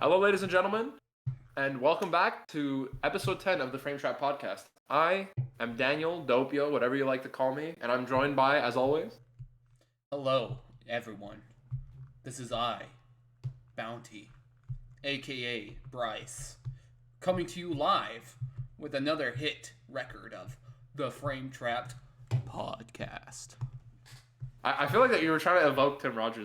Hello, ladies and gentlemen, and welcome back to episode 10 of the Frametrapped Podcast. I am Daniel, Dopio, whatever you like to call me, and I'm joined by, as always... Hello, everyone. This is I, Bounty, aka Bryce, coming to you live with another hit record of the Frametrapped Podcast. I feel like that you were trying to evoke Tim Rogers.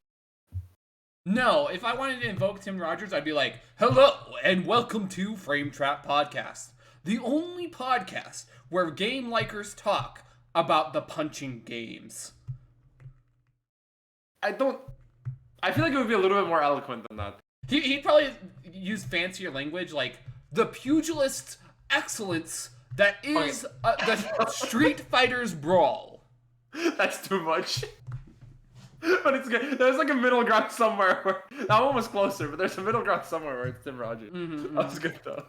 No, if I wanted to invoke Tim Rogers, I'd be like, hello, and welcome to Frametrapped Podcast, the only podcast where game likers talk about the punching games. I feel like it would be a little bit more eloquent than that. He'd probably use fancier language like the pugilist's excellence that is the Street Fighter's brawl. That's too much. But it's good. There's like a middle ground somewhere where that one was closer, but there's a middle ground somewhere where it's Tim Rogers. That's good though.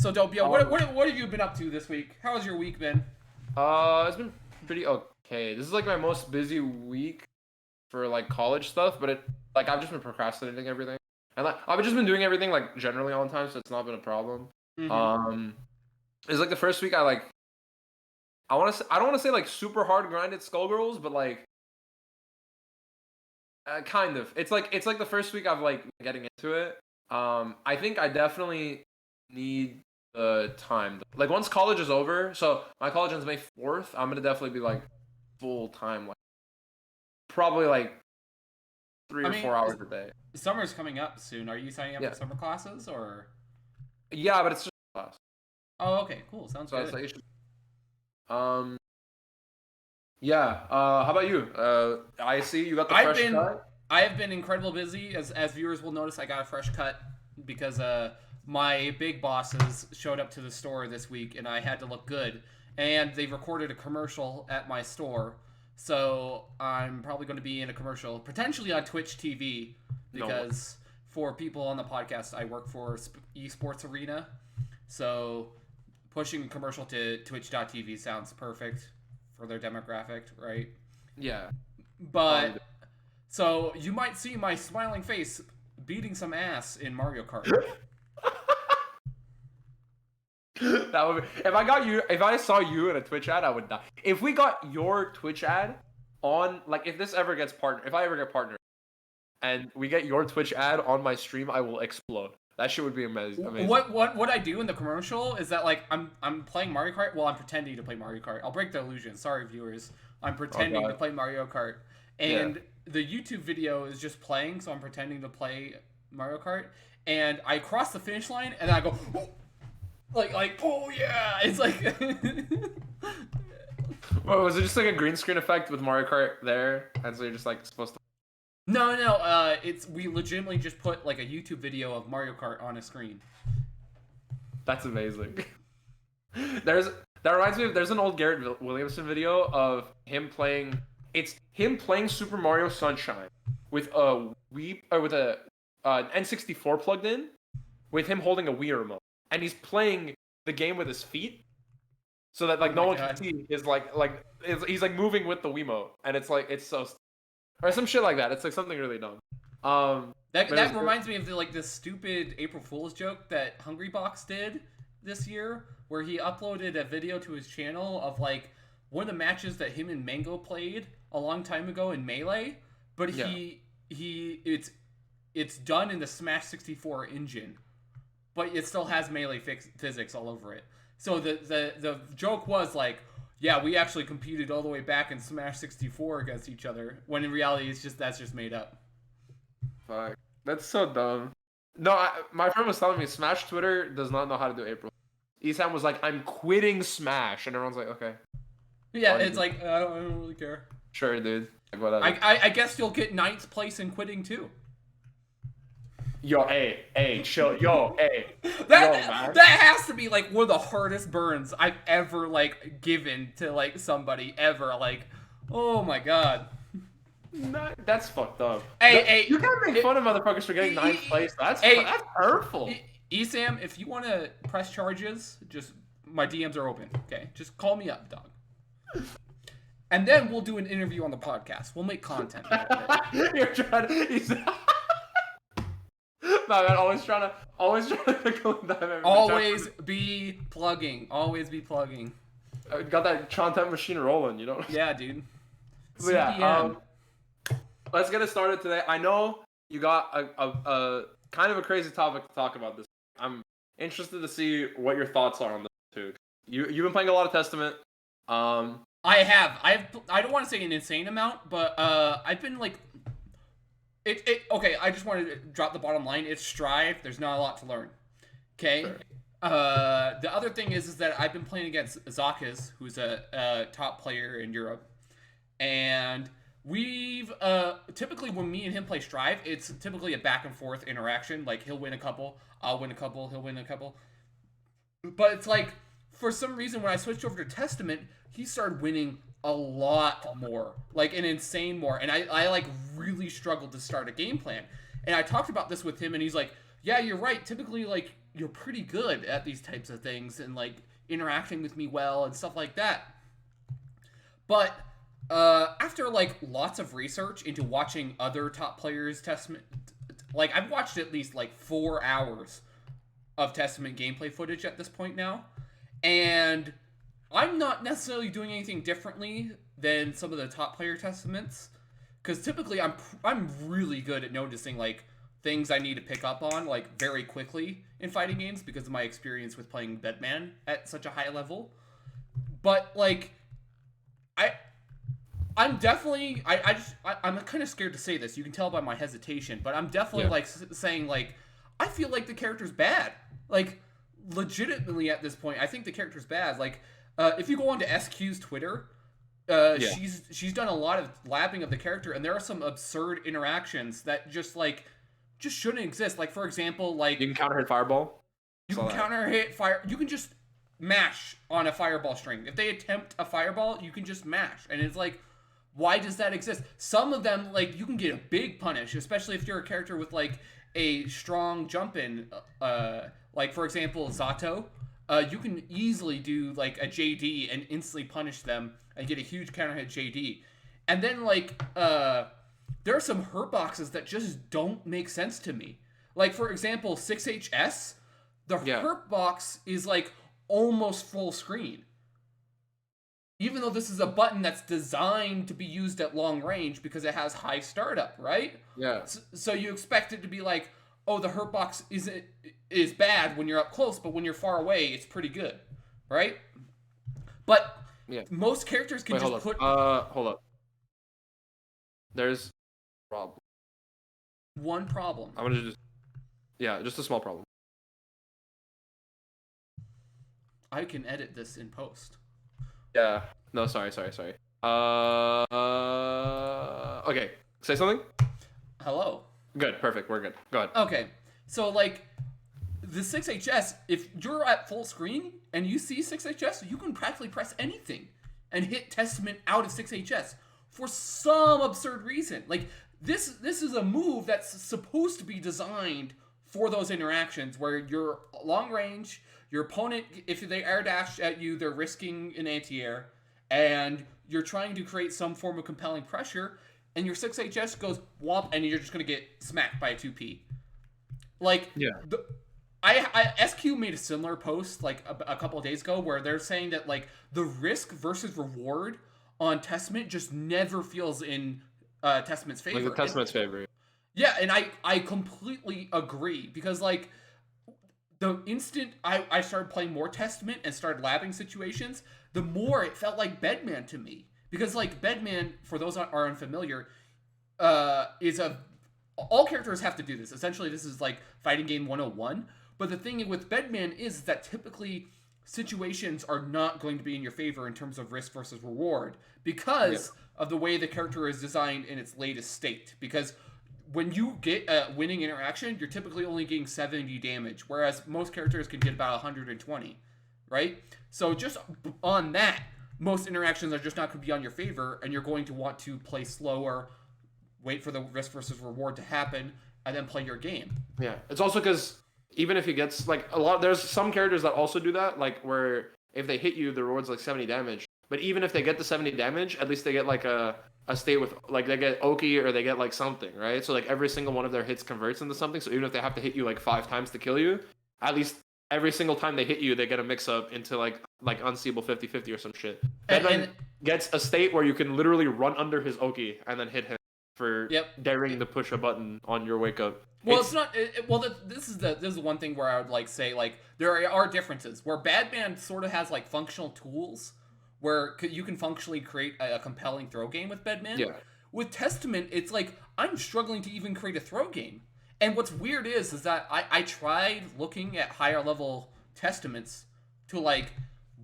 So Dopio, what have you been up to this week? How has your week been? It's been pretty okay. This is like my most busy week for like college stuff, but I've just been procrastinating everything, and like I've just been doing everything like generally on time, so it's not been a problem. It's like the first week I don't want to say like super hard grinded Skullgirls, but like kind of. It's like the first week of like getting into it. I think I definitely need the time. Like once college is over, so my college ends May 4th. I'm gonna definitely be like full time, like probably like 3 or 4 hours a day. Summer's coming up soon. Are you signing up for summer classes or? Yeah, but it's just a class. Oh, okay, cool. Sounds good. It's like, yeah. How about you? I see you got the fresh cut. I have been incredibly busy. As viewers will notice, I got a fresh cut because my big bosses showed up to the store this week, and I had to look good. And they recorded a commercial at my store, so I'm probably going to be in a commercial, potentially on Twitch TV, because for people on the podcast, I work for Esports Arena, so pushing a commercial to Twitch.tv sounds perfect for their demographic, right? Yeah. But, so you might see my smiling face beating some ass in Mario Kart. That would be, if I saw you in a Twitch ad, I would die. If we got your Twitch ad on, like, if I ever get partnered, and we get your Twitch ad on my stream, I will explode. That shit would be amazing. What I do in the commercial is that, like, I'm playing Mario Kart. Well, I'm pretending to play Mario Kart. I'll break the illusion. Sorry, viewers. I'm pretending to play Mario Kart. And the YouTube video is just playing, so I'm pretending to play Mario Kart. And I cross the finish line, and I go, oh! like, oh yeah! It's like... Well, was it just like a green screen effect with Mario Kart there? And so you're just, like, supposed to... No, we legitimately just put like a YouTube video of Mario Kart on a screen. That's amazing. That reminds me of, there's an old Garrett Williamson video of him playing, it's him playing Super Mario Sunshine with a N64 plugged in, with him holding a Wii remote, and he's playing the game with his feet, so that like no one can see is he's like moving with the Wiimote, and it's like it's so. Or some shit like that. It's like something really dumb. That reminds me of the stupid April Fool's joke that Hungrybox did this year, where he uploaded a video to his channel of like one of the matches that him and Mango played a long time ago in Melee, but it's done in the Smash 64 engine, but it still has Melee physics all over it. So the joke was like, yeah, we actually competed all the way back in Smash 64 against each other, when in reality that's just made up. Fuck. That's so dumb. No, my friend was telling me Smash Twitter does not know how to do April. Esam was like, I'm quitting Smash, and everyone's like, okay. Yeah, it's like, I don't really care. Sure, dude. Like, whatever. I guess you'll get 9th place in quitting too. Yo, hey, chill. Yo, hey. That has to be like one of the hardest burns I've ever like given to like somebody ever. Like, oh my god. That's fucked up. Hey, you can't make fun of motherfuckers for getting 9th place. That's hurtful. Esam, if you want to press charges, just my DMs are open. Okay, just call me up, dog. And then we'll do an interview on the podcast. We'll make content out of it. You're trying to... that, man. Always trying to go with that, man. Always be plugging. Always be plugging. Got that content machine rolling, you know? Yeah, dude. So yeah, let's get it started today. I know you got a kind of a crazy topic to talk about this. I'm interested to see what your thoughts are on this too. You've been playing a lot of Testament. I don't want to say an insane amount, but I've been like okay, I just wanted to drop the bottom line. It's Strive. There's not a lot to learn. Okay? Sure. The other thing is that I've been playing against Zakas, who's a top player in Europe. And we've typically when me and him play Strive, it's typically a back and forth interaction. Like he'll win a couple, I'll win a couple, he'll win a couple. But it's like for some reason when I switched over to Testament, he started winning a lot more, like an insane more. And I like really struggled to start a game plan. And I talked about this with him and he's like, yeah, you're right. Typically like you're pretty good at these types of things and like interacting with me well and stuff like that. But after like lots of research into watching other top players Testament, like I've watched at least like 4 hours of Testament gameplay footage at this point now. And I'm not necessarily doing anything differently than some of the top player Testaments, because typically I'm really good at noticing like things I need to pick up on like very quickly in fighting games because of my experience with playing Bedman at such a high level. But like I'm definitely I'm kind of scared to say this. You can tell by my hesitation, but I'm definitely like saying like I feel like the character's bad. Like legitimately at this point, I think the character's bad. Like if you go on to SQ's Twitter, she's done a lot of labbing of the character, and there are some absurd interactions that just shouldn't exist. Like for example, like you can counter hit fireball. You can counter hit fire. You can just mash on a fireball string. If they attempt a fireball, you can just mash, and it's like, why does that exist? Some of them like you can get a big punish, especially if you're a character with like a strong jump in. Like for example, Zato. You can easily do like a JD and instantly punish them and get a huge counter hit JD. And then like there are some hurt boxes that just don't make sense to me. Like for example, 6HS, the hurt box is like almost full screen. Even though this is a button that's designed to be used at long range because it has high startup, right? Yeah. So you expect it to be like, oh, the hurt box is bad when you're up close, but when you're far away, it's pretty good, right? But most characters can just put. Hold up. There's a problem. One problem. I'm gonna just a small problem. I can edit this in post. Yeah. No, sorry. Okay. Say something. Hello. Good. Perfect. We're good. Go ahead. Okay. So like the 6HS, if you're at full screen and you see 6HS, you can practically press anything and hit Testament out of 6HS for some absurd reason. Like this is a move that's supposed to be designed for those interactions where you're long range, your opponent, if they air dash at you, they're risking an anti-air, and you're trying to create some form of compelling pressure, and your 6HS goes womp, and you're just going to get smacked by a 2P. Like, SQ made a similar post, like, a couple of days ago, where they're saying that, like, the risk versus reward on Testament just never feels in Testament's favor. Like, the Testament's favor. Yeah, and I completely agree, because, like, the instant I started playing more Testament and started labbing situations, the more it felt like Bedman to me. Because, like, Bedman, for those that are unfamiliar, is all characters have to do this. Essentially, this is, like, fighting game 101. But the thing with Bedman is that typically situations are not going to be in your favor in terms of risk versus reward because of the way the character is designed in its latest state. Because when you get a winning interaction, you're typically only getting 70 damage, whereas most characters can get about 120, right? So just on that, most interactions are just not going to be on your favor, and you're going to want to play slower, wait for the risk versus reward to happen, and then play your game. Yeah, it's also because even if he gets, like, there's some characters that also do that, like, where if they hit you, the reward's like 70 damage. But even if they get the 70 damage, at least they get like a a state with like they get Oki or they get like something, right? So like every single one of their hits converts into something. So even if they have to hit you like 5 times to kill you, at least every single time they hit you, they get a mix up into like unseeable 50-50 or some shit. And gets a state where you can literally run under his Oki and then hit him for daring to push a button on your wake up. Well, it's not. This is the one thing where I would like say like there are differences where Badman sort of has like functional tools where you can functionally create a compelling throw game with Bedman. Yeah. With Testament, it's like I'm struggling to even create a throw game. And what's weird is that I tried looking at higher level Testaments to like,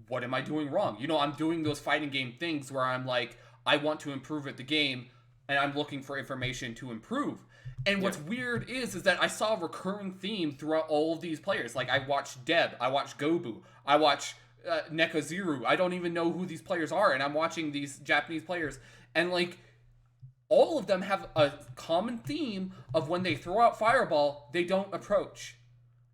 what am I doing wrong? You know, I'm doing those fighting game things where I'm like, I want to improve at the game, and I'm looking for information to improve. And what's weird is that I saw a recurring theme throughout all of these players. Like, I watched Deb, I watched Gobu, I watched Nekaziru. I don't even know who these players are, and I'm watching these Japanese players. And, like, all of them have a common theme of when they throw out Fireball, they don't approach.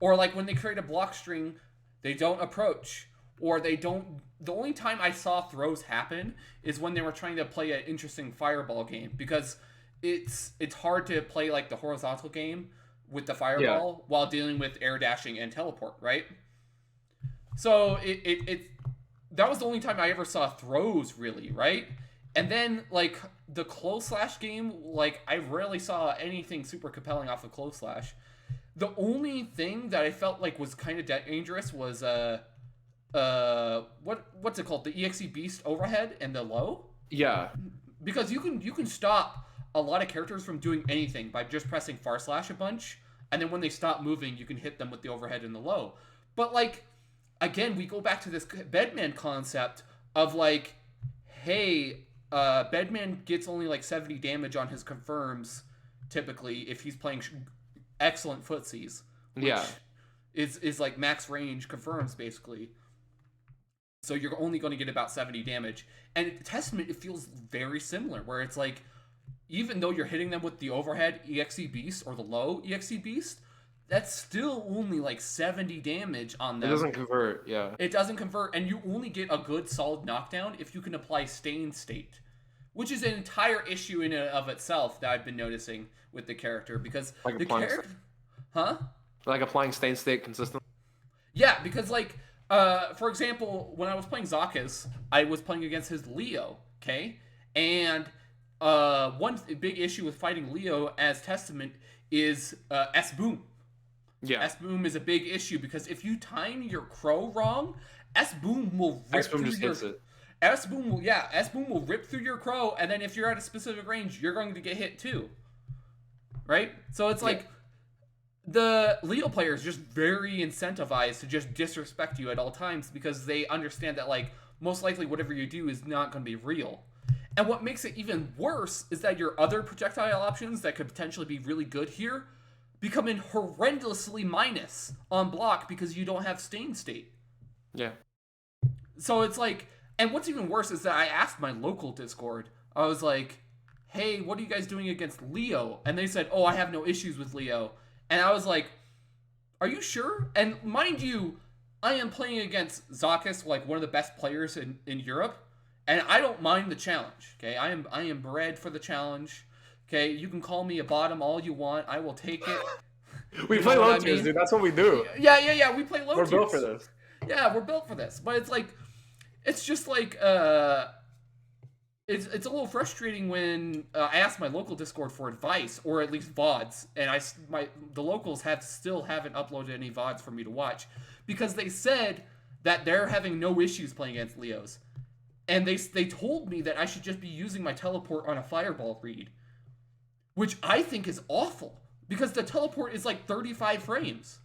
Or, like, when they create a block string, they don't approach. Or they don't... The only time I saw throws happen is when they were trying to play an interesting Fireball game. Because it's hard to play, like, the horizontal game with the Fireball while dealing with air dashing and teleport, right? So, that was the only time I ever saw throws, really, right? And then, like, the close slash game, like, I rarely saw anything super compelling off of close slash. The only thing that I felt like was kind of dangerous was, what's it called? The EXE Beast overhead and the low? Yeah. Because you can stop a lot of characters from doing anything by just pressing far slash a bunch, and then when they stop moving, you can hit them with the overhead and the low. But, like, again, we go back to this Bedman concept of, like, hey... Bedman gets only like 70 damage on his confirms, typically, if he's playing excellent footsies. Which is like max range confirms, basically. So you're only going to get about 70 damage. And Testament, it feels very similar, where it's like, even though you're hitting them with the overhead EXE Beast or the low EXE Beast, that's still only like 70 damage on them. It doesn't convert, It doesn't convert, and you only get a good solid knockdown if you can apply Stain State. Which is an entire issue in and of itself that I've been noticing with the character, because like the character... Huh? Like applying Stain State consistently? Yeah, because like, for example, when I was playing Zakas, I was playing against his Leo, okay? And one big issue with fighting Leo as Testament is S-Boom. Yeah. S-Boom is a big issue, because if you time your Crow wrong, S-Boom will rip through just hits it. S-Boom will rip through your Crow, and then if you're at a specific range, you're going to get hit too. Right? So it's like, the Leo player is just very incentivized to just disrespect you at all times, because they understand that, like, most likely whatever you do is not going to be real. And what makes it even worse is that your other projectile options that could potentially be really good here become horrendously minus on block because you don't have Stain State. Yeah. So it's like... And what's even worse is that I asked my local Discord, I was like, hey, what are you guys doing against Leo? And they said, oh, I have no issues with Leo. And I was like, are you sure? And mind you, I am playing against Zakas, like one of the best players in Europe, and I don't mind the challenge, okay? I am bred for the challenge, okay? You can call me a bottom all you want. I will take it. We play low tiers, dude. That's what we do. Yeah. We play low tiers. We're built for this. Yeah, we're built for this. But it's like... It's just like, it's a little frustrating when I ask my local Discord for advice, or at least VODs, and the locals still haven't uploaded any VODs for me to watch, because they said that they're having no issues playing against Leos. And they told me that I should just be using my teleport on a Fireball read, which I think is awful, because the teleport is like 35 frames.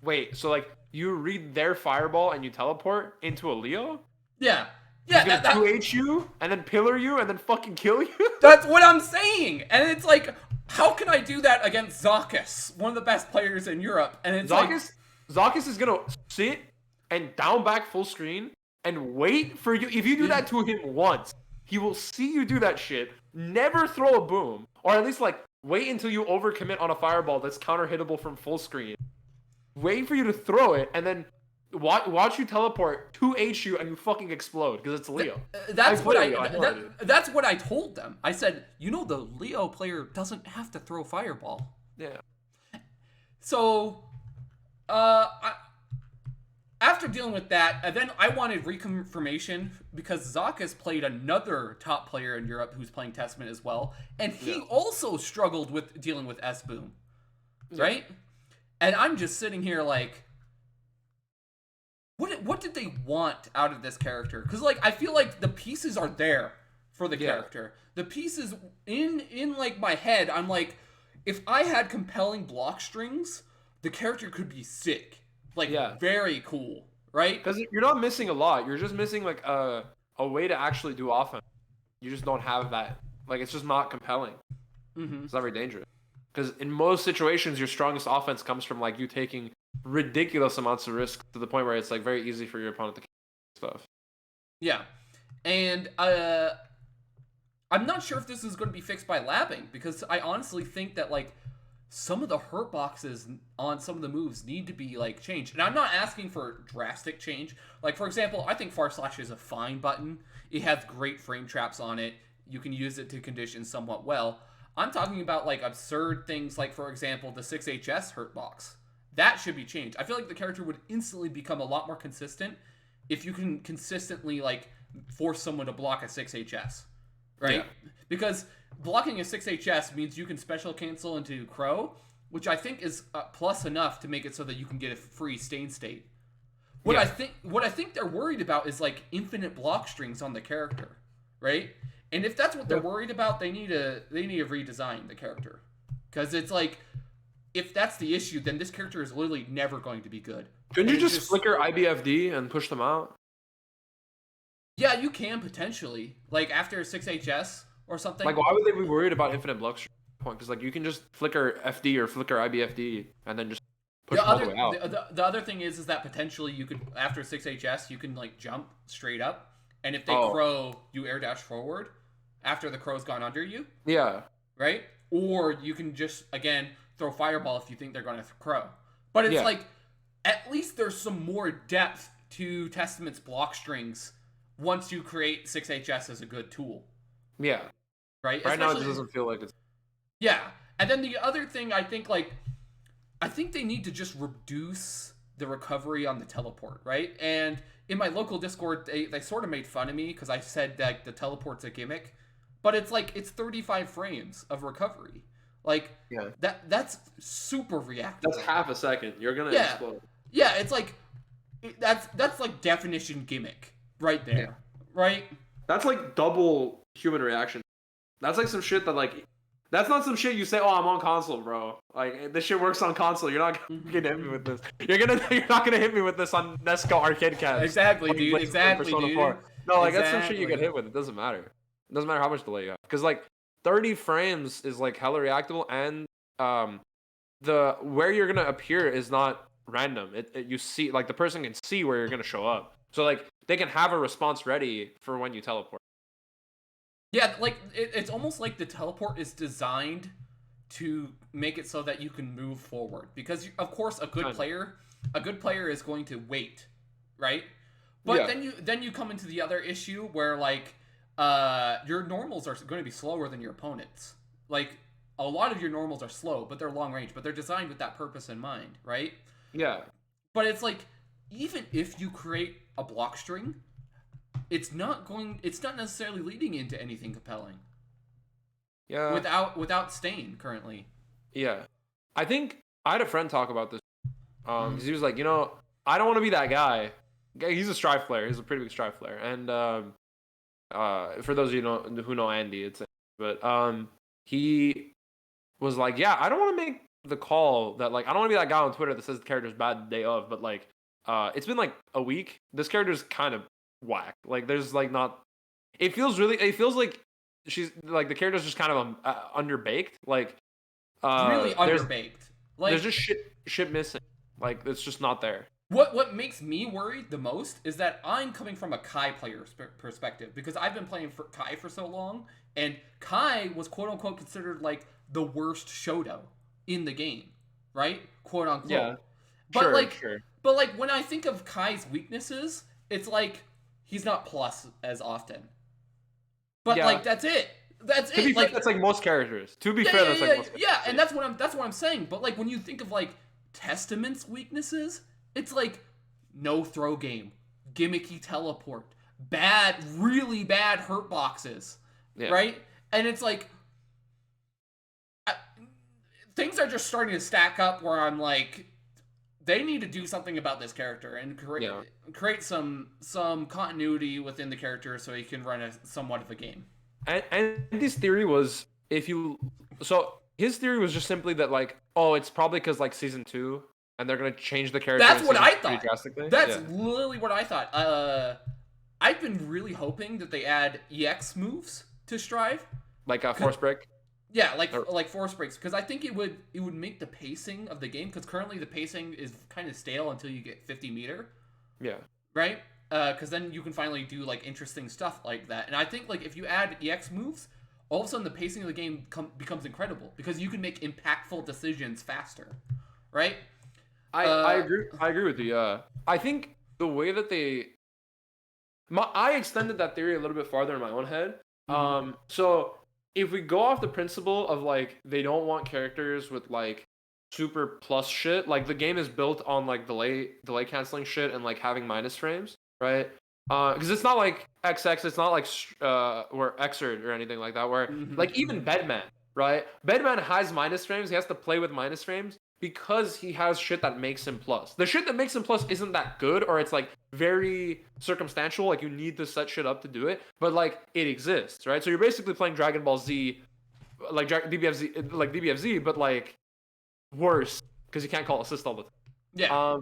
Wait, so like, you read their Fireball and you teleport into a Leo? Yeah. He's gonna 2H you, and then pillar you, and then fucking kill you? That's what I'm saying! And it's like, how can I do that against Zakas, one of the best players in Europe? And it's Zakas is gonna sit and down back full screen and wait for you. If you do that to him once, he will see you do that shit, never throw a boom, or at least like, wait until you overcommit on a Fireball that's counter-hittable from full screen. Wait for you to throw it, and then watch you teleport to HU and you fucking explode because it's Leo. That's what I told them. I said, the Leo player doesn't have to throw Fireball. Yeah. So, after dealing with that, then I wanted reconfirmation because Zakas played another top player in Europe who's playing Testament as well, and he also struggled with dealing with S-Boom, right? And I'm just sitting here like, what did they want out of this character? Because like I feel like the pieces are there for the character. The pieces in like my head, I'm like, if I had compelling block strings, the character could be sick. Like, very cool, right? Because you're not missing a lot. You're just missing, like, a way to actually do offense. You just don't have that. Like, it's just not compelling. It's not very dangerous. Because in most situations, your strongest offense comes from, like, you taking ridiculous amounts of risk to the point where it's, like, very easy for your opponent to stuff. Yeah. And I'm not sure if this is going to be fixed by labbing, because I honestly think that, like, some of the hurt boxes on some of the moves need to be like changed. And I'm not asking for drastic change. Like, for example, I think Far Slash is a fine button. It has great frame traps on it. You can use it to condition somewhat well. I'm talking about like absurd things like, for example, the 6HS hurt box. That should be changed. I feel like the character would instantly become a lot more consistent if you can consistently like force someone to block a 6HS, right? Yeah. Because blocking a 6HS means you can special cancel into Crow, which I think is plus enough to make it so that you can get a free stain state. What I think they're worried about is like infinite block strings on the character, right? And if that's what they're worried about, they need to redesign the character, because it's like, if that's the issue, then this character is literally never going to be good. Couldn't you just flicker IBFD and push them out? Yeah, you can potentially, like after 6HS. Or something. Like, why would they be worried about infinite block string point? Because like you can just flicker FD or flicker IBFD and then just push them all the way out. The other thing is that potentially you could, after 6HS, you can like jump straight up, and if they crow, you air dash forward after the crow's gone under you. Yeah. Right? Or you can just again throw Fireball if you think they're going to crow. But it's like, at least there's some more depth to Testament's block strings once you create 6HS as a good tool. Yeah. Right? Right now, it just doesn't feel like it's... Yeah. And then the other thing, I think they need to just reduce the recovery on the teleport, right? And in my local Discord, they sort of made fun of me because I said that the teleport's a gimmick. But it's like, it's 35 frames of recovery. Like, that's super reactive. That's half a second. You're going to explode. Yeah, it's like, that's like definition gimmick right there. Right? That's like double human reaction. That's like some shit that like, that's not some shit you say, oh, I'm on console, bro. Like, this shit works on console. You're not gonna hit me with this. You're not gonna hit me with this on Nesco arcade cats. Exactly, dude. Exactly, dude. 4. No, like that's some shit you get hit with. It doesn't matter. It doesn't matter how much delay you have. Because like 30 frames is like hella reactable, and the where you're gonna appear is not random. You see, like the person can see where you're gonna show up. So like they can have a response ready for when you teleport. Yeah, like it's almost like the teleport is designed to make it so that you can move forward. Because of course, a good player is going to wait, right? But then you come into the other issue where like your normals are going to be slower than your opponents. Like a lot of your normals are slow, but they're long range, but they're designed with that purpose in mind, right? Yeah. But it's like, even if you create a block string, it's not necessarily leading into anything compelling. Yeah. Without stain currently. Yeah. I think I had a friend talk about this. Because he was like, I don't want to be that guy. He's a Strife player. He's a pretty big Strife player. And for those of you who know Andy, he was like, yeah, I don't want to make the call that like, I don't want to be that guy on Twitter that says the character's bad the day of, but like, it's been like a week. This character's kind of whack. Like there's like not, it feels like she's like, the character's just kind of underbaked. Like, really underbaked. Like there's just shit missing. Like it's just not there. What makes me worried the most is that I'm coming from a Kai player perspective, because I've been playing for Kai for so long, and Kai was quote unquote considered like the worst Shoto in the game, right? Quote unquote. Yeah. But But like when I think of Kai's weaknesses, it's like he's not plus as often. But Yeah. like that's it. That's To it. be fair, Like that's like most characters. To be yeah, fair, yeah, that's yeah, like most yeah, characters. and that's what I'm saying. But like when you think of like Testament's weaknesses, it's like no throw game, gimmicky teleport, really bad hurt boxes, Yeah. right? And it's like things are just starting to stack up where I'm like, they need to do something about this character and create some continuity within the character so he can run somewhat of a game. And his theory was his theory was just simply that like, oh, it's probably because like season 2 and they're gonna change the character. That's in what season I 3 thought. drastically. That's literally what I thought. I've been really hoping that they add EX moves to Strive. Like a force break. Yeah, like force breaks, because I think it would make the pacing of the game, because currently the pacing is kind of stale until you get 50 meter. Yeah. Right? Because then you can finally do like interesting stuff like that. And I think like if you add EX moves, all of a sudden the pacing of the game becomes incredible because you can make impactful decisions faster. Right? I agree. I agree with you. I think the way that I extended that theory a little bit farther in my own head. So if we go off the principle of like they don't want characters with like super plus shit, like the game is built on like delay canceling shit and like having minus frames, right? Because it's not like XX, it's not like or Xrd or anything like that. Where like even Bedman, right? Bedman has minus frames. He has to play with minus frames because he has shit that makes him plus. The shit that makes him plus isn't that good, or it's like very circumstantial. Like you need to set shit up to do it, but like it exists, right? So you're basically playing Dragon Ball Z, like DBFZ, but like worse because you can't call assist all the time. Yeah.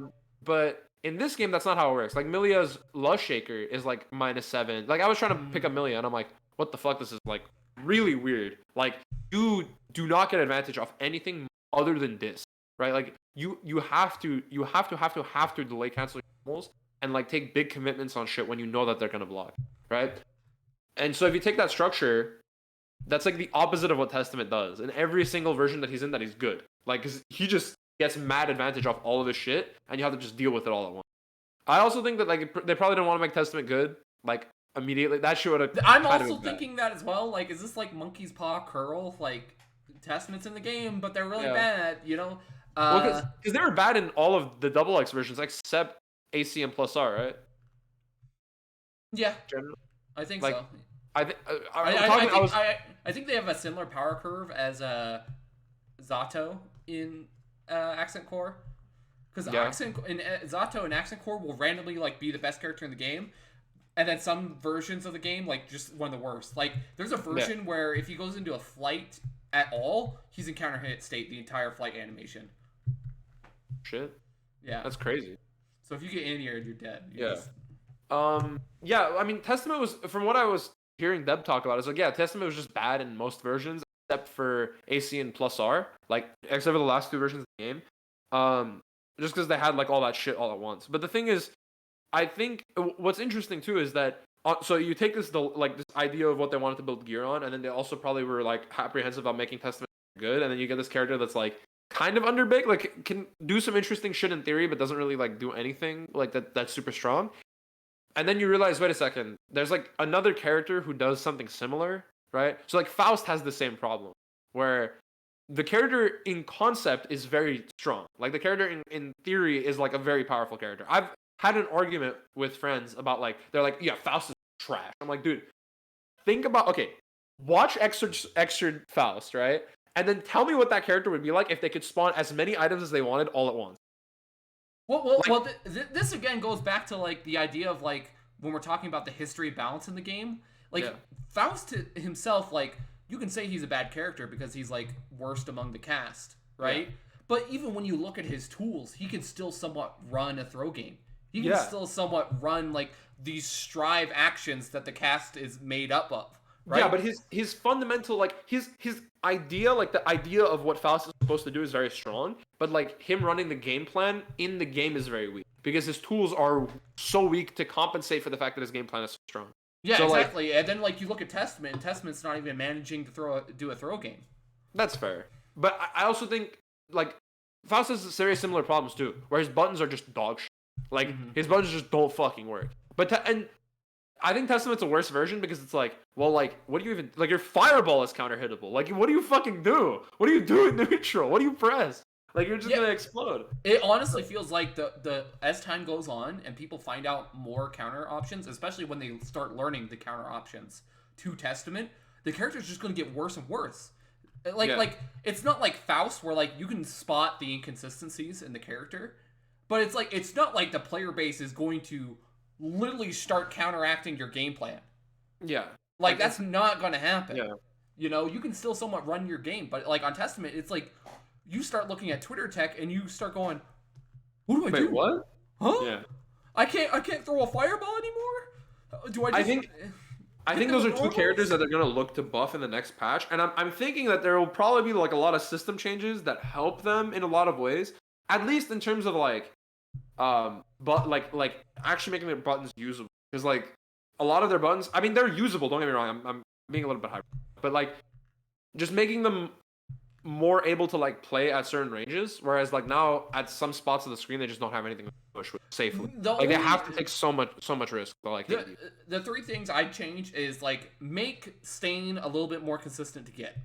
But in this game, that's not how it works. Like Milia's Lush Shaker is like -7. Like I was trying to pick up Milia, and I'm like, what the fuck? This is like really weird. Like you do not get advantage off anything other than this, right? Like you have to delay cancel your rolls and like take big commitments on shit when you know that they're gonna block, right? And so if you take that structure, that's like the opposite of what Testament does. In every single version that he's in, that he's good. Like, cause he just gets mad advantage off all of this shit, and you have to just deal with it all at once. I also think that like they probably didn't want to make Testament good, like immediately. That shit would have. I'm also thinking that as well. Like, is this like Monkey's Paw Curl? Like, Testament's in the game, but they're really bad, you know? Well, because they were bad in all of the double X versions except AC and plus R, right? Yeah, Generally. I think like, so. I think they have a similar power curve as Zato in Accent Core, because Zato and Accent Core will randomly like be the best character in the game, and then some versions of the game like just one of the worst. Like there's a version where if he goes into a flight at all, he's in counter hit state the entire flight animation. Shit. Yeah. That's crazy. So if you get in here, you're dead. Yeah, I mean, Testament was, from what I was hearing Deb talk about, it's like, yeah, Testament was just bad in most versions, except for AC and plus R, like, except for the last 2 versions of the game, just because they had, like, all that shit all at once. But the thing is, I think, what's interesting, too, is that, so you take this idea of what they wanted to build gear on, and then they also probably were, like, apprehensive about making Testament good, and then you get this character that's, like, kind of underbaked, like, can do some interesting shit in theory, but doesn't really, like, do anything, like, that's super strong. And then you realize, wait a second, there's like another character who does something similar, right? So like Faust has the same problem, where the character in concept is very strong. Like the character in theory is like a very powerful character. I've had an argument with friends about like, they're like, yeah, Faust is trash. I'm like, dude, think about, okay, watch Extra Faust, right? And then tell me what that character would be like if they could spawn as many items as they wanted all at once. Well, this again goes back to like the idea of like when we're talking about the history of balance in the game. Like Faust himself, like you can say he's a bad character because he's like worst among the cast, right? Yeah. But even when you look at his tools, he can still somewhat run a throw game. He can still somewhat run like these strive actions that the cast is made up of. Right? Yeah, but his fundamental, like his idea, like the idea of what Faust is supposed to do is very strong, but like him running the game plan in the game is very weak because his tools are so weak to compensate for the fact that his game plan is so strong. Yeah, so, exactly. Like, and then like you look at Testament, and Testament's not even managing to do a throw game. That's fair, but I also think like Faust has very similar problems too, where his buttons are just dog shit. Like his buttons just don't fucking work. And I think Testament's a worse version because it's like, well, like, what do you even like? Your fireball is counter hittable. Like, what do you fucking do? What do you do in neutral? What do you press? Like, you're just gonna explode. It honestly feels like the as time goes on and people find out more counter options, especially when they start learning the counter options to Testament, the character's just gonna get worse and worse. Like it's not like Faust where like you can spot the inconsistencies in the character, but it's like it's not like the player base is going to literally start counteracting your game plan. Yeah. Like that's not going to happen. Yeah. You know, you can still somewhat run your game, but like on Testament, it's like you start looking at Twitter tech and you start going, "What do I do? What? Huh? Yeah. I can't throw a fireball anymore? Do I just I think those are two characters that they're going to look to buff in the next patch, and I'm thinking that there will probably be like a lot of system changes that help them in a lot of ways, at least in terms of like but like actually making their buttons usable, because like a lot of their buttons, I mean, they're usable, don't get me wrong, I'm being a little bit high, but like just making them more able to like play at certain ranges, whereas like now at some spots of the screen they just don't have anything to push with safely. They have to take so much risk to like the three things I'd change is like make Stain a little bit more consistent to get.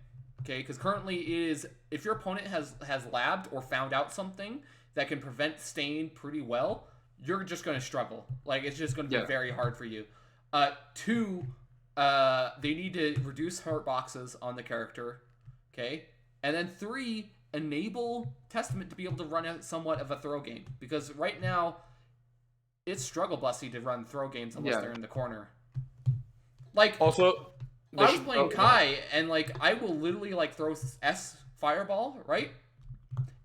Okay, because currently it is, if your opponent has labbed or found out something that can prevent Stain pretty well, you're just going to struggle. Like, it's just going to be very hard for you. Two, they need to reduce hurt boxes on the character. Okay? And then three, enable Testament to be able to run somewhat of a throw game. Because right now, it's struggle busty to run throw games unless they're in the corner. Like, also, I was playing Kai, and like, I will literally like throw S fireball, right?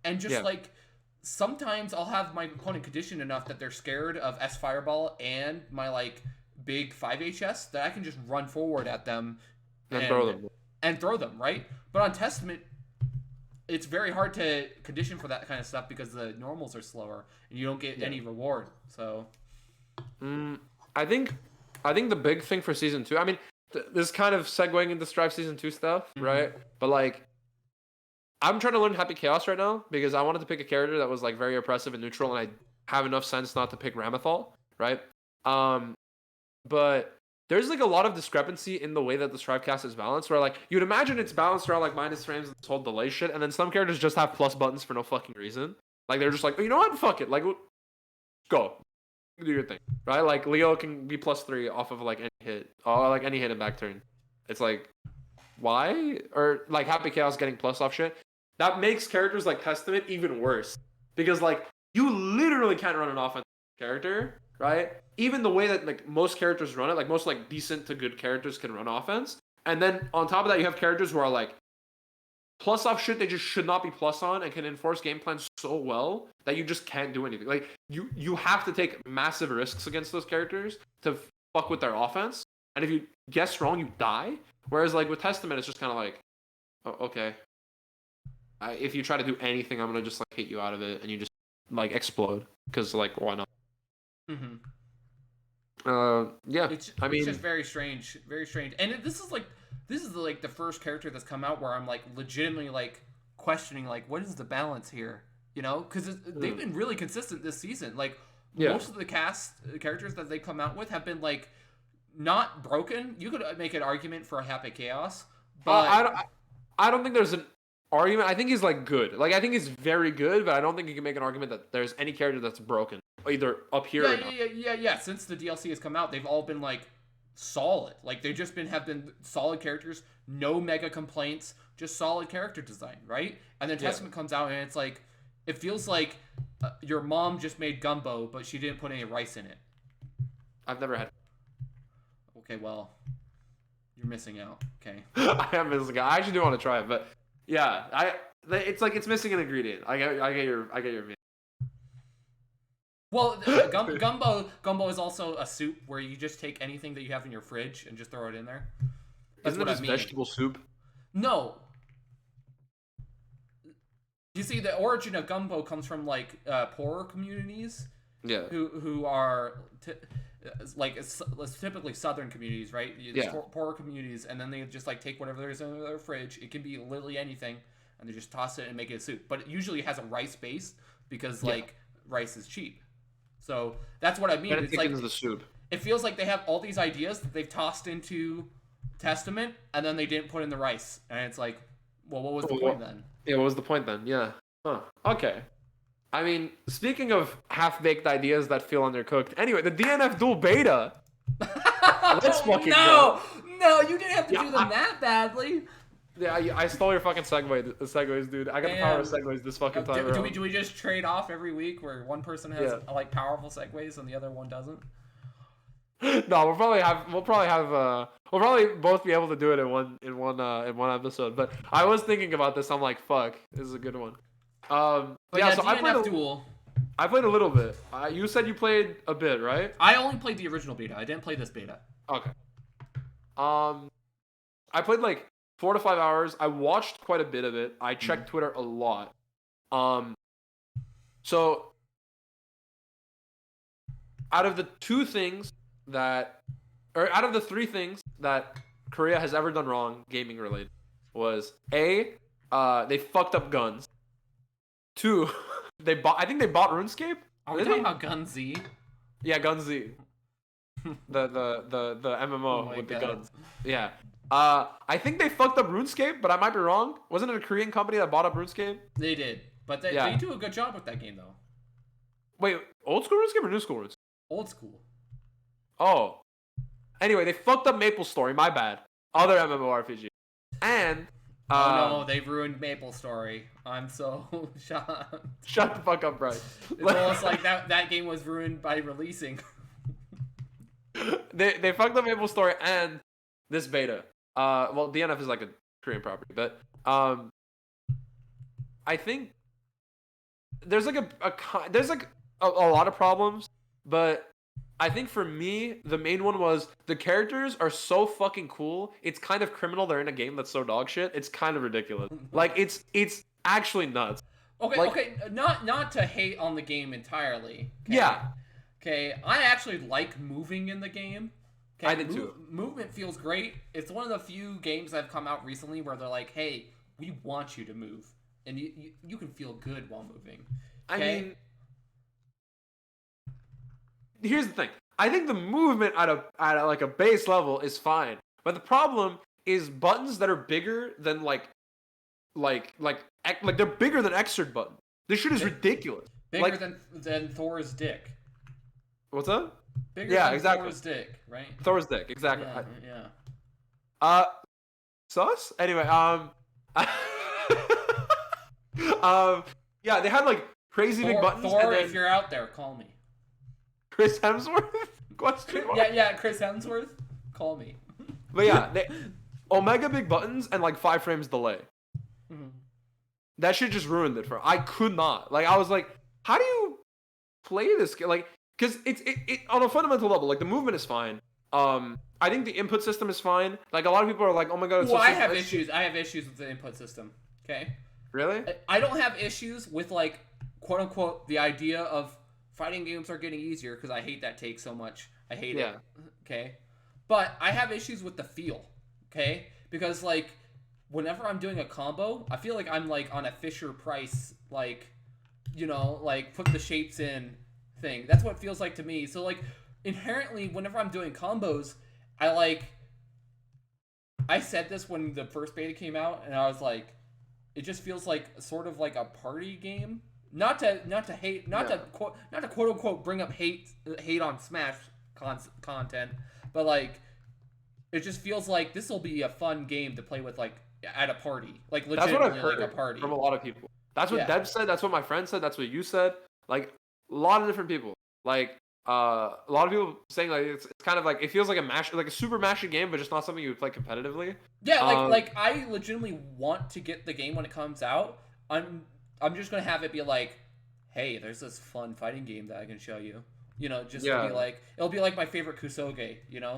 And just like, sometimes I'll have my opponent conditioned enough that they're scared of S fireball and my like big 5HS that I can just run forward at them and throw them, right? But on Testament, it's very hard to condition for that kind of stuff because the normals are slower and you don't get any reward. So, I think the big thing for season 2, I mean, this is kind of segueing into Strive season 2 stuff, right? But like, I'm trying to learn Happy Chaos right now because I wanted to pick a character that was like very oppressive and neutral, and I have enough sense not to pick Ramethal, right? But there's like a lot of discrepancy in the way that the Strive cast is balanced, where like you'd imagine it's balanced around like minus frames and this whole delay shit, and then some characters just have plus buttons for no fucking reason. Like they're just like, oh, you know what? Fuck it. Like, go. Do your thing, right? Like Leo can be +3 off of like any hit, like any hit in back turn. It's like, why? Or like Happy Chaos getting plus off shit. That makes characters like Testament even worse because like you literally can't run an offensive character, right? Even the way that like most characters run it, like most like decent to good characters can run offense, and then on top of that you have characters who are like plus off shit they just should not be plus on and can enforce game plans so well that you just can't do anything. Like you have to take massive risks against those characters to fuck with their offense, and if you guess wrong you die. Whereas like with Testament it's just kind of like, oh, okay, if you try to do anything I'm gonna just like hit you out of it and you just like explode because like why not. It's just very strange, and this is like the first character that's come out where I'm like legitimately like questioning like what is the balance here, you know, because they've been really consistent this season. Like most of the characters that they come out with have been like not broken. You could make an argument for a Happy Chaos, but I don't think there's an argument. I think he's like good. Like I think he's very good, but I don't think you can make an argument that there's any character that's broken either up here or down. Yeah. Since the DLC has come out, they've all been like solid. Like they just have been solid characters, no mega complaints, just solid character design, right? And then Testament comes out and it's like it feels like your mom just made gumbo, but she didn't put any rice in it. I've never had. Okay, well, you're missing out. Okay. I am missing out. I actually do want to try it, but yeah, it's like it's missing an ingredient. I get your opinion. Well, gumbo is also a soup where you just take anything that you have in your fridge and just throw it in there. Isn't it just vegetable soup? No. You see, the origin of gumbo comes from like poorer communities. Yeah. Who are like it's typically southern communities, right? Poorer communities, and then they just like take whatever there is in their fridge. It can be literally anything, and they just toss it and make it a soup. But it usually has a rice base because like rice is cheap. So that's what I mean. And it's like the soup. It feels like they have all these ideas that they've tossed into Testament, and then they didn't put in the rice. And it's like, well, what was the point then? Yeah, what was the point then? Yeah. Huh. Okay. I mean, speaking of half-baked ideas that feel undercooked. Anyway, the DNF dual beta. Let's fucking go. No, you didn't have to do them that badly. Yeah, I stole your fucking segues, dude. I got the power of segues this fucking time. Do we just trade off every week where one person has like powerful segues and the other one doesn't? No, we'll probably both be able to do it in one episode. But I was thinking about this. I'm like, fuck, this is a good one. So I played a little bit. You said you played a bit, right? I only played the original beta. I didn't play this beta. Okay. I played like 4 to 5 hours. I watched quite a bit of it. I checked Twitter a lot. So out of the 3 things that Korea has ever done wrong, gaming related, was A, they fucked up guns. 2, I think they bought RuneScape. Are we talking about Gun Z? Yeah, Gun Z. the MMO with the guns. Yeah. I think they fucked up RuneScape, but I might be wrong. Wasn't it a Korean company that bought up RuneScape? They did, but they do a good job with that game though. Wait, old school RuneScape or new school RuneScape? Old school. Oh. Anyway, they fucked up MapleStory. My bad. Other MMORPG. And oh no, they've ruined MapleStory. I'm so shocked. Shut the fuck up, Bryce. It's almost like that game was ruined by releasing. They fucked up MapleStory and this beta. Well, DNF is like a Korean property, but I think there's like a lot of problems, but I think for me the main one was the characters are so fucking cool. It's kind of criminal they're in a game that's so dog shit. It's kind of ridiculous. Like it's actually nuts. Okay, not to hate on the game entirely. Okay? Yeah. Okay, I actually like moving in the game. Okay, I did too. Movement feels great. It's one of the few games that have come out recently where they're like, "Hey, we want you to move, and you can feel good while moving." Okay? I mean, here's the thing. I think the movement at a like a base level is fine, but the problem is buttons that are bigger than like they're bigger than extra buttons. This shit is ridiculous. Bigger than Thor's dick. What's that? Bigger than exactly. Thor's dick, right? Thor's dick, exactly. Yeah. Sus? Anyway, yeah, they had like crazy big buttons. Thor, and then if you're out there, call me. Chris Hemsworth? Question mark? Yeah, Chris Hemsworth, call me. But yeah, they omega big buttons and like 5 frames delay. Mm-hmm. That shit just ruined it for. I could not. Like I was like, how do you play this game? Like, because it on a fundamental level, like the movement is fine. I think the input system is fine. Like a lot of people are like, oh my god, it's I have issues. I have issues with the input system. Okay. Really? I don't have issues with like quote unquote the idea of fighting games are getting easier because I hate that take so much. I hate it. Okay. But I have issues with the feel. Okay. Because like whenever I'm doing a combo, I feel like I'm like on a Fisher Price like, like put the shapes in thing. That's what it feels like to me. So like inherently whenever I'm doing combos, I said this when the first beta came out and I was like, it just feels like sort of like a party game. Not to quote unquote bring up hate on Smash content, but like it just feels like this will be a fun game to play with like at a party. Like legitimately that's what I've heard like a party. From a lot of people. That's what Deb said, that's what my friend said, that's what you said. Like a lot of different people. Like a lot of people saying like it's kind of like it feels like a super mashy game, but just not something you would play competitively. Yeah, like I legitimately want to get the game when it comes out. I'm just gonna have it be like, hey, there's this fun fighting game that I can show you. To be like it'll be like my favorite Kusoge,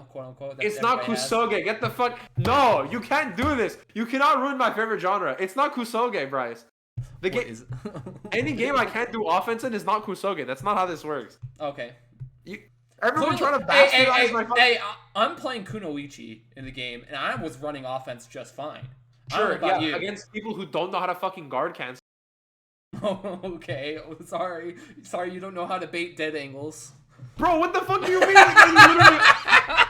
quote unquote. It's not Kusoge. Get the fuck. No, you can't do this. You cannot ruin my favorite genre. It's not Kusoge, Bryce. The game, any game I can't do offense in is not Kusoge. That's not how this works. Okay. Everyone trying to bastardize my fucking... Hey, I'm playing Kunoichi in the game, and I was running offense just fine. Sure, yeah, against people who don't know how to fucking guard cancel. Oh, okay. Oh, sorry. Sorry, you don't know how to bait dead angles. Bro, what the fuck do you mean? Like, literally,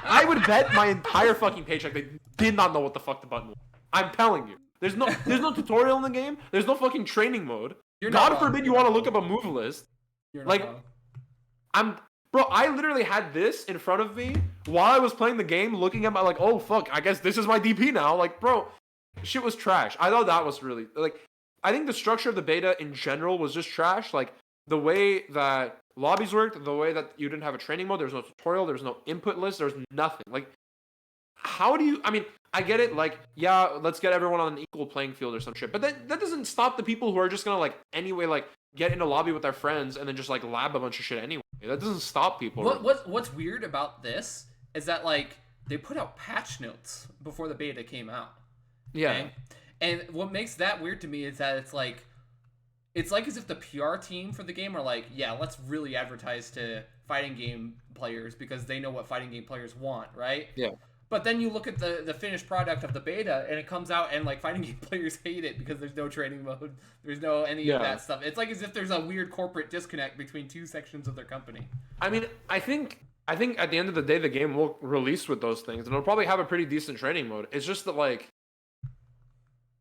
I would bet my entire fucking paycheck they did not know what the fuck the button was. I'm telling you. There's no tutorial in the game. There's no fucking training mode. God forbid you want to look up a move list. You're not Like, wrong. Bro, I literally had this in front of me while I was playing the game, looking at my, like, oh, fuck, I guess this is my DP now. Like, bro, shit was trash. I thought that was really, like, I think the structure of the beta in general was just trash. Like, the way that lobbies worked, the way that you didn't have a training mode, there was no tutorial, there was no input list, there was nothing. Like, how do you, I mean, I get it, like, yeah, let's get everyone on an equal playing field or some shit, but that doesn't stop the people who are just gonna, like, anyway, like, get in a lobby with their friends and then just, like, lab a bunch of shit anyway. That doesn't stop people. What's weird about this is that, like, they put out patch notes before the beta came out. Yeah. Okay? And what makes that weird to me is that it's like as if the PR team for the game are like, yeah, let's really advertise to fighting game players because they know what fighting game players want, right? Yeah. But then you look at the finished product of the beta, and it comes out, and like fighting game players hate it because there's no training mode, there's no any of that stuff. It's like as if there's a weird corporate disconnect between two sections of their company. I mean, I think at the end of the day, the game will release with those things, and it'll probably have a pretty decent training mode. It's just that, like,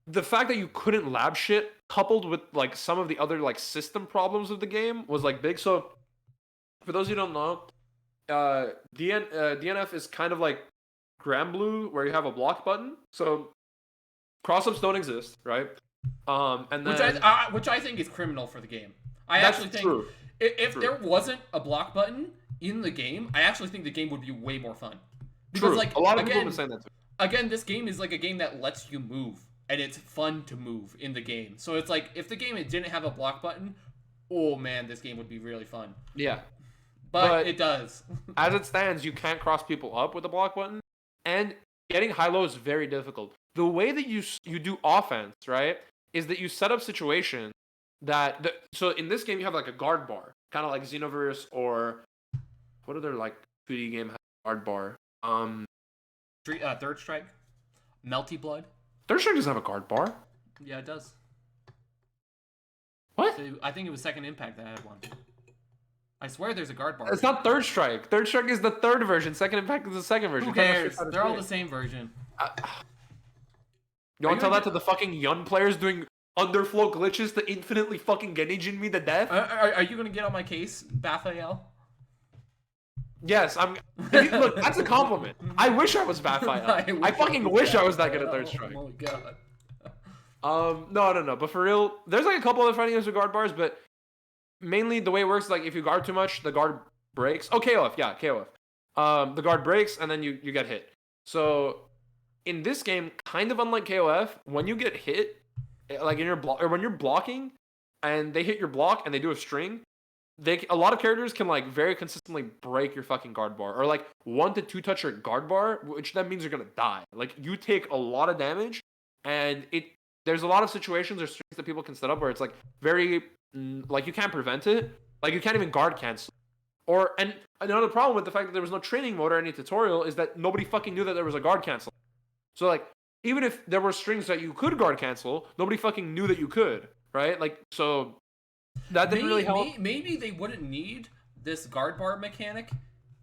the fact that you couldn't lab shit, coupled with like some of the other like system problems of the game, was like big. So, for those who don't know, DNF is kind of like Granblue, where you have a block button. So cross-ups don't exist, right? And then Which I think is criminal for the game. I actually think true. If there wasn't a block button in the game, I actually think the game would be way more fun. Because like a lot of people have been saying that too. Again, this game is like a game that lets you move, and it's fun to move in the game. So it's like if the game didn't have a block button, oh man, this game would be really fun. Yeah. But it does. As it stands, you can't cross people up with a block button, and getting high-low is very difficult. The way that you do offense, right, is that you set up situations that... So in this game, you have like a guard bar, kind of like Xenoverse, or... What other like 2D game has a guard bar? Third Strike? Melty Blood? Third Strike doesn't have a guard bar. Yeah, it does. What? So I think it was Second Impact that had one. I swear there's a guard bar. It's not Third Strike. Third Strike is the third version. Second Impact is the second version. Who cares? They're all the same version. You want to tell that to the fucking Yun players doing underflow glitches to infinitely fucking Genijin me to death? Are you going to get on my case, Bathael? Yes, I'm... Look, that's a compliment. I wish I was Bathael. I fucking wish I was that good at Third Strike. Oh my god. No. But for real, there's like a couple other fighting games with guard bars, but mainly the way it works is like if you guard too much, the guard breaks. Oh, KOF, yeah, KOF. The guard breaks and then you get hit. So in this game, kind of unlike KOF, when you get hit, like in your block or when you're blocking, and they hit your block and they do a string, a lot of characters can like very consistently break your fucking guard bar, or like 1 to 2 touch your guard bar, which that means you're gonna die. Like you take a lot of damage, and there's a lot of situations or strings that people can set up where it's like very like you can't prevent it, like you can't even guard cancel. And another problem with the fact that there was no training mode or any tutorial is that nobody fucking knew that there was a guard cancel. So like even if there were strings that you could guard cancel, nobody fucking knew that you could, right? Like so that didn't really help. Maybe they wouldn't need this guard bar mechanic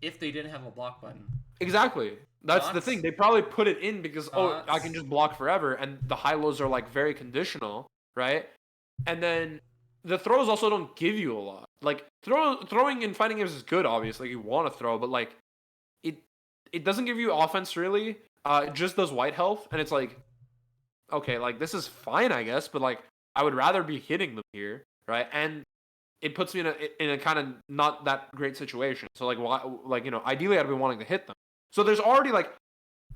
if they didn't have a block button. Exactly. That's the thing. They probably put it in because I can just block forever, and the high lows are like very conditional, right? And then the throws also don't give you a lot. Like throwing in fighting games is good, obviously. You want to throw, but like it doesn't give you offense really. It just does white health, and it's like, okay, like this is fine, I guess, but like I would rather be hitting them here, right? And it puts me in a kind of not that great situation. So like why, like ideally I'd be wanting to hit them. So there's already like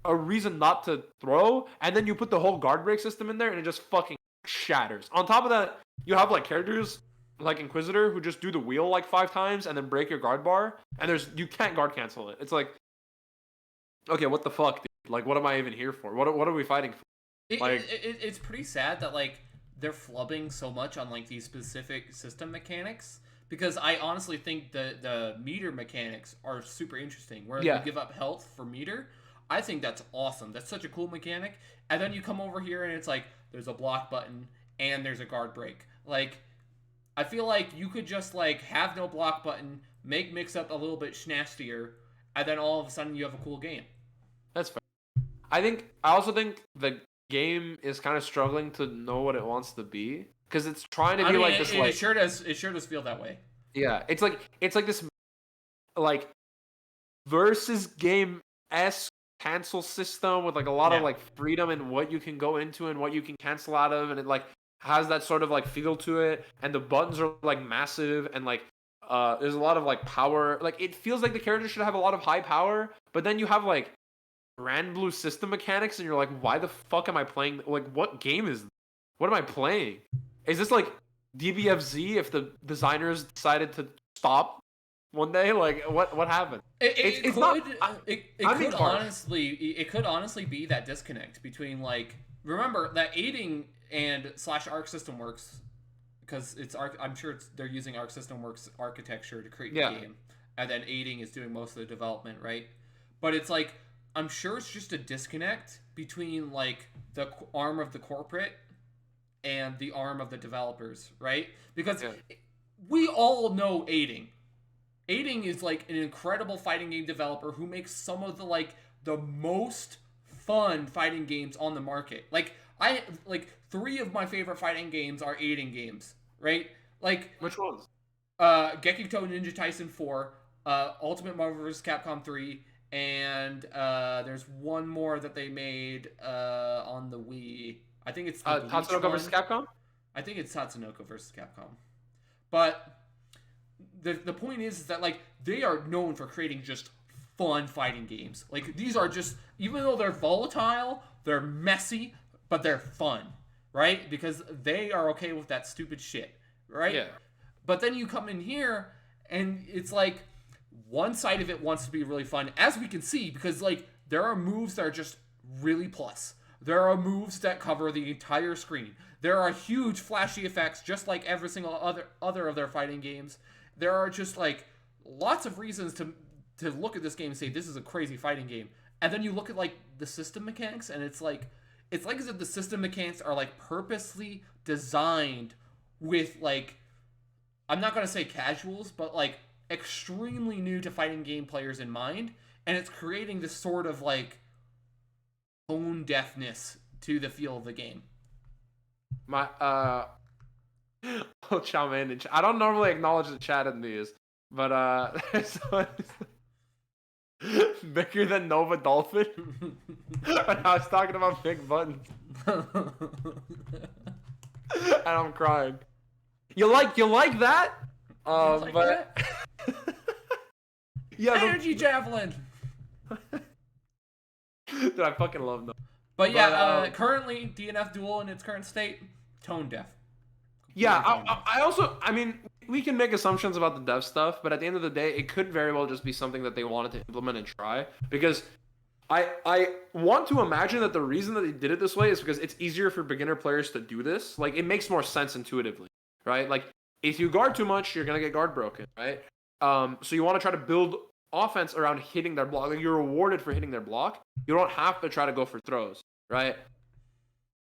a reason not to throw, and then you put the whole guard break system in there, and it just fucking shatters. On top of that, you have like characters like Inquisitor who just do the wheel like 5 times and then break your guard bar, and you can't guard cancel it. It's like, okay, what the fuck, dude? Like, what am I even here for? What are we fighting for? It's pretty sad that like they're flubbing so much on like these specific system mechanics, because I honestly think the meter mechanics are super interesting, where you give up health for meter. I think that's awesome. That's such a cool mechanic. And then you come over here and it's like there's a block button and there's a guard break. Like I feel like you could just like have no block button, make mix up a little bit schnastier, and then all of a sudden you have a cool game. That's fair. I also think the game is kind of struggling to know what it wants to be because it's trying to be like this. It sure does feel that way. Yeah, it's like this like versus game-esque cancel system with like a lot of like freedom in what you can go into and what you can cancel out of, and it like has that sort of like feel to it, and the buttons are like massive, and like there's a lot of like power. Like it feels like the character should have a lot of high power, but then you have like Grand Blue system mechanics, and you're like, why the fuck am I playing? Like, what game is this? What am I playing? Is this like DBFZ if the designers decided to stop one day? Like, what happened? It could honestly be that disconnect between like, remember that aiding and / Arc System Works, because I'm sure they're using Arc System Works architecture to create the game, and then aiding is doing most of the development, right? But it's like, I'm sure it's just a disconnect between like the arm of the corporate and the arm of the developers, right? Because we all know aiding. Aiding is like an incredible fighting game developer who makes some of the like the most fun fighting games on the market. Like 3 of my favorite fighting games are aiding games, right? Like which ones? Gekito Ninja Tyson 4, Ultimate Marvel vs. Capcom 3, and there's one more that they made on the Wii. I think it's the Tatsunoko vs. Capcom? I think it's Tatsunoko vs. Capcom. But the point is that like they are known for creating just fun fighting games. Like these are just, even though they're volatile, they're messy, but they're fun, right? Because they are okay with that stupid shit, right? Yeah. But then you come in here and it's like one side of it wants to be really fun, as we can see, because like there are moves that are just really plus. There are moves that cover the entire screen. There are huge flashy effects, just like every single other of their fighting games. There are just like lots of reasons to look at this game and say this is a crazy fighting game. And then you look at like the system mechanics, and it's like as if the system mechanics are like purposely designed with like, I'm not gonna say casuals, but like extremely new to fighting game players in mind, and it's creating this sort of like tone deafness to the feel of the game. My oh, chow man, I don't normally acknowledge the chat in these, but there's one bigger than Nova Dolphin. And I was talking about big buttons, and I'm crying. You like that? Like but that? yeah, Energy Javelin. Dude, I fucking love them. But yeah, currently DNF Duel in its current state, tone deaf. Yeah, I mean, we can make assumptions about the dev stuff, but at the end of the day, it could very well just be something that they wanted to implement and try. Because I want to imagine that the reason that they did it this way is because it's easier for beginner players to do this. Like, it makes more sense intuitively, right? Like, if you guard too much, you're gonna get guard broken, right? So you want to try to build offense around hitting their block. Like, you're rewarded for hitting their block. You don't have to try to go for throws, right?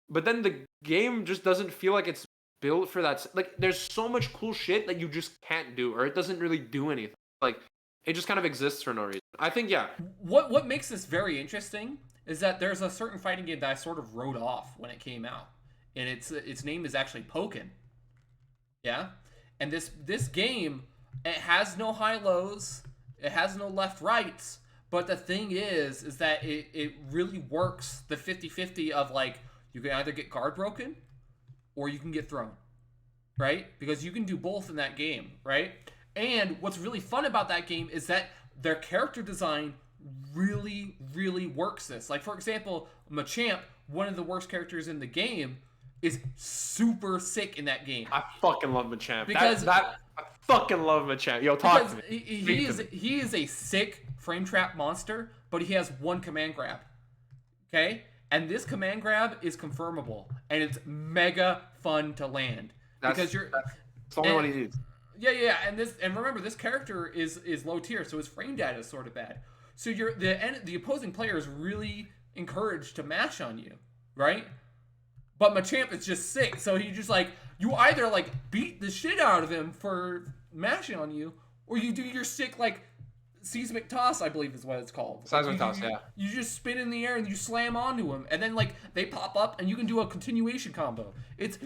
But then the game just doesn't feel like it's built for that. Like, there's so much cool shit that you just can't do, or it doesn't really do anything. Like, it just kind of exists for no reason. I think, yeah. What makes this very interesting is that there's a certain fighting game that I sort of wrote off when it came out, and its name is actually Pokken. Yeah, and this game, it has no high lows, it has no left rights, but the thing is that it really works the 50-50 of like, you can either get guard broken or you can get thrown, right? Because you can do both in that game, right? And what's really fun about that game is that their character design really, really works this. Like, for example, Machamp, one of the worst characters in the game, is super sick in that game. I fucking love Machamp. Because I fucking love Machamp. Yo, talk to me. He is a sick frame trap monster, but he has one command grab. Okay? And this command grab is confirmable, and it's mega fun to land. Because you're it's only what he needs. Yeah, and remember, this character is low tier, so his frame data is sort of bad. So the opposing player is really encouraged to mash on you, right? But Machamp is just sick, so he just like you either like beat the shit out of him for mashing on you, or you do your sick like seismic toss, I believe is what it's called. Seismic toss, yeah. You just spin in the air and you slam onto him, and then like they pop up and you can do a continuation combo. It's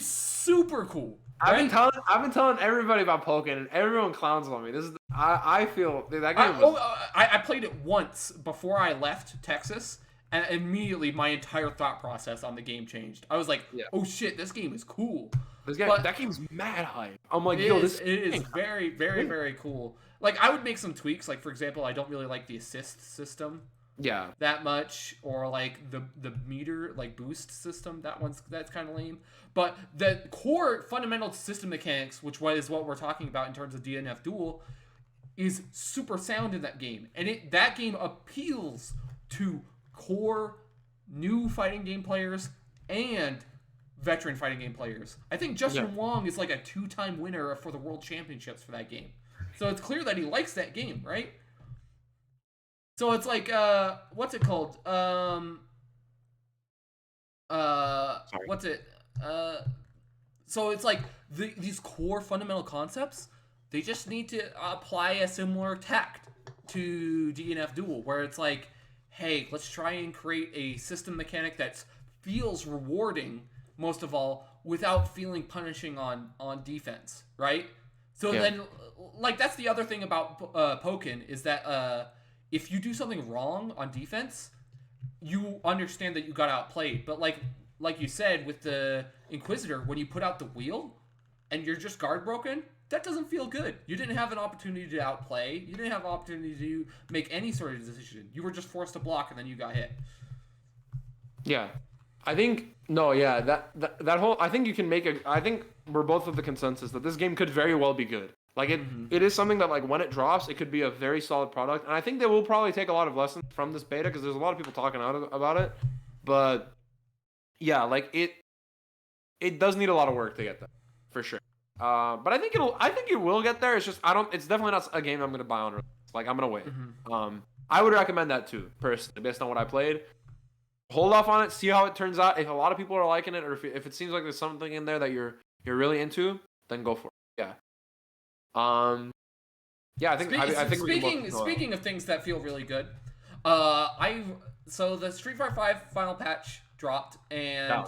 super cool. Right? I've been telling everybody about Pokken, and everyone clowns on me. This is I feel that game. I played it once before I left Texas, and immediately my entire thought process on the game changed. I was like, oh shit, this game is cool. That game's mad hype. I'm like, it is very, very, very cool. Like, I would make some tweaks. Like, for example, I don't really like the assist system. Yeah. That much, or like the meter like boost system. That's kind of lame. But the core fundamental system mechanics, which is what we're talking about in terms of DNF Duel, is super sound in that game, and that game appeals to core new fighting game players and veteran fighting game players. I think Justin Wong is like a 2-time winner for the World Championships for that game. So it's clear that he likes that game, right? So it's like, what's it called? What's it? So it's like these core fundamental concepts, they just need to apply a similar tact to DNF Duel, where it's like, hey, let's try and create a system mechanic that feels rewarding, most of all, without feeling punishing on defense, right? So then, like, that's the other thing about Pokken, is that if you do something wrong on defense, you understand that you got outplayed. But like you said with the Inquisitor, when you put out the wheel and you're just guard broken, that doesn't feel good. You didn't have an opportunity to outplay. You didn't have an opportunity to make any sort of decision. You were just forced to block, and then you got hit. Yeah. I think that whole, I think you can make I think we're both of the consensus that this game could very well be good. Like it is something that, like, when it drops, it could be a very solid product. And I think they will probably take a lot of lessons from this beta, because there's a lot of people talking about it. But yeah, like it does need a lot of work to get there, for sure. But I think it will get there. It's just it's definitely not a game I'm gonna buy on release. Like, I'm gonna wait. I would recommend that too, personally, based on what I played. Hold off on it, see how it turns out. If a lot of people are liking it, or if it seems like there's something in there that you're really into, then go for it. Yeah. I think speaking of things that feel really good, so the Street Fighter V final patch dropped, and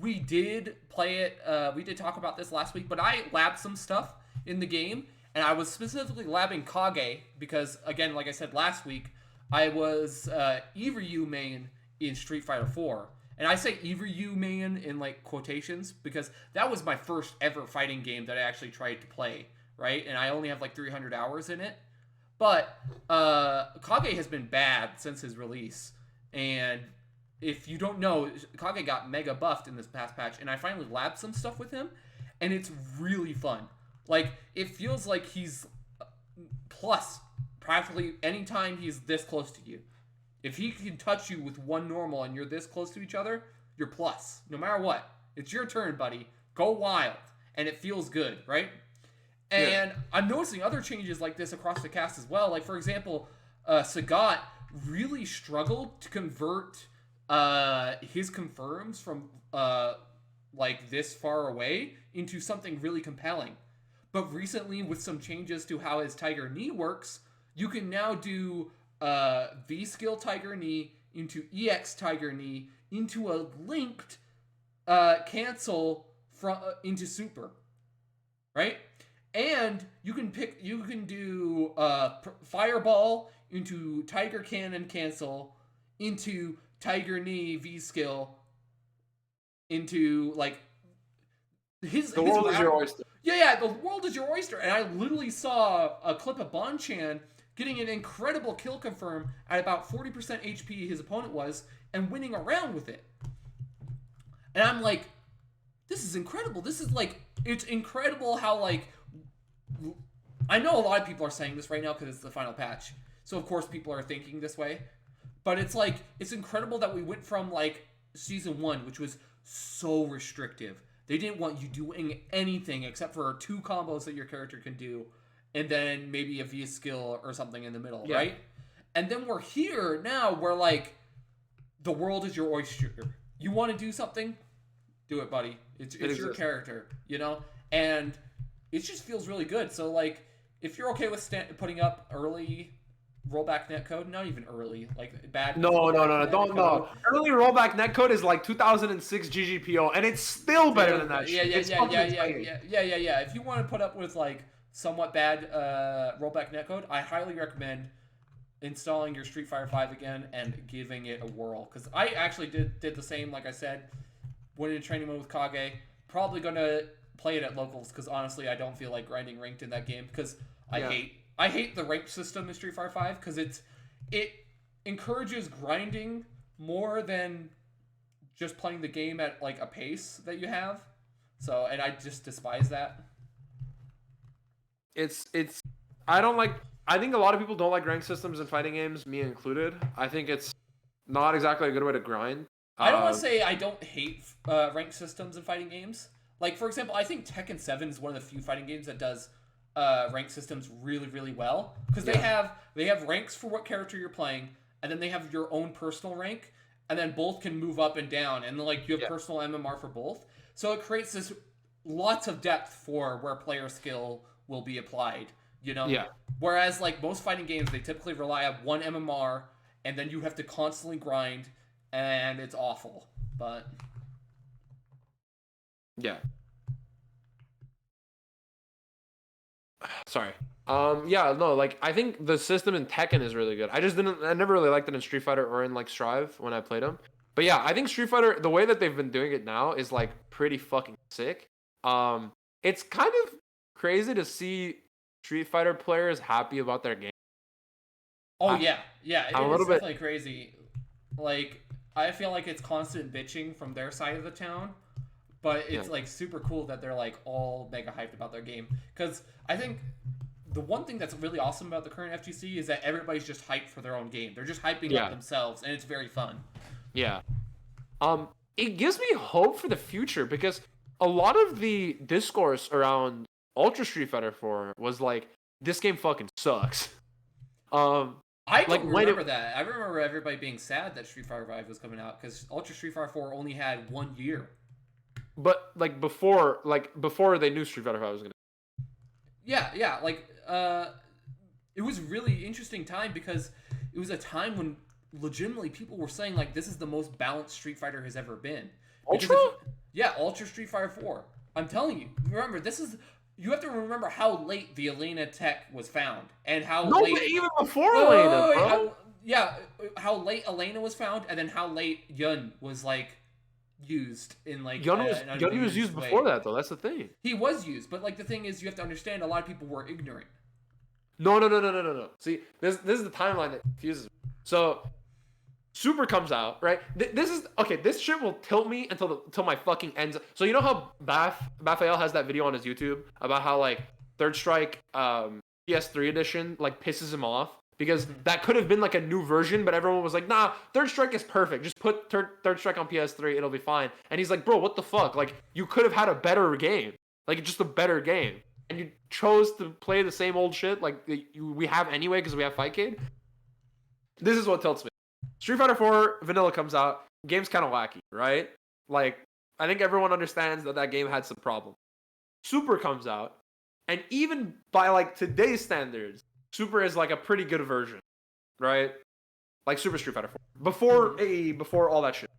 we did play it. We did talk about this last week, but I labbed some stuff in the game, and I was specifically labbing Kage because, again, like I said last week, I was Eiryu main in Street Fighter 4. And I say Eiryu main in like quotations because that was my first ever fighting game that I actually tried to play, right? And I only have like 300 hours in it. But Kage has been bad since his release. And if you don't know, Kage got mega buffed in this past patch, and I finally labbed some stuff with him, and it's really fun. Like, it feels like he's plus practically anytime he's this close to you. If he can touch you with one normal and you're this close to each other, you're plus. No matter what. It's your turn, buddy. Go wild. And it feels good, right? And I'm noticing other changes like this across the cast as well. Like, for example, Sagat really struggled to convert his confirms from like this far away into something really compelling. But recently, with some changes to how his Tiger Knee works, you can now do V-Skill Tiger Knee into EX Tiger Knee into a linked cancel from into Super, right? And you can do Fireball into Tiger Cannon cancel into Tiger Knee V-Skill into like the world is your oyster. Yeah, the world is your oyster. And I literally saw a clip of Bonchan getting an incredible kill confirm at about 40% HP his opponent was, and winning a round with it. And I'm like, this is incredible. This is like, it's incredible how like, I know a lot of people are saying this right now because it's the final patch. So of course people are thinking this way. But it's like, it's incredible that we went from like Season 1, which was so restrictive. They didn't want you doing anything except for 2 combos that your character can do, and then maybe a V-Skill or something in the middle, right? And then we're here now where, like, the world is your oyster. You want to do something? Do it, buddy. It's your character, and it just feels really good. So like, if you're okay with putting up early rollback netcode, not even early, like bad. No, don't no. Early rollback netcode is like 2006 GGPO, and it's still better than that. Yeah. If you want to put up with like somewhat bad rollback netcode, I highly recommend installing your Street Fighter V again and giving it a whirl. Because I actually did the same. Like I said, went into training mode with Kage. Probably gonna play it at locals because honestly, I don't feel like grinding ranked in that game because I hate the ranked system in Street Fighter V because it encourages grinding more than just playing the game at like a pace that you have. So, and I just despise that. I think a lot of people don't like ranked systems in fighting games, me included. I think it's not exactly a good way to grind. I don't want to say I don't hate ranked systems in fighting games. Like, for example, I think Tekken 7 is one of the few fighting games that does rank systems really, really well. Because they have ranks for what character you're playing, and then they have your own personal rank, and then both can move up and down, and like you have personal MMR for both. So it creates this lots of depth for where player skill will be applied, Yeah. Whereas like most fighting games, they typically rely on one MMR, and then you have to constantly grind, and it's awful. But yeah. Sorry. Like I think the system in Tekken is really good. I never really liked it in Street Fighter or in like Strive when I played them. But yeah, I think Street Fighter, the way that they've been doing it now is like pretty fucking sick. It's kind of crazy to see Street Fighter players happy about their game. Oh yeah, it is definitely crazy. Like I feel like it's constant bitching from their side of the town. But it's like super cool that they're like all mega hyped about their game. Because I think the one thing that's really awesome about the current FGC is that everybody's just hyped for their own game. They're just hyping up themselves, and it's very fun. Yeah. It gives me hope for the future because a lot of the discourse around Ultra Street Fighter 4 was like, this game fucking sucks. I don't remember that. I remember everybody being sad that Street Fighter V was coming out because Ultra Street Fighter 4 only had 1 year. But like before they knew Street Fighter V was gonna. Yeah. Like it was really interesting time because it was a time when legitimately people were saying like this is the most balanced Street Fighter has ever been. Ultra? Ultra Street Fighter 4. I'm telling you. Remember, you have to remember how late the Elena tech was found and how late. But even before Elena, bro. How late Elena was found and then how late Yun was like used in like Yun was used before that though. That's the thing. He was used, but like the thing is, you have to understand a lot of people were ignorant. No. See, this is the timeline that confuses me. So, Super comes out, right? This is okay. This shit will tilt me until my fucking ends. So you know how Baphael has that video on his YouTube about how like Third Strike PS3 edition like pisses him off. Because that could have been like a new version, but everyone was like, nah, Third Strike is perfect. Just put Third Strike on PS3, it'll be fine. And he's like, bro, what the fuck? Like, you could have had a better game. Like, just a better game. And you chose to play the same old shit like we have anyway because we have Fightcade. This is what tilts me. Street Fighter 4 Vanilla comes out. Game's kind of wacky, right? Like, I think everyone understands that game had some problems. Super comes out. And even by like today's standards, Super is like a pretty good version, right? Like Super Street Fighter 4. Before all that shit.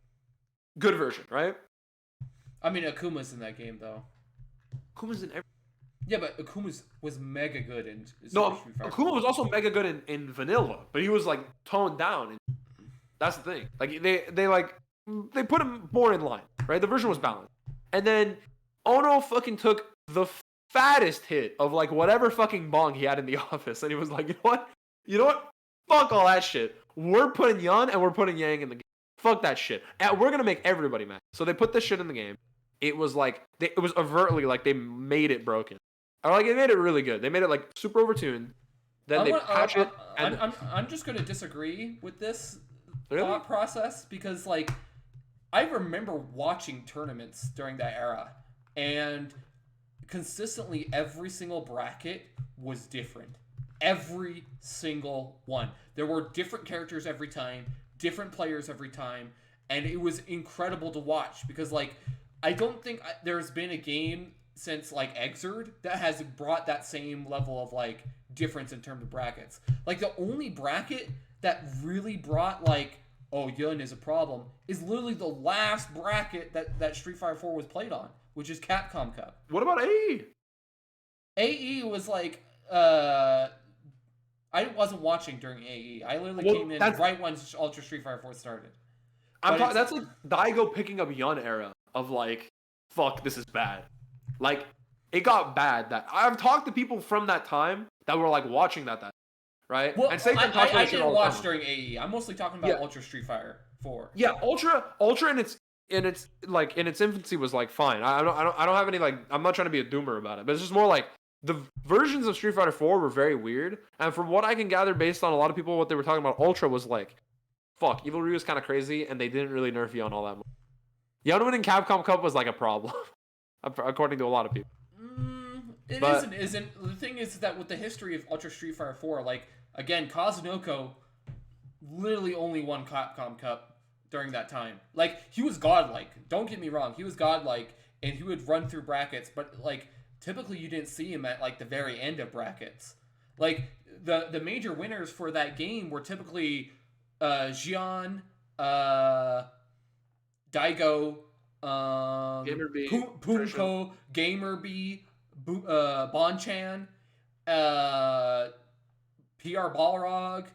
Good version, right? I mean, Akuma's in that game, though. Akuma's in every... Yeah, but Akuma was mega good in Super Street Fighter 4. Akuma was also mega good in Vanilla, but he was like toned down. And that's the thing. Like they put him more in line, right? The version was balanced. And then Ono fucking took the fattest hit of like whatever fucking bong he had in the office, and he was like, you know what, fuck all that shit, we're putting Yun and we're putting Yang in the game, fuck that shit, and we're gonna make everybody mad. So they put this shit in the game. It was like it was overtly like they made it broken, or like they made it really good. They made it like super overtuned, then they patch it. I'm just gonna disagree with this thought process because like I remember watching tournaments during that era, and consistently every single bracket was different. Every single one. There were different characters every time, different players every time, and it was incredible to watch because like I don't think there's been a game since like Exerd that has brought that same level of like difference in terms of brackets. Like the only bracket that really brought like, oh, Yun is a problem is literally the last bracket that Street Fighter 4 was played on, which is Capcom Cup. What about AE? AE was like I wasn't watching during AE. I literally came in right when Ultra Street Fighter 4 started. That's like Daigo picking up Yun era of like, fuck, this is bad. Like, it got bad. That I've talked to people from that time that were like watching that, right? Well, and I didn't watch during AE. I'm mostly talking about Ultra Street Fighter 4. Yeah, Ultra in its infancy was like fine. I don't have any like, I'm not trying to be a doomer about it, but it's just more like the versions of Street Fighter 4 were very weird, and from what I can gather based on a lot of people, what they were talking about, Ultra was like, fuck, Evil Ryu is kind of crazy, and they didn't really nerf Yun all that much. Yun winning Capcom Cup was like a problem, according to a lot of people. It isn't. The thing is that with the history of Ultra Street Fighter 4, like, again, Kazunoko literally only won Capcom Cup during that time. Like, he was godlike. Don't get me wrong. He was godlike, and he would run through brackets, but, like, typically you didn't see him at, like, the very end of brackets. Like, the major winners for that game were typically Xian, Daigo, Gamer B, Pumko, Gamer B, Bonchan, PR Balrog,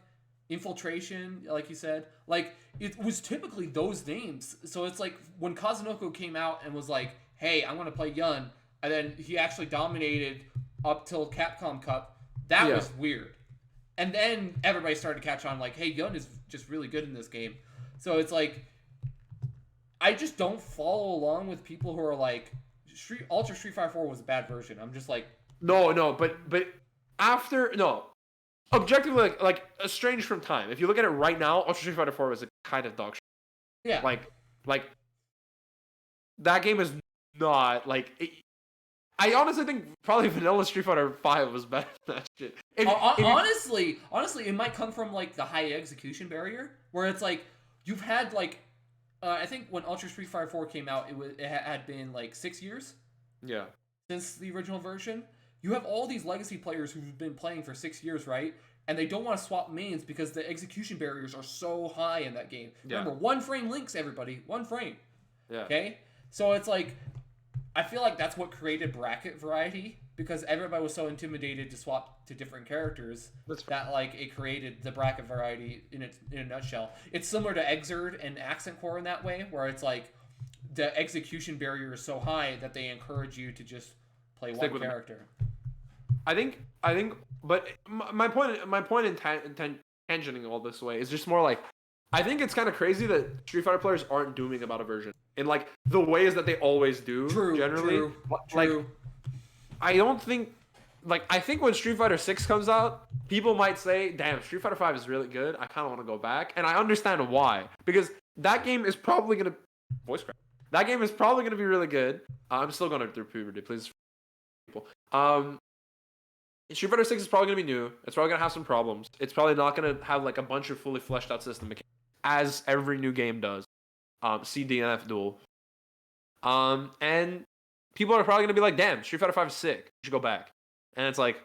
Infiltration, like you said. Like, it was typically those names. So it's like when Kazunoko came out and was like, hey, I'm going to play Yun, and then he actually dominated up till Capcom Cup, that was weird. And then everybody started to catch on like, hey, Yun is just really good in this game. So it's like, I just don't follow along with people who are like, Ultra Street Fighter 4 was a bad version. I'm just like, but objectively, like estranged from time. If you look at it right now, Ultra Street Fighter 4 was a kind of dog shit. Yeah. Like that game is not like. I honestly think probably Vanilla Street Fighter 5 was better than that shit. Honestly, it might come from like the high execution barrier, where it's like you've had like. I think when Ultra Street Fighter 4 came out, it had been like 6 years. Yeah. Since the original version, you have all these legacy players who've been playing for 6 years, right? And they don't want to swap mains because the execution barriers are so high in that game. Yeah. Remember, 1 frame links, everybody. 1 frame. Yeah. Okay? So it's like, I feel like that's what created bracket variety, because everybody was so intimidated to swap to different characters that like it created the bracket variety in a nutshell. It's similar to Exerd and Accent Core in that way, where it's like the execution barrier is so high that they encourage you to just play one character. I think, but my point in tangenting all this way is just more like, I think it's kind of crazy that Street Fighter players aren't dooming about a version in like the ways that they always do. True. Like, I don't think, like, I think when Street Fighter 6 comes out, people might say, damn, Street Fighter 5 is really good. I kind of want to go back. And I understand why. Because that game is probably going to... Voice crack. That game is probably going to be really good. I'm still going through puberty, please. People. Street Fighter 6 is probably going to be new. It's probably going to have some problems. It's probably not going to have, like, a bunch of fully fleshed out system mechanics, as every new game does. C, D, and F duel. And... people are probably going to be like, damn, Street Fighter 5 is sick. You should go back. And it's like,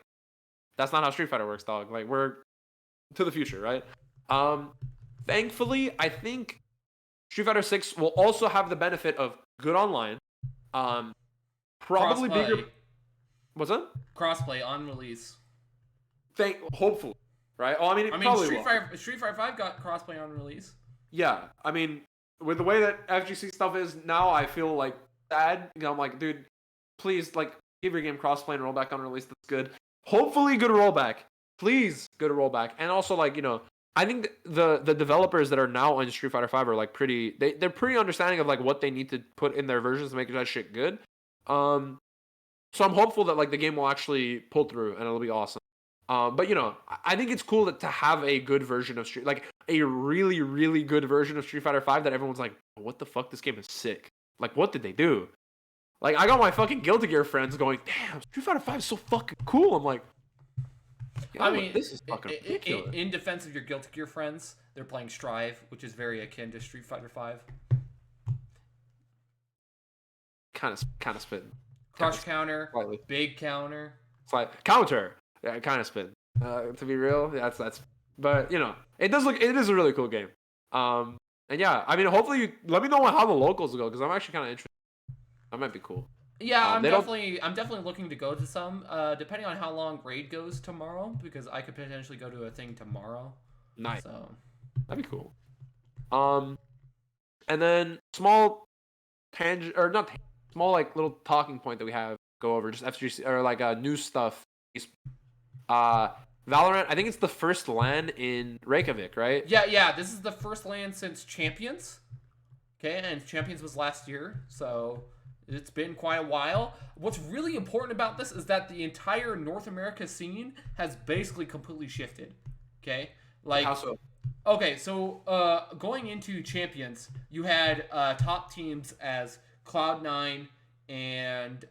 that's not how Street Fighter works, dog. Like, we're to the future, right? Thankfully, I think Street Fighter 6 will also have the benefit of good online. Probably bigger... What's that? Crossplay on release. Hopefully, right? Oh, I mean, Street Fighter 5 got crossplay on release. Yeah, I mean, with the way that FGC stuff is now, I feel like sad. You know, I'm like, dude, please, like, give your game crossplay and rollback on release. That's good. Hopefully, good rollback. Please, good rollback. And also, like, you know, I think the developers that are now on Street Fighter 5 are like they're pretty understanding of like what they need to put in their versions to make that shit good. So I'm hopeful that like the game will actually pull through and it'll be awesome. But you know, I think it's cool to have a good version of like a really, really good version of Street Fighter 5 that everyone's like, what the fuck, this game is sick. Like, what did they do? Like, I got my fucking Guilty Gear friends going, damn, Street Fighter 5 is so fucking cool. I'm like, I mean, this is fucking ridiculous. In defense of your Guilty Gear friends, they're playing Strive, which is very akin to Street Fighter 5. kind of spin. Crush counter, slightly. big counter. Counter. Yeah, kind of spin. To be real, that's. But it is a really cool game. And yeah, I mean, hopefully, let me know how the locals go because I'm actually kind of interested. That might be cool. Yeah, I'm definitely looking to go to some. Depending on how long raid goes tomorrow, because I could potentially go to a thing tomorrow. Nice. So that'd be cool. And then small tangent or not small like little talking point that we have go over just FGC or like new stuff. Valorant, I think it's the first LAN in Reykjavik, right? Yeah. This is the first LAN since Champions. Okay, and Champions was last year, so it's been quite a while. What's really important about this is that the entire North America scene has basically completely shifted. Okay, like how so? Okay, so going into Champions, you had top teams as Cloud9 and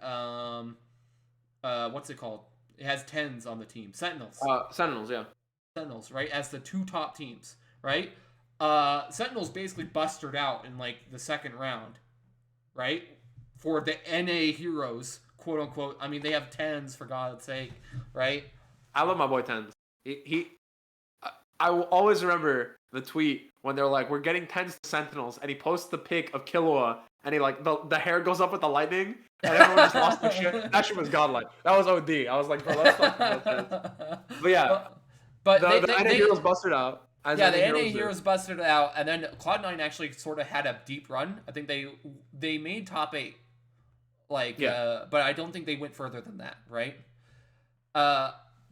what's it called? It has 10s on the team. Sentinels. Sentinels, yeah. Sentinels, right? As the two top teams, right? Sentinels basically busted out in like the second round, right? For the NA heroes, quote unquote. I mean, they have 10s for God's sake, right? I love my boy 10s. I will always remember the tweet when they're like, "We're getting 10s to Sentinels," and he posts the pic of Killua, and he like the hair goes up with the lightning, and everyone just lost their shit. That shit was godlike. That was OD. I was like, bro, let's talk about this. But yeah, but the NA heroes busted out. Yeah, the NA heroes busted out, and then Cloud9 actually sort of had a deep run. I think they made top 8, but I don't think they went further than that, right?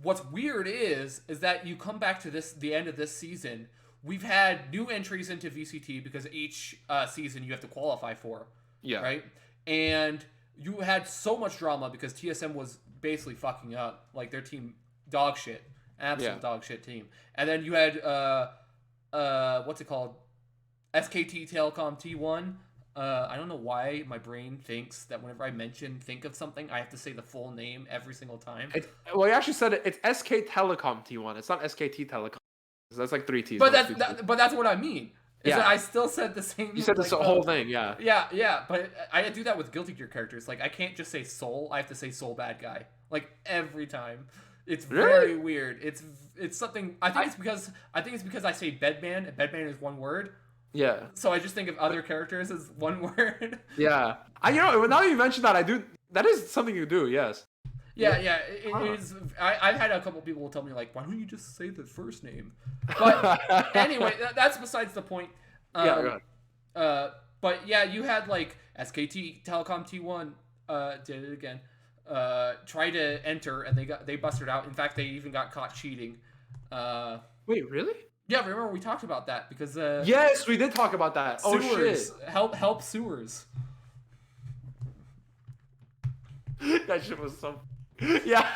What's weird is that you come back to the end of this season, we've had new entries into VCT because each season you have to qualify for. Yeah. Right? And you had so much drama because TSM was basically fucking up. Like, their team, dog shit. Absolute dog shit team. And then you had, what's it called? SKT Telecom T1. I don't know why my brain thinks that whenever I think of something, I have to say the full name every single time. Well, you actually said it. It's SK Telecom T1. It's not SKT Telecom. That's like 3 T's. But that's what I mean. That I still said the same. You said the whole thing, yeah. Yeah. But I do that with Guilty Gear characters. Like, I can't just say Soul. I have to say Soul Bad Guy. Like, every time. It's very weird. It's something. I think it's because I say Bedman, and Bedman is one word. Yeah. So I just think of other characters as one word. Yeah. Now you mentioned that, I do. That is something you do. Yes. Yeah. It is. I've had a couple people tell me like, why don't you just say the first name? But anyway, that's besides the point. Go ahead. But yeah, you had like SKT Telecom T1 did it again. Try to enter and they busted out. In fact, they even got caught cheating. Wait, really? Yeah, remember we talked about that because yes, we did talk about that. Sewers, oh shit! Help Sewers. That shit was so. Yeah.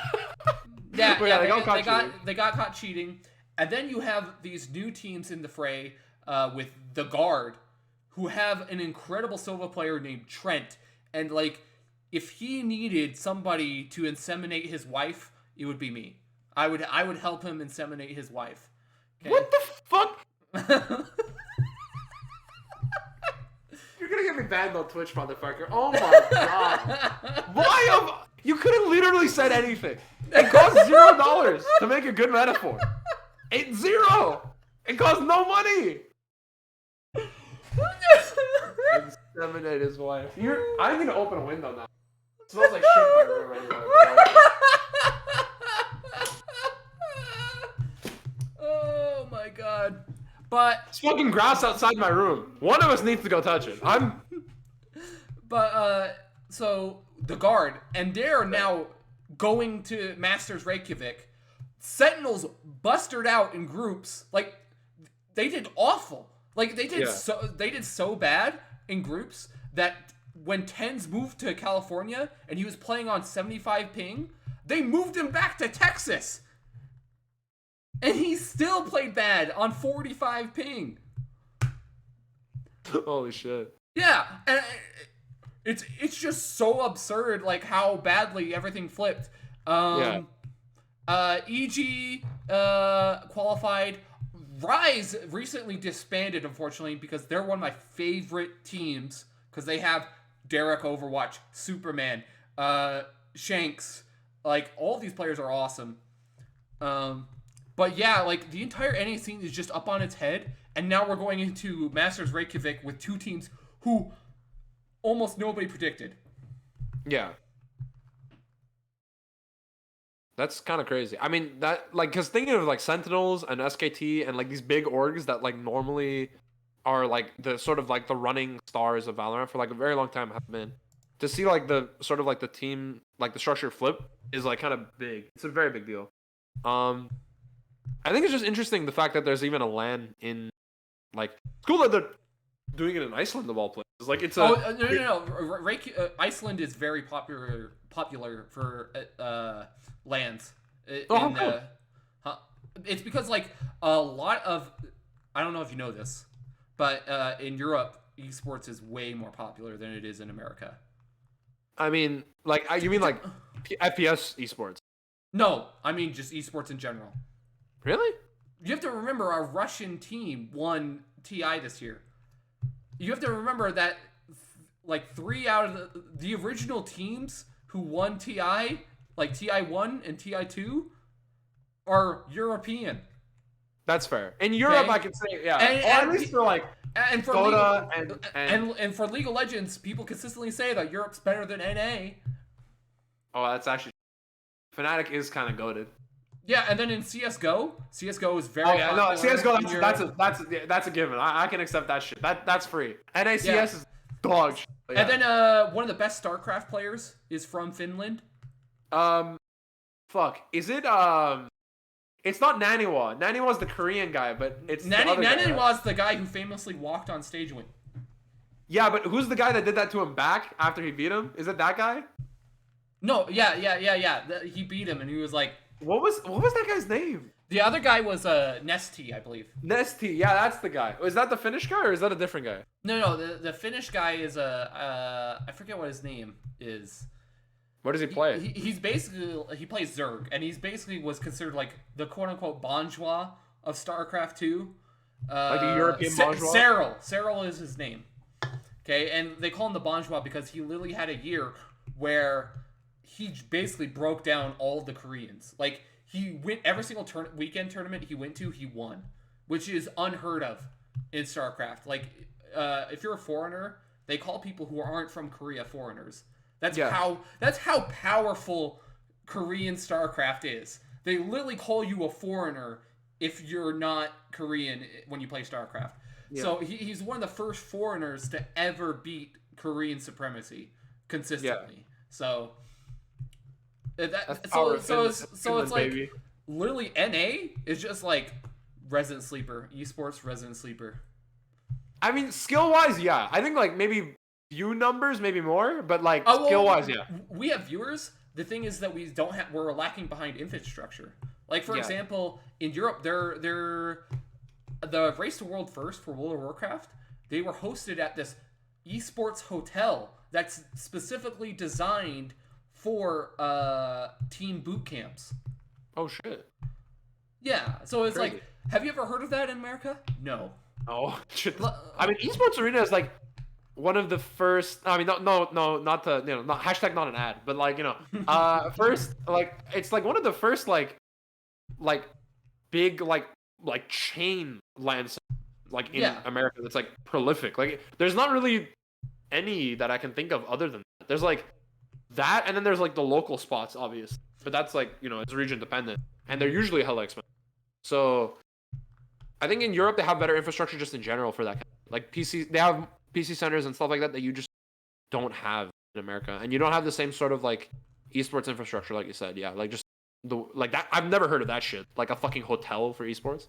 They got caught cheating, and then you have these new teams in the fray with the Guard, who have an incredible Silva player named Trent, and like if he needed somebody to inseminate his wife, it would be me. I would help him inseminate his wife. Okay. What the fuck? You're gonna get me banned on Twitch, motherfucker. Oh my god. You could have literally said anything. It cost $0 to make a good metaphor. It's zero. It costs no money. Inseminate his wife. I'm gonna open a window now. It smells like shit in my room anyway. Oh my god. But it's fucking grass outside my room. One of us needs to go touch it. So the Guard, and they're now going to Masters Reykjavik. Sentinels busted out in groups. Like, they did awful. Like, they did so bad in groups that when Tens moved to California and he was playing on 75 ping, they moved him back to Texas. And he still played bad on 45 ping. Holy shit. Yeah, and it's just so absurd, like, how badly everything flipped. EG qualified. Rise recently disbanded, unfortunately, because they're one of my favorite teams, because they have Derek Overwatch, Superman, Shanks. Like, all of these players are awesome. But yeah, like, the entire NA scene is just up on its head, and now we're going into Masters Reykjavik with two teams who almost nobody predicted. Yeah. That's kind of crazy. I mean, that, like, because thinking of, like, Sentinels and SKT and, like, these big orgs that, like, normally are, like, the sort of, like, the running stars of Valorant for, like, a very long time have been. To see, like, the sort of, like, the team, like, the structure flip is, like, kind of big. It's a very big deal. I think it's just interesting the fact that there's even a LAN in, like, it's cool that they're doing it in Iceland of all places. Like, it's a no. Iceland is very popular for LANs. Cool. It's because, like, a lot of, I don't know if you know this, but in Europe, esports is way more popular than it is in America. I mean, like, you mean like FPS esports? No, I mean just esports in general. Really? You have to remember our Russian team won TI this year. You have to remember that like 3 out of the original teams who won TI, like TI1 and TI2, are European. That's fair. In Europe, okay? I can say, yeah. At least for like and for Dota and for League of Legends, people consistently say that Europe's better than NA. Oh, that's actually Fnatic is kind of goated. Yeah, and then in CS:GO is very. Oh yeah, no, CS:GO that's a given. I can accept that shit. That's free. NACS is dog shit. Yeah. And then one of the best StarCraft players is from Finland. Fuck. Is it It's not Naniwa. Naniwa's the Korean guy, but it's Naniwa's the guy who famously walked on stage with. Yeah, but who's the guy that did that to him back after he beat him? Is it that guy? No, yeah. He beat him, and he was like, What was that guy's name? The other guy was Nesty, I believe. Nesty, yeah, that's the guy. Is that the Finnish guy, or is that a different guy? No, the Finnish guy is I forget what his name is. What does he play? He's basically, he plays Zerg, and he's basically was considered like the quote-unquote Bonjour of StarCraft 2. Like a European Bonjour? Cyril is his name. Okay, and they call him the Bonjour because he literally had a year where he basically broke down all of the Koreans. Like, he went every single weekend tournament he went to, he won, which is unheard of in StarCraft. Like, if you're a foreigner, they call people who aren't from Korea foreigners. That's how powerful Korean StarCraft is. They literally call you a foreigner if you're not Korean when you play StarCraft. Yeah. So he's one of the first foreigners to ever beat Korean supremacy consistently. Yeah. So it's like baby. Literally NA is just like Resident Sleeper, esports Resident Sleeper. I mean, skill wise, yeah. I think like maybe view numbers, maybe more, but like skill wise, yeah. We have viewers. The thing is that we're lacking behind infrastructure. Like for example, in Europe, they're the Race to World First for World of Warcraft. They were hosted at this esports hotel that's specifically designed for team boot camps. Oh shit. Yeah, so it's crazy. Like, have you ever heard of that in America? No. Oh, I mean, esports arena is like one of the first. I mean, not to not hashtag not an ad, but like first like it's like one of the first like big like chain lands like in America that's like prolific. Like, there's not really any that I can think of other than that. There's like that, and then there's like the local spots, obviously, but that's like it's region dependent, and they're usually hella expensive. So I think in Europe they have better infrastructure just in general for that. Like PC, they have PC centers and stuff like that you just don't have in America, and you don't have the same sort of like esports infrastructure, like you said. Yeah, like just that. I've never heard of that shit. Like a fucking hotel for esports.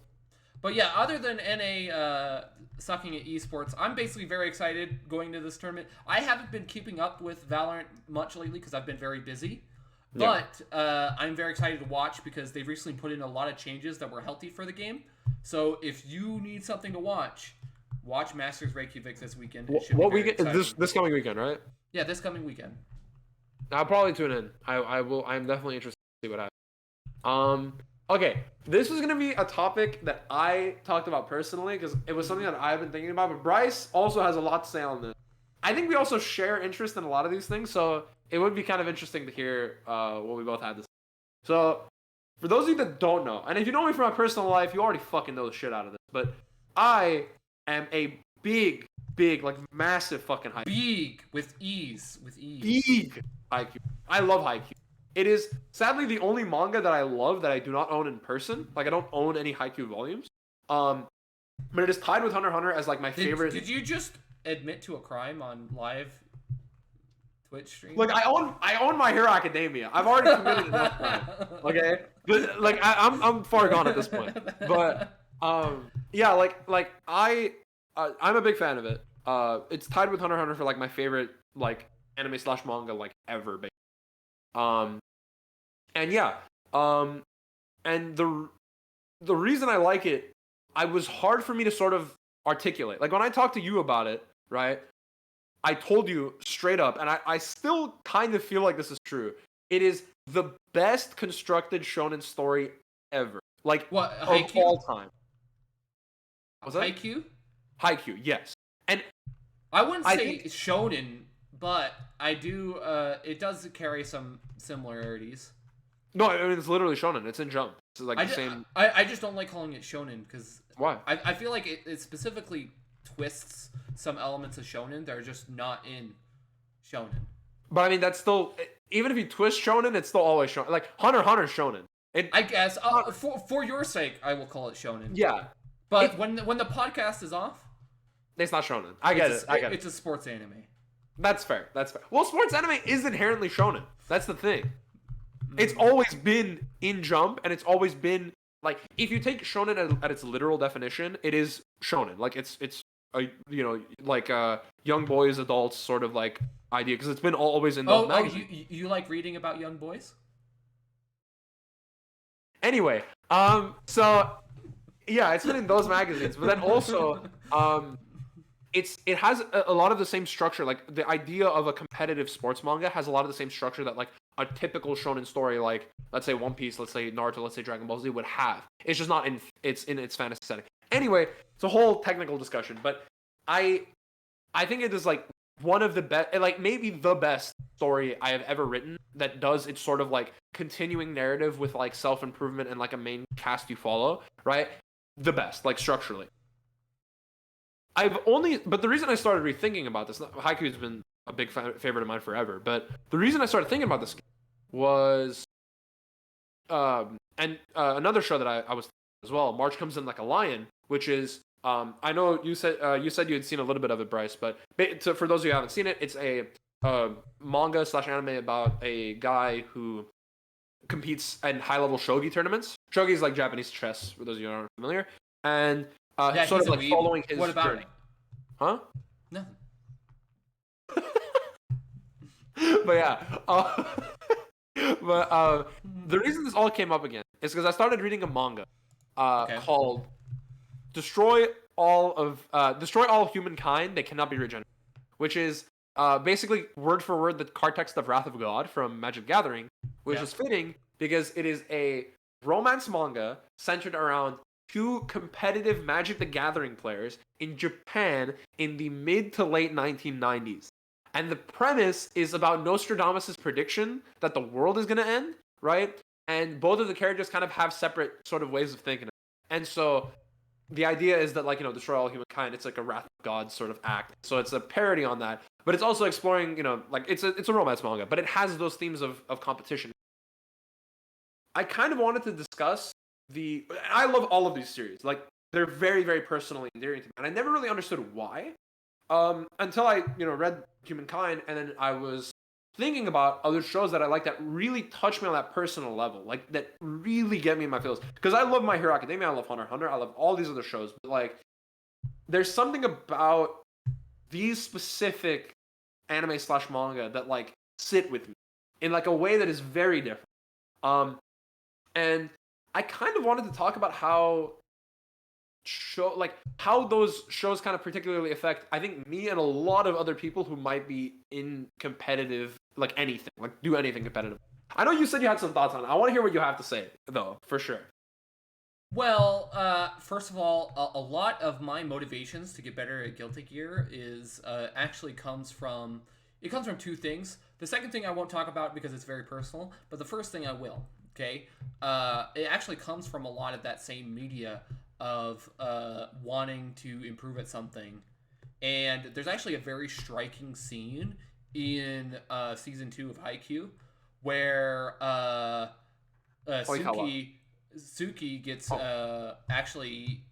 But yeah, other than NA sucking at esports, I'm basically very excited going to this tournament. I haven't been keeping up with Valorant much lately because I've been very busy. But I'm very excited to watch because they've recently put in a lot of changes that were healthy for the game. So if you need something to watch Masters Reykjavik this weekend. What weekend? This coming weekend, right? Yeah, this coming weekend. I'll probably tune in. I will. I'm definitely interested to see what happens. Okay, this was gonna be a topic that I talked about personally because it was something that I've been thinking about. But Bryce also has a lot to say on this. I think we also share interest in a lot of these things, so it would be kind of interesting to hear what we both had to say. So, for those of you that don't know, and if you know me from my personal life, you already fucking know the shit out of this, but I am a big, like massive fucking Haikyuu. Big with ease. Big Haikyuu. I love Haikyuu. It is sadly the only manga that I love that I do not own in person. Like I don't own any Haikyuu volumes. But it is tied with Hunter x Hunter as like my favorite. Did you just admit to a crime on live Twitch stream? Like I own My Hero Academia. I've already committed enough crime. Okay, but like I'm far gone at this point. But yeah, I'm a big fan of it. It's tied with Hunter x Hunter for like my favorite like anime / manga like ever. And yeah, and the reason I like it, I was hard for me to sort of articulate. Like when I talked to you about it, right? I told you straight up, and I still kind of feel like this is true. It is the best constructed shonen story ever. Like what, of Haikyuu? all time. Was that Haikyuu? Haikyuu, yes. And I wouldn't say shonen, but I do. It does carry some similarities. No, I mean it's literally shonen. It's in Jump. It's like the same. I just don't like calling it shonen because why? I feel like it specifically twists some elements of shonen that are just not in shonen. But I mean that's still, even if you twist shonen, it's still always shonen. Like Hunter x Hunter shonen. I guess for your sake, I will call it shonen. Yeah, but when the podcast is off, it's not shonen. I get it. It's a sports anime. That's fair. Well, sports anime is inherently shonen. That's the thing. It's always been in Jump, and it's always been like if you take shonen at its literal definition, it is shonen. Like it's a like young boys, adults sort of like idea because it's been always in those magazines. You like reading about young boys? Anyway, so yeah, it's been in those magazines, but then also it has a lot of the same structure. Like the idea of a competitive sports manga has a lot of the same structure that like a typical shonen story, like let's say One Piece, let's say Naruto, let's say Dragon Ball Z would have. It's just not in its fantasy setting. Anyway, it's a whole technical discussion, but I think it is like one of the best, like maybe the best story I have ever written that does its sort of like continuing narrative with like self-improvement and like a main cast you follow, right? The best, like structurally. But the reason I started rethinking about this, Haikyuu's been a big favorite of mine forever, but the reason I started thinking about this was, another show that I was thinking as well, March Comes in Like a Lion, which is, I know you said you had seen a little bit of it, Bryce, but for those of you who haven't seen it, it's a manga / anime about a guy who competes in high-level shogi tournaments. Shogi is like Japanese chess, for those of you who aren't familiar, and sort of like following his journey. Huh? Nothing. But yeah, the reason this all came up again is because I started reading a manga called Destroy All Humankind. They Cannot Be Regenerated, which is basically word for word the card text of Wrath of God from Magic the Gathering, which is fitting because it is a romance manga centered around two competitive Magic the Gathering players in Japan in the mid to late 1990s. And the premise is about Nostradamus' prediction that the world is going to end, right? And both of the characters kind of have separate sort of ways of thinking. And so the idea is that, like, destroy all humankind, it's like a Wrath of God sort of act. So it's a parody on that. But it's also exploring, like, it's a romance manga, but it has those themes of competition. I kind of wanted to discuss I love all of these series. Like, they're very, very personally endearing to me. And I never really understood why. Until I, read Humankind, and then I was thinking about other shows that I like that really touch me on that personal level, like that really get me in my feels. Because I love My Hero Academia, I love Hunter x Hunter, I love all these other shows, but like, there's something about these specific anime / manga that like sit with me in like a way that is very different. And I kind of wanted to talk about how those shows kind of particularly affect, I think, me and a lot of other people who might be in competitive, like anything, like do anything competitive. I know you said you had some thoughts on it. I want to hear what you have to say, though, for sure. Well, first of all, a lot of my motivations to get better at Guilty Gear is actually comes from two things. The second thing I won't talk about because it's very personal, but the first thing I will. Okay, it actually comes from a lot of that same media of wanting to improve at something, and there's actually a very striking scene in season 2 of Haikyuu where Suki gets actually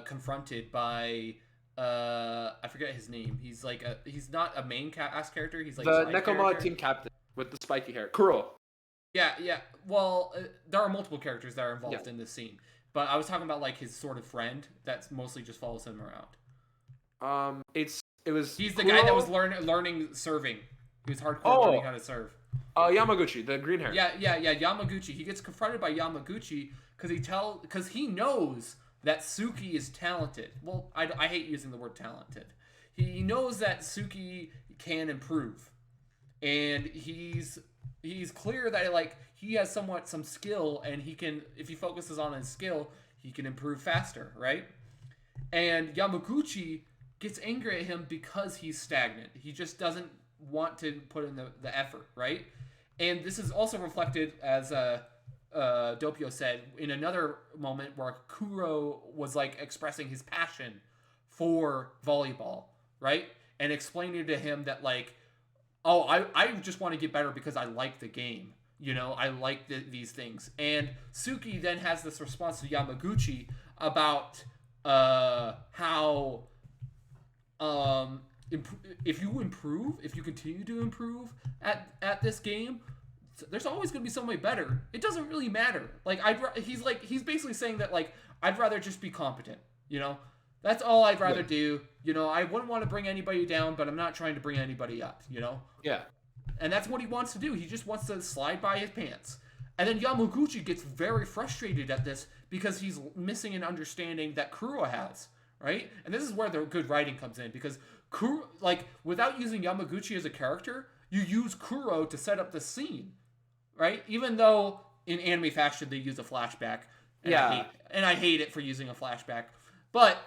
confronted by I forget his name. He's like he's not a main cast character. He's like the Nekoma team captain with the spiky hair, Kuro. Yeah. Well, there are multiple characters that are involved in this scene, but I was talking about like his sort of friend that's mostly just follows him around. He's the Kuro? guy that was learning serving. He was hardcore learning how to serve. Yamaguchi, the green hair. Yeah. Yamaguchi. He gets confronted by Yamaguchi because he knows that Suki is talented. Well, I hate using the word talented. He knows that Suki can improve, and he's clear that like he has some skill, and he can, if he focuses on his skill, he can improve faster, right? And Yamaguchi gets angry at him because he's stagnant. He just doesn't want to put in the effort, right? And this is also reflected, as Doppio said, in another moment where Kuro was like expressing his passion for volleyball, right? And explaining to him that like, oh, I just want to get better because I like the game. You know, I like these things. And Suki then has this response to Yamaguchi about how if you continue to improve at this game, there's always going to be somebody better. It doesn't really matter. Like he's basically saying that like I'd rather just be competent, you know? That's all I'd rather do. You know, I wouldn't want to bring anybody down, but I'm not trying to bring anybody up, you know? Yeah. And that's what he wants to do. He just wants to slide by his pants. And then Yamaguchi gets very frustrated at this because he's missing an understanding that Kuro has, right? And this is where the good writing comes in, because Kuro, like, without using Yamaguchi as a character, you use Kuro to set up the scene, right? Even though in anime fashion they use a flashback. And I hate it for using a flashback. But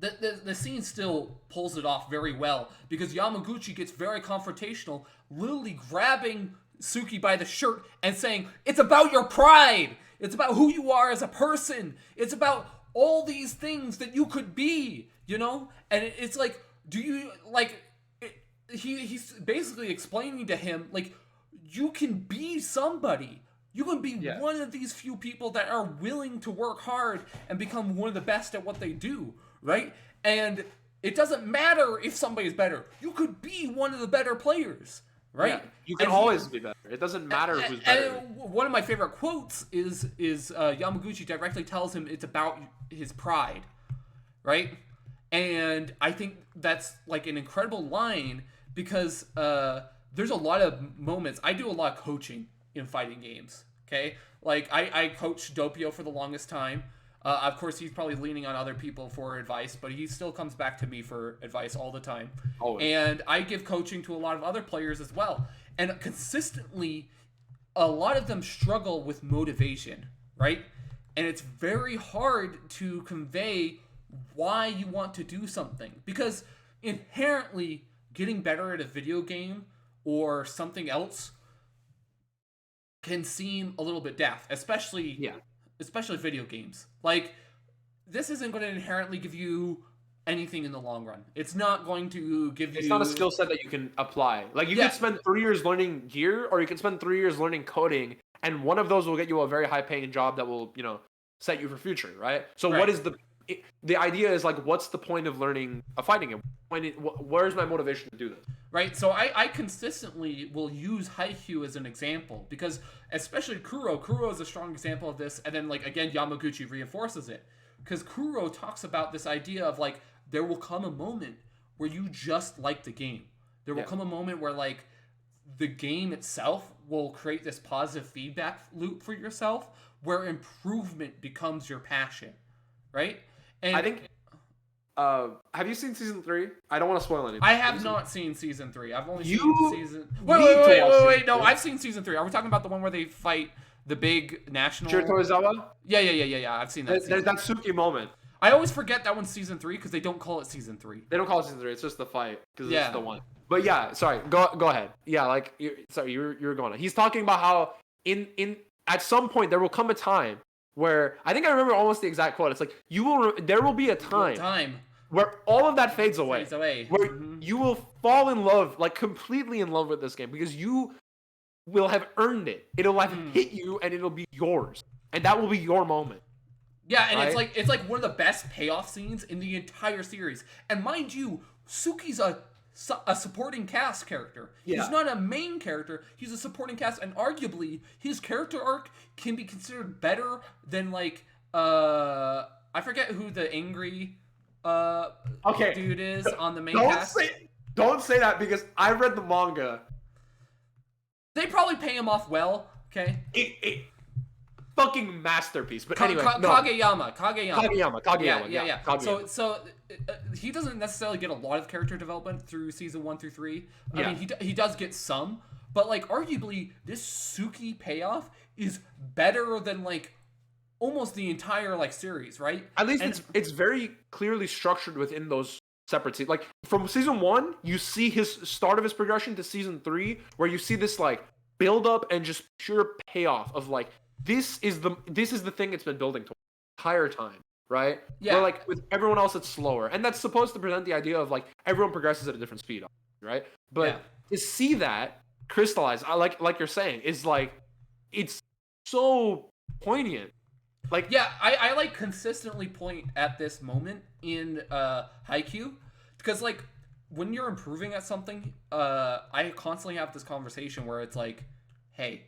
the scene still pulls it off very well, because Yamaguchi gets very confrontational, literally grabbing Suki by the shirt and saying, "It's about your pride. It's about who you are as a person. It's about all these things that you could be," you know? And it's like, do you, like, he's basically explaining to him, like, you can be somebody. You can be one of these few people that are willing to work hard and become one of the best at what they do, right? And it doesn't matter if somebody's better. You could be one of the better players, right? Yeah, you can always be better. It doesn't matter who's better. And one of my favorite quotes is Yamaguchi directly tells him it's about his pride, right? And I think that's like an incredible line, because there's a lot of moments. I do a lot of coaching in fighting games, okay? Like, I coached Doppio for the longest time. Of course, he's probably leaning on other people for advice, but he still comes back to me for advice all the time. Always. And I give coaching to a lot of other players as well. And consistently, a lot of them struggle with motivation, right? And it's very hard to convey why you want to do something, because inherently getting better at a video game or something else can seem a little bit daft, especially video games. Like, this isn't going to inherently give you anything in the long run. It's not going to give you... It's not a skill set that you can apply. Like, you could spend 3 years learning gear, or you can spend 3 years learning coding, and one of those will get you a very high-paying job that will, you know, set you for future, right? So what is the idea is, like, what's the point of learning a fighting game? Where's my motivation to do this? Right, so I consistently will use Haikyuu as an example, because especially Kuro is a strong example of this, and then, like, again, Yamaguchi reinforces it. Because Kuro talks about this idea of, like, there will come a moment where you just like the game. There will come a moment where, like, the game itself will create this positive feedback loop for yourself, where improvement becomes your passion, right? And I think... have you seen season 3? I don't want to spoil anything. I have not seen season 3. I've only seen season... Wait. No, I've seen season 3. Are we talking about the one where they fight the big national. Shiratorizawa? Yeah. I've seen that. There's that Suki moment. I always forget that one's season 3 because they don't call it season 3. They don't call it season 3. It's just the fight because it's the one. But yeah, sorry. Go ahead. Yeah, like you're going on. He's talking about how in at some point there will come a time where I think I remember almost the exact quote. It's like there will be a time where all of that fades away. Where you will fall in love, like completely in love with this game because you will have earned it. It'll have hit you and it'll be yours. And that will be your moment. Yeah, and right? it's like one of the best payoff scenes in the entire series. And mind you, Suki's a supporting cast character. Yeah. He's not a main character. He's a supporting cast, and arguably his character arc can be considered better than like I forget who the angry dude is on the main cast. Don't say that because I read the manga. They probably pay him off well. Okay. Fucking masterpiece. But anyway, Kageyama. Yeah. Kageyama. So he doesn't necessarily get a lot of character development through season 1 through 3. I mean, he does get some, but like arguably this Suki payoff is better than like almost the entire like series, right? At least it's very clearly structured within those separate scenes. Like from season 1, you see his start of his progression to season 3, where you see this like build up and just pure payoff of like. This is the thing it's been building to the entire time, right? Yeah. Where like with everyone else, it's slower, and that's supposed to present the idea of like everyone progresses at a different speed, right? But to see that crystallize, I like you're saying, is like it's so poignant. Like I like consistently point at this moment in Haikyuu because like when you're improving at something, I constantly have this conversation where it's like, hey.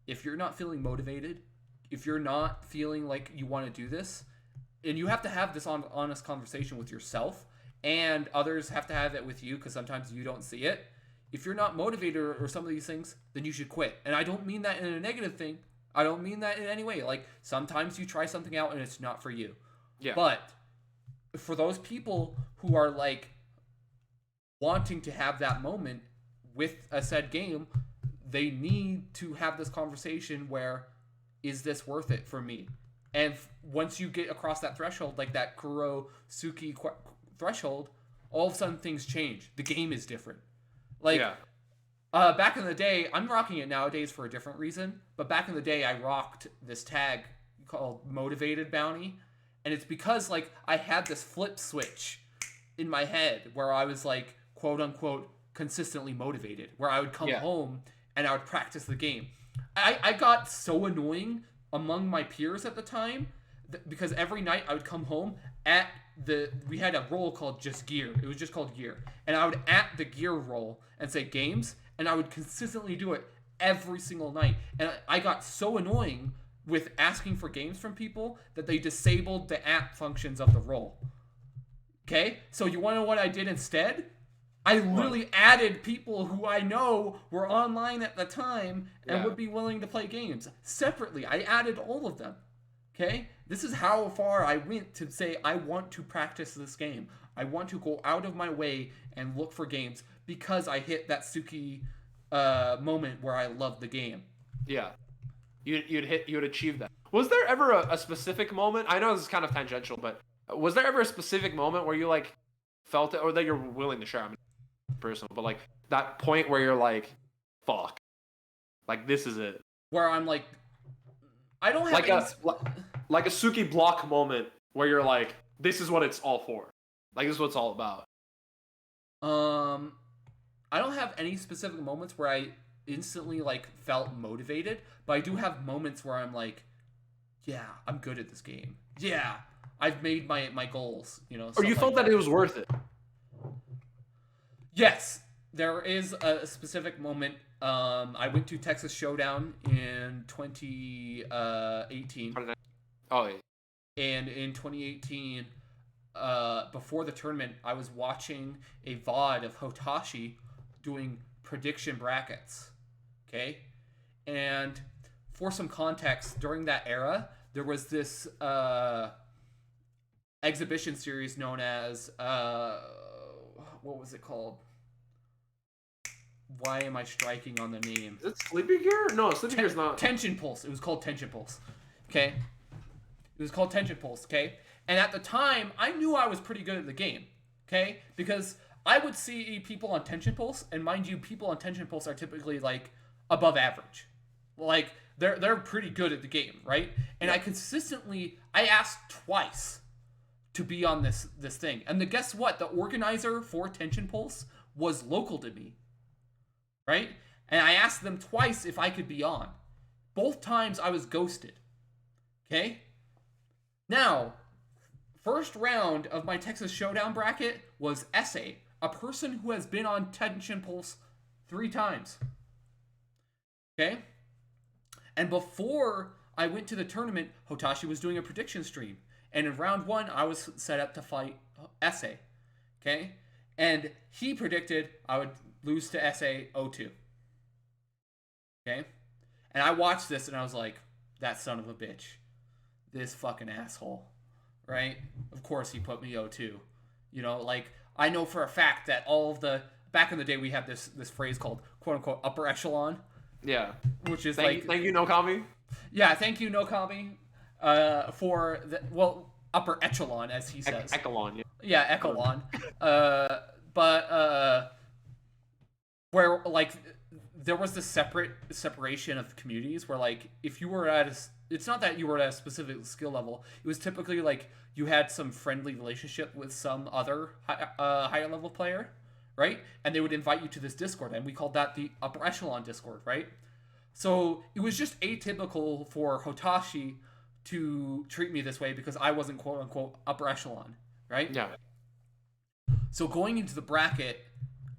If you're not feeling motivated, if you're not feeling like you want to do this, and you have to have this honest conversation with yourself, and others have to have it with you because sometimes you don't see it. If you're not motivated or some of these things, then you should quit. And I don't mean that in a negative thing. I don't mean that in any way. Like sometimes you try something out and it's not for you. Yeah. But for those people who are like wanting to have that moment with a said game, they need to have this conversation where, is this worth it for me? And once you get across that threshold, like that Kuro-Suki threshold, all of a sudden things change. The game is different. Like, back in the day, I'm rocking it nowadays for a different reason, but back in the day, I rocked this tag called Motivated Bounty, and it's because, like, I had this flip switch in my head where I was, like, quote-unquote, consistently motivated, where I would come home and I would practice the game. I got so annoying among my peers at the time because every night I would come home we had a role called just gear. It was just called gear. And I would at the gear role and say games, and I would consistently do it every single night. And I got so annoying with asking for games from people that they disabled the at functions of the role. Okay? So you want to know what I did instead? I literally added people who I know were online at the time and would be willing to play games. Separately, I added all of them. Okay? This is how far I went to say I want to practice this game. I want to go out of my way and look for games because I hit that Suki moment where I love the game. Yeah. You'd achieve that. Was there ever a specific moment? I know this is kind of tangential, but was there ever a specific moment where you like felt it or that you're willing to share? I mean, personal, but like that point where you're like, fuck, like this is it, where I'm like, I don't have like a Suki block moment where you're like, this is what it's all for, like this is what it's all about. I don't have any specific moments where I instantly like felt motivated, but I do have moments where I'm like, yeah, I'm good at this game, yeah, I've made my goals, you know. Or you felt that it was worth it. Yes, there is a specific moment. I went to Texas Showdown in 2018. Oh, yeah. And in 2018, before the tournament, I was watching a VOD of Hotashi doing prediction brackets. Okay? And for some context, during that era, there was this exhibition series known as... what was it called? Why am I striking on the name? Is it Sleepy Gear? No, Sleepy Gear's not. Tension Pulse. It was called Tension Pulse. Okay? It was called Tension Pulse, okay? And at the time, I knew I was pretty good at the game, okay? Because I would see people on Tension Pulse, and mind you, people on Tension Pulse are typically, like, above average. Like, they're pretty good at the game, right? And I asked twice to be on this thing. And guess what? The organizer for Tension Pulse was local to me, right? And I asked them twice if I could be on. Both times I was ghosted, okay? Now, first round of my Texas Showdown bracket was Essay, a person who has been on Tension Pulse 3 times, okay? And before I went to the tournament, Hotashi was doing a prediction stream. And in round 1, I was set up to fight Essay, okay? And he predicted I would lose to Essay 0-2, okay? And I watched this and I was like, that son of a bitch. This fucking asshole, right? Of course he put me 0-2. You know, like, I know for a fact that all of the... Back in the day, we had this phrase called, quote-unquote, upper echelon. Yeah. Which is thank you, Nokami. Yeah, thank you, Nokami. For the, well, upper echelon, as he says. Echelon, yeah. Yeah, echelon. Where, like, there was this separation of communities where, like, if you were it's not that you were at a specific skill level. It was typically, like, you had some friendly relationship with some other higher level player, right? And they would invite you to this Discord, and we called that the upper echelon Discord, right? So it was just atypical for Hotashi to treat me this way because I wasn't quote unquote upper echelon, right? Yeah. So going into the bracket,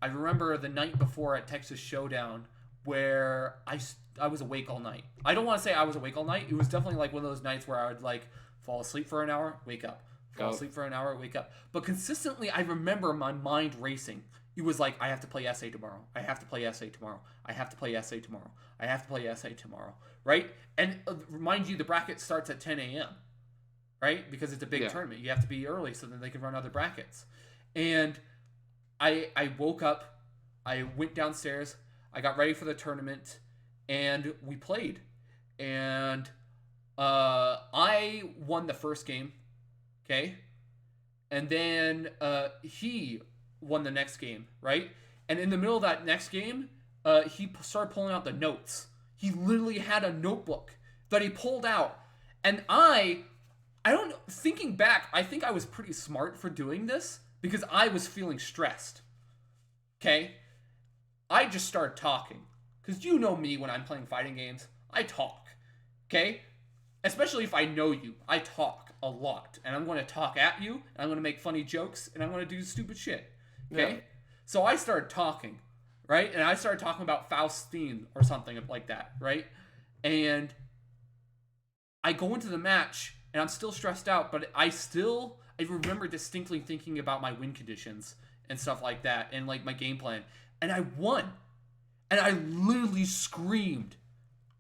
I remember the night before at Texas Showdown where I was awake all night. I don't want to say I was awake all night. It was definitely like one of those nights where I would like fall asleep for an hour, wake up. Fall asleep for an hour, wake up. But consistently, I remember my mind racing. It was like, I have to play essay tomorrow. I have to play essay tomorrow. I have to play essay tomorrow. I have to play essay tomorrow. Right? And mind you, the bracket starts at 10 a.m. Right? Because it's a big tournament. You have to be early so then they can run other brackets. And I woke up. I went downstairs. I got ready for the tournament. And we played. And I won the first game. Okay? And then he won the next game, right? And in the middle of that next game, he started pulling out the notes. He literally had a notebook that he pulled out. And thinking back, I think I was pretty smart for doing this because I was feeling stressed. Okay? I just started talking. Because you know me when I'm playing fighting games. I talk. Okay? Especially if I know you. I talk a lot. And I'm going to talk at you. And I'm going to make funny jokes. And I'm going to do stupid shit. Okay? Yeah. So I started talking. Right? And I started talking about Faustine or something like that. Right? And I go into the match. And I'm still stressed out. But I remember distinctly thinking about my win conditions. And stuff like that. And like my game plan. And I won. And I literally screamed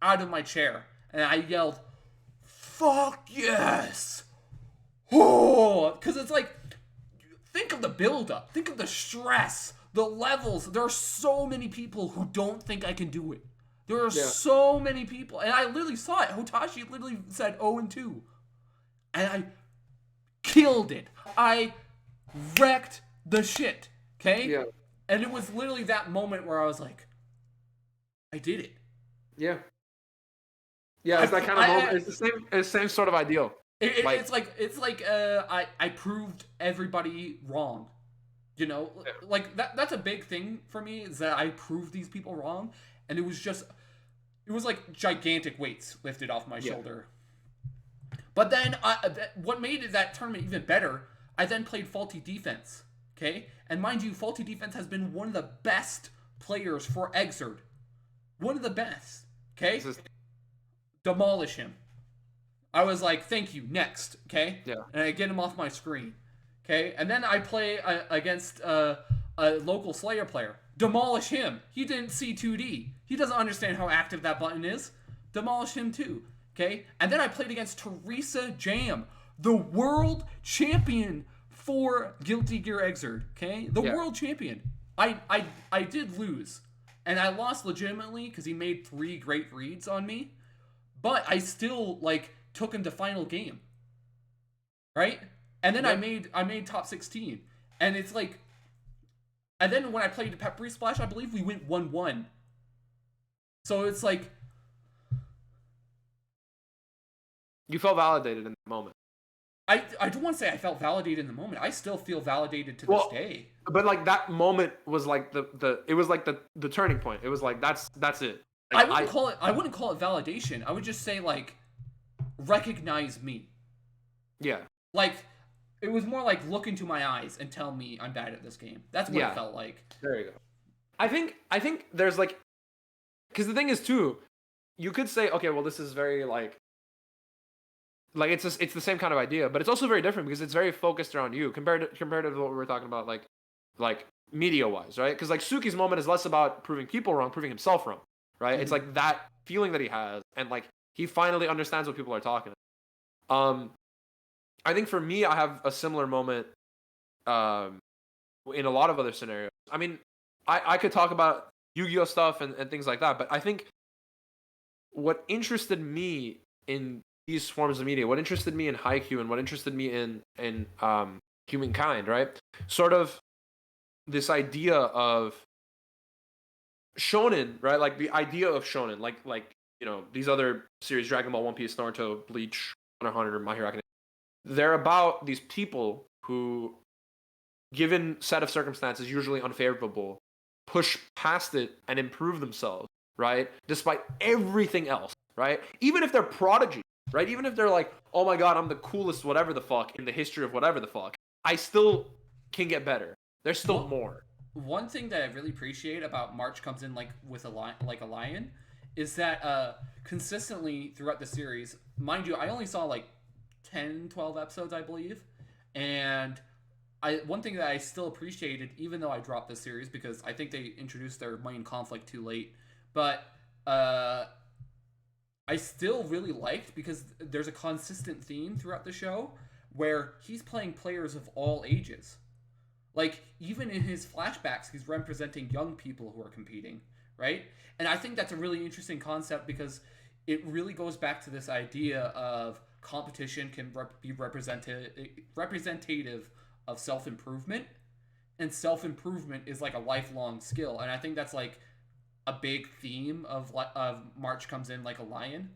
out of my chair. And I yelled, "Fuck yes!" Oh, because it's like, think of the buildup. Think of the stress, the levels. There are so many people who don't think I can do it. There are so many people. And I literally saw it. Hotashi literally said 0-2. And I killed it. I wrecked the shit. Okay? Yeah. And it was literally that moment where I was like, I did it. Yeah. Yeah, it's that kind of moment. It's the same sort of ideal. It's like I proved everybody wrong. You know, like that's a big thing for me is that I proved these people wrong, and it was like gigantic weights lifted off my shoulder. But then what made that tournament even better, I then played Faulty Defense. Okay, and mind you, Faulty Defense has been one of the best players for Exerd. One of the best. Okay? Demolish him. I was like, thank you, next. Okay? Yeah. And I get him off my screen. Okay? And then I play against a local Slayer player. Demolish him. He didn't see 2D. He doesn't understand how active that button is. Demolish him too. Okay? And then I played against Teresa Jam, the world champion for Guilty Gear Exerd. Okay? The world champion. I did lose. And I lost legitimately because he made 3 great reads on me, but I still like took him to final game, right? And then Yep. I made top 16, and it's like, and then when I played Peppery Splash, I believe we went 1-1. So it's like, You felt validated in that moment. I don't want to say I felt validated in the moment. I still feel validated to this day. But like that moment was like it was like the turning point. It was like that's it. Like, I wouldn't call it validation. I would just say like recognize me. Yeah. Like it was more like look into my eyes and tell me I'm bad at this game. That's what it felt like. There you go. I think there's like, because the thing is too, you could say, okay, well, this is very like it's the same kind of idea, but it's also very different because it's very focused around you compared to what we were talking about, like media wise, right? Because like Suki's moment is less about proving people wrong, proving himself wrong, right? It's like that feeling that he has, and like he finally understands what people are talking about. I think for me, I have a similar moment in a lot of other scenarios. I mean, I could talk about Yu-Gi-Oh stuff and things like that, but I think what interested me in these forms of media, what interested me in Haikyuu and what interested me in Humankind, right? Sort of this idea of shonen, right? Like the idea of shonen, like you know, these other series, Dragon Ball, One Piece, Naruto, Bleach, Hunter x Hunter, My Hero Academia. They're about these people who, given set of circumstances usually unfavorable, push past it and improve themselves, right? Despite everything else, right? Even if they're prodigy, right? Even if they're like, oh my god, I'm the coolest whatever the fuck in the history of whatever the fuck, I still can get better. There's still more. One thing that I really appreciate about March Comes In like with a lion is that consistently throughout the series, mind you, I only saw like 10, 12 episodes, I believe, and one thing that I still appreciated, even though I dropped this series because I think they introduced their main conflict too late, but I still really liked because there's a consistent theme throughout the show where he's playing players of all ages. Like, even in his flashbacks, he's representing young people who are competing, right? And I think that's a really interesting concept because it really goes back to this idea of competition can be representative of self-improvement, and self-improvement is like a lifelong skill. And I think that's like a big theme of March Comes In Like a Lion,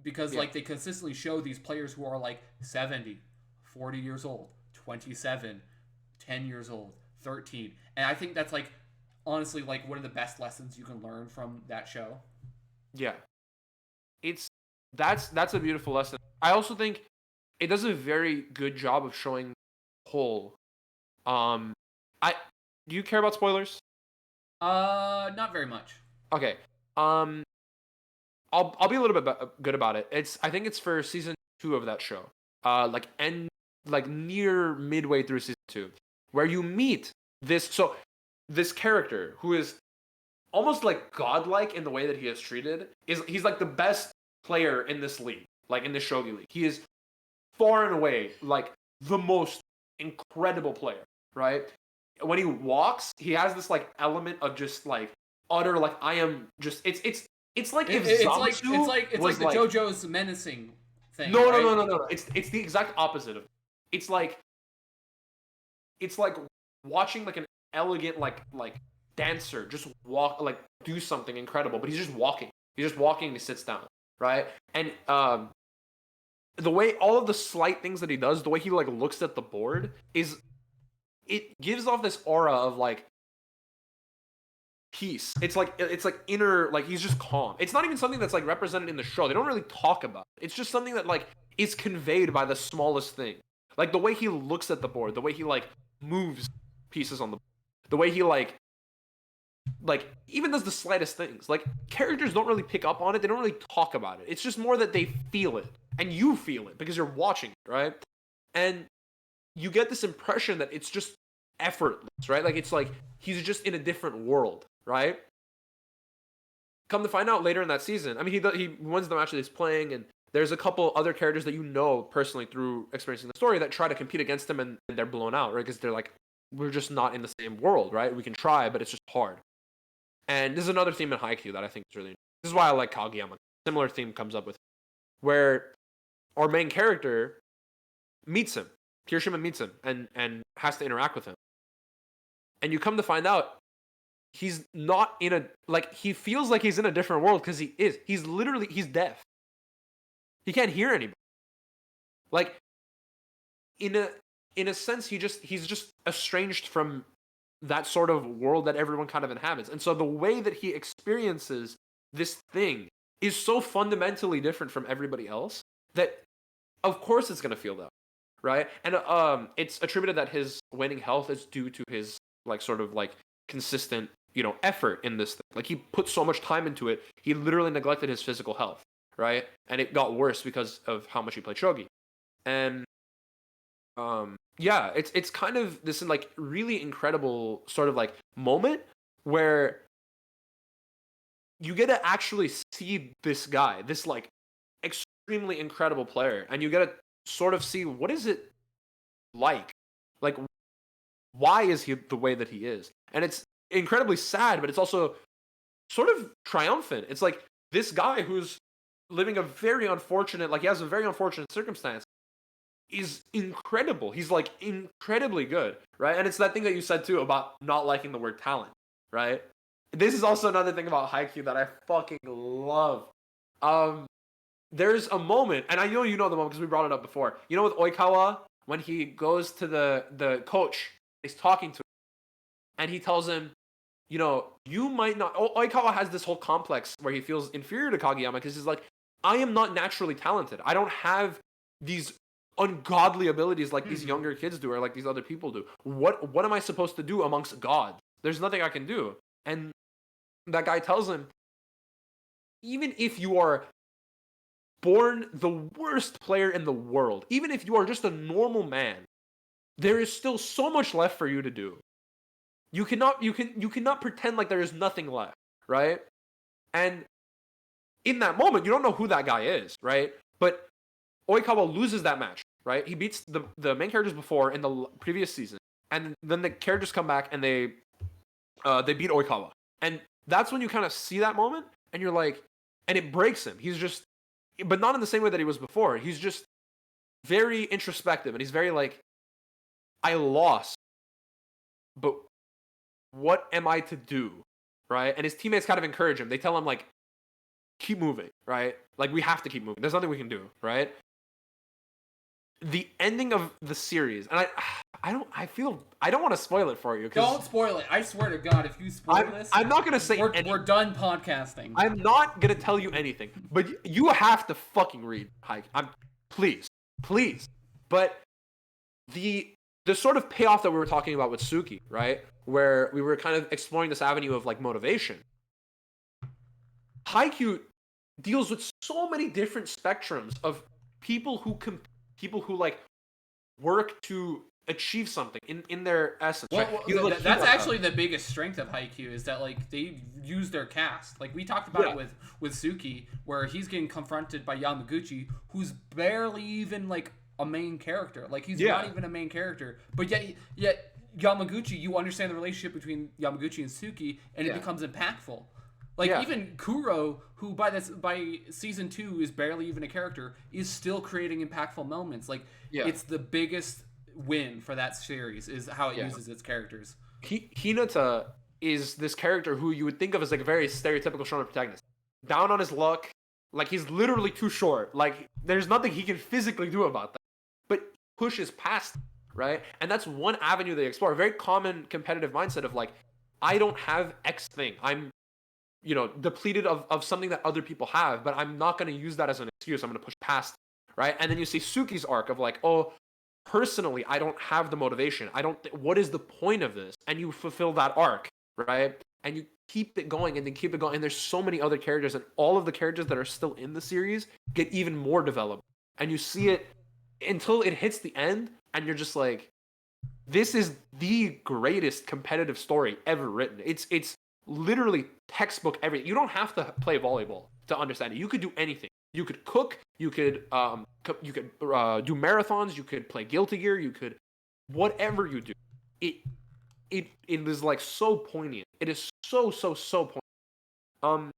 because like they consistently show these players who are like 70, 40 years old, 27, 10 years old, 13. And I think that's like honestly like one of the best lessons you can learn from that show. Yeah. That's a beautiful lesson. I also think it does a very good job of showing whole. Do you care about spoilers? Not very much. Okay. I'll be a little bit good about it. I think it's for season 2 of that show. Like near midway through season 2, where you meet this character who is almost like godlike in the way that he is treated. He's like the best player in this league, like in the shogi league. He is far and away like the most incredible player, right? When he walks, he has this like element of just like utter like I am just it's like if Zamasu it's like the JoJo's menacing thing. No, right? no. It's the exact opposite of it. It's like watching like an elegant like dancer just walk, like do something incredible, but he's just walking. He's just walking and he sits down, right? And the way all of the slight things that he does, the way he like looks at the board it gives off this aura of like peace. It's like inner, like he's just calm. It's not even something that's like represented in the show. They don't really talk about it. It's just something that like is conveyed by the smallest thing. Like the way he looks at the board, the way he like moves pieces on the board, the way he like even does the slightest things. Like characters don't really pick up on it. They don't really talk about it. It's just more that they feel it and you feel it because you're watching it, right? And you get this impression that it's just effortless, right? Like it's like he's just in a different world, right? Come to find out later in that season, I mean, he wins the match that he's playing, and there's a couple other characters that you know personally through experiencing the story that try to compete against him, and they're blown out, right? Because they're like, we're just not in the same world, right? We can try, but it's just hard. And this is another theme in Haikyuu that I think is really interesting. This is why I like Kageyama. Similar theme comes up with where our main character meets him. Kirishima meets him and has to interact with him. And you come to find out he's not in a, like, he feels like he's in a different world because he is. He's deaf. He can't hear anybody. Like, in a sense, he's just estranged from that sort of world that everyone kind of inhabits. And so the way that he experiences this thing is so fundamentally different from everybody else that, of course, it's going to feel that, right? And it's attributed that his waning health is due to his, like, sort of, like, consistent, effort in this thing. Like, he put so much time into it, he literally neglected his physical health, right? And it got worse because of how much he played shogi. And yeah, it's kind of this, like, really incredible sort of, like, moment where you get to actually see this guy, this, like, extremely incredible player, and you get to sort of see what is it like, why is he the way that he is. And it's incredibly sad, but it's also sort of triumphant. It's like this guy who's living a very unfortunate, like, he has a very unfortunate circumstance, is incredible. He's, like, incredibly good, right? And it's that thing that you said too about not liking the word talent, right? This is also another thing about Haikyuu that I fucking love. There's a moment, and I know you know the moment because we brought it up before. You know, with Oikawa, when he goes to the coach, he's talking to him, and he tells him, you might not. Oikawa has this whole complex where he feels inferior to Kageyama because he's like, I am not naturally talented. I don't have these ungodly abilities like these younger kids do or like these other people do. What am I supposed to do amongst gods? There's nothing I can do. And that guy tells him, even if you are born the worst player in the world, even if you are just a normal man, there is still so much left for you to do. You cannot pretend like there is nothing left, right? And in that moment, you don't know who that guy is, right? But Oikawa loses that match, right? He beats the main characters before in the previous season, and then the characters come back and they beat Oikawa, and that's when you kind of see that moment, and you're like, and it breaks him. He's just, but not in the same way that he was before. He's just very introspective, and he's very like, I lost, but what am I to do, right? And his teammates kind of encourage him. They tell him, like, keep moving, right? Like, we have to keep moving. There's nothing we can do, right? The ending of the series, and I don't want to spoil it for you. Don't spoil it. I swear to God, if you spoil this, I'm not gonna say anything. We're done podcasting. I'm not gonna tell you anything, but you have to fucking read Hike. Please. But the sort of payoff that we were talking about with Suki, right, where we were kind of exploring this avenue of, like, motivation. Haikyuu deals with so many different spectrums of people who like work to achieve something in their essence. Well, right? That's actually the biggest strength of Haikyuu, is that, like, they use their cast. Like, we talked about it with Suki, where he's getting confronted by Yamaguchi, who's barely even, like, a main character. Like, he's not even a main character, but yet Yamaguchi, you understand the relationship between Yamaguchi and Suki, and it becomes impactful. Like, even Kuro, who by season 2 is barely even a character, is still creating impactful moments. Like, it's the biggest win for that series, is how it uses its characters. Hinata is this character who you would think of as, like, a very stereotypical shonen protagonist. Down on his luck, like, he's literally too short. Like, there's nothing he can physically do about that. But pushes past, right? And that's one avenue they explore. A very common competitive mindset of, like, I don't have X thing. I'm, depleted of something that other people have, but I'm not going to use that as an excuse. I'm going to push past, right? And then you see Suki's arc of, like, oh, personally, I don't have the motivation. What is the point of this? And you fulfill that arc, right? And you keep it going and then keep it going. And there's so many other characters, and all of the characters that are still in the series get even more developed. And you see it until it hits the end, and you're just like, this is the greatest competitive story ever written. It's literally textbook everything. You don't have to play volleyball to understand it. You could do anything. You could cook. You could do marathons. You could play Guilty Gear. You could, whatever you do. It is, like, so poignant It is so poignant.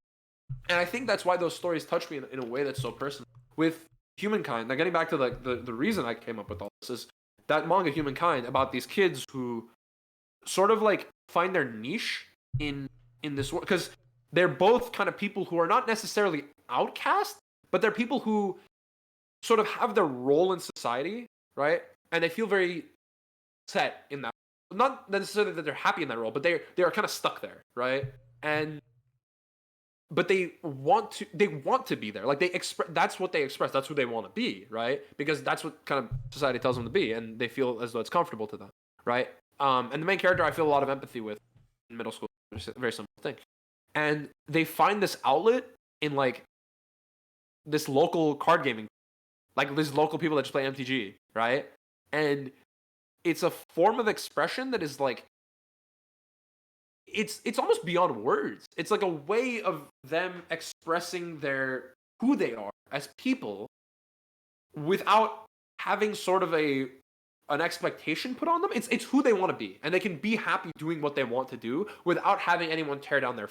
And I think that's why those stories touch me in a way that's so personal. With Humankind, now getting back to like the reason I came up with all this is that manga Humankind about these kids who sort of like find their niche in this world, because they're both kind of people who are not necessarily outcast, but they're people who sort of have their role in society, right? And they feel very set in that. Not necessarily that they're happy in that role, but they are kind of stuck there, right? And but they want to be there. Like they express, that's what they express. That's who they want to be, right? Because that's what kind of society tells them to be, and they feel as though it's comfortable to them, right? And the main character I feel a lot of empathy with in middle school, very similar thing. And they find this outlet in like this local card gaming, like these local people that just play MTG, right? And it's a form of expression that is like, it's almost beyond words. It's like a way of them expressing who they are as people without having sort of an expectation put on them. It's who they want to be, and they can be happy doing what they want to do without having anyone tear down their.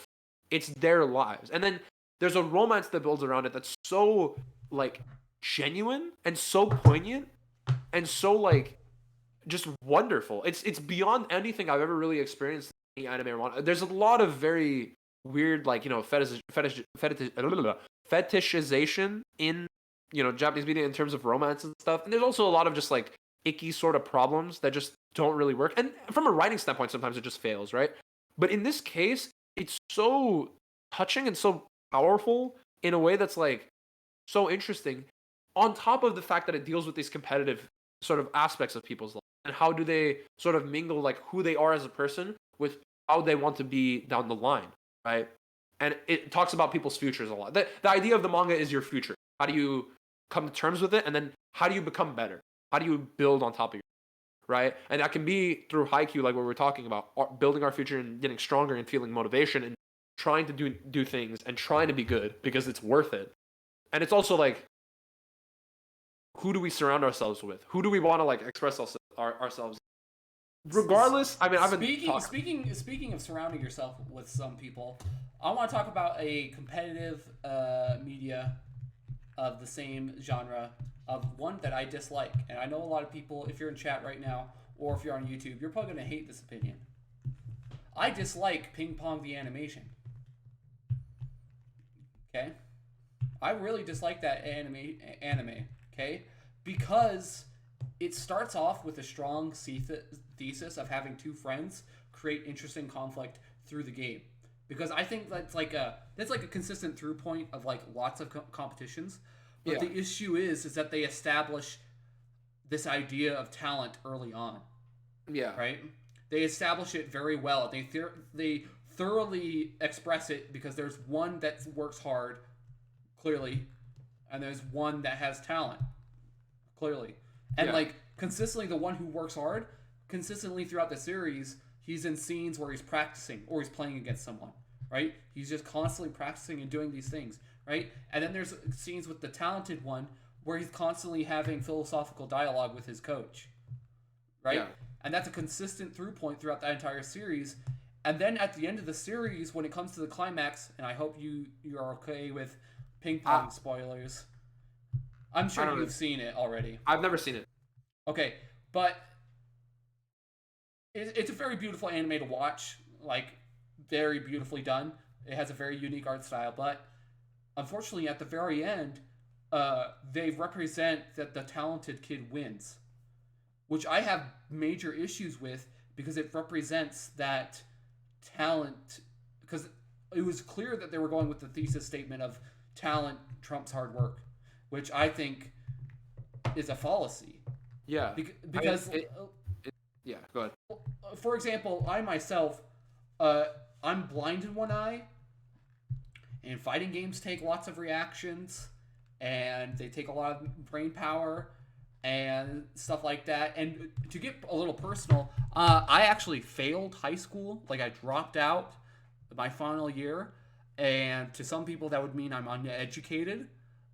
It's their lives, and then there's a romance that builds around it that's so like genuine and so poignant and so like just wonderful. It's beyond anything I've ever really experienced in anime or manga. There's a lot of very weird, like, you know, fetishization in, you know, Japanese media in terms of romance and stuff. And there's also a lot of just like icky sort of problems that just don't really work. And from a writing standpoint, sometimes it just fails, right? But in this case, it's so touching and so powerful in a way that's like so interesting, on top of the fact that it deals with these competitive sort of aspects of people's life and how do they sort of mingle like who they are as a person with how they want to be down the line, right? And it talks about people's futures a lot. The idea of the manga is your future. How do you come to terms with it, and then how do you become better? How do you build on top of your, right? And that can be through haiku, like what we're talking about, building our future and getting stronger and feeling motivation and trying to do things and trying to be good because it's worth it. And it's also like, who do we surround ourselves with? Who do we want to like express ourselves? Regardless, I mean, I've been speaking of surrounding yourself with some people, I want to talk about a competitive media of the same genre, of one that I dislike. And I know a lot of people, if you're in chat right now or if you're on YouTube, you're probably going to hate this opinion. I dislike Ping Pong the animation. Okay? I really dislike that anime, okay? Because it starts off with a strong thesis of having two friends create interesting conflict through the game. Because I think that's like a consistent through point of like lots of competitions. But the issue is that they establish this idea of talent early on. Yeah. Right? They establish it very well. They thoroughly express it because there's one that works hard, clearly, and there's one that has talent, clearly. And like consistently, the one who works hard, consistently throughout the series, he's in scenes where he's practicing or he's playing against someone, right? He's just constantly practicing and doing these things, right? And then there's scenes with the talented one where he's constantly having philosophical dialogue with his coach, right? Yeah. And that's a consistent through point throughout the entire series. And then at the end of the series, when it comes to the climax, and I hope you are okay with Ping Pong spoilers. I'm sure you've seen it already. I've never seen it. Okay, but it's a very beautiful anime to watch, like very beautifully done. It has a very unique art style, but unfortunately at the very end, they represent that the talented kid wins, which I have major issues with because it represents that talent, because it was clear that they were going with the thesis statement of talent trumps hard work, which I think is a fallacy. Yeah. Because yeah, go ahead. For example, I myself, I'm blind in one eye, and fighting games take lots of reactions, and they take a lot of brain power and stuff like that. And to get a little personal, I actually failed high school. Like, I dropped out my final year, and to some people that would mean I'm uneducated.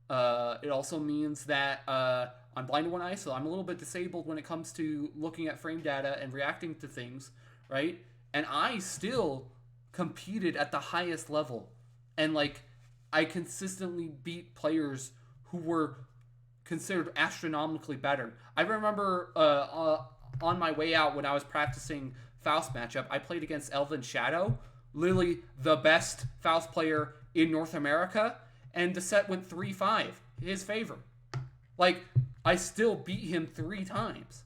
It also means that I'm blind in one eye, so I'm a little bit disabled when it comes to looking at frame data and reacting to things, right? And I still competed at the highest level, and like I consistently beat players who were considered astronomically better. I remember on my way out when I was practicing Faust matchup, I played against Elvin Shadow, literally the best Faust player in North America, and the set went 3-5 in his favor. Like, I still beat him 3 times.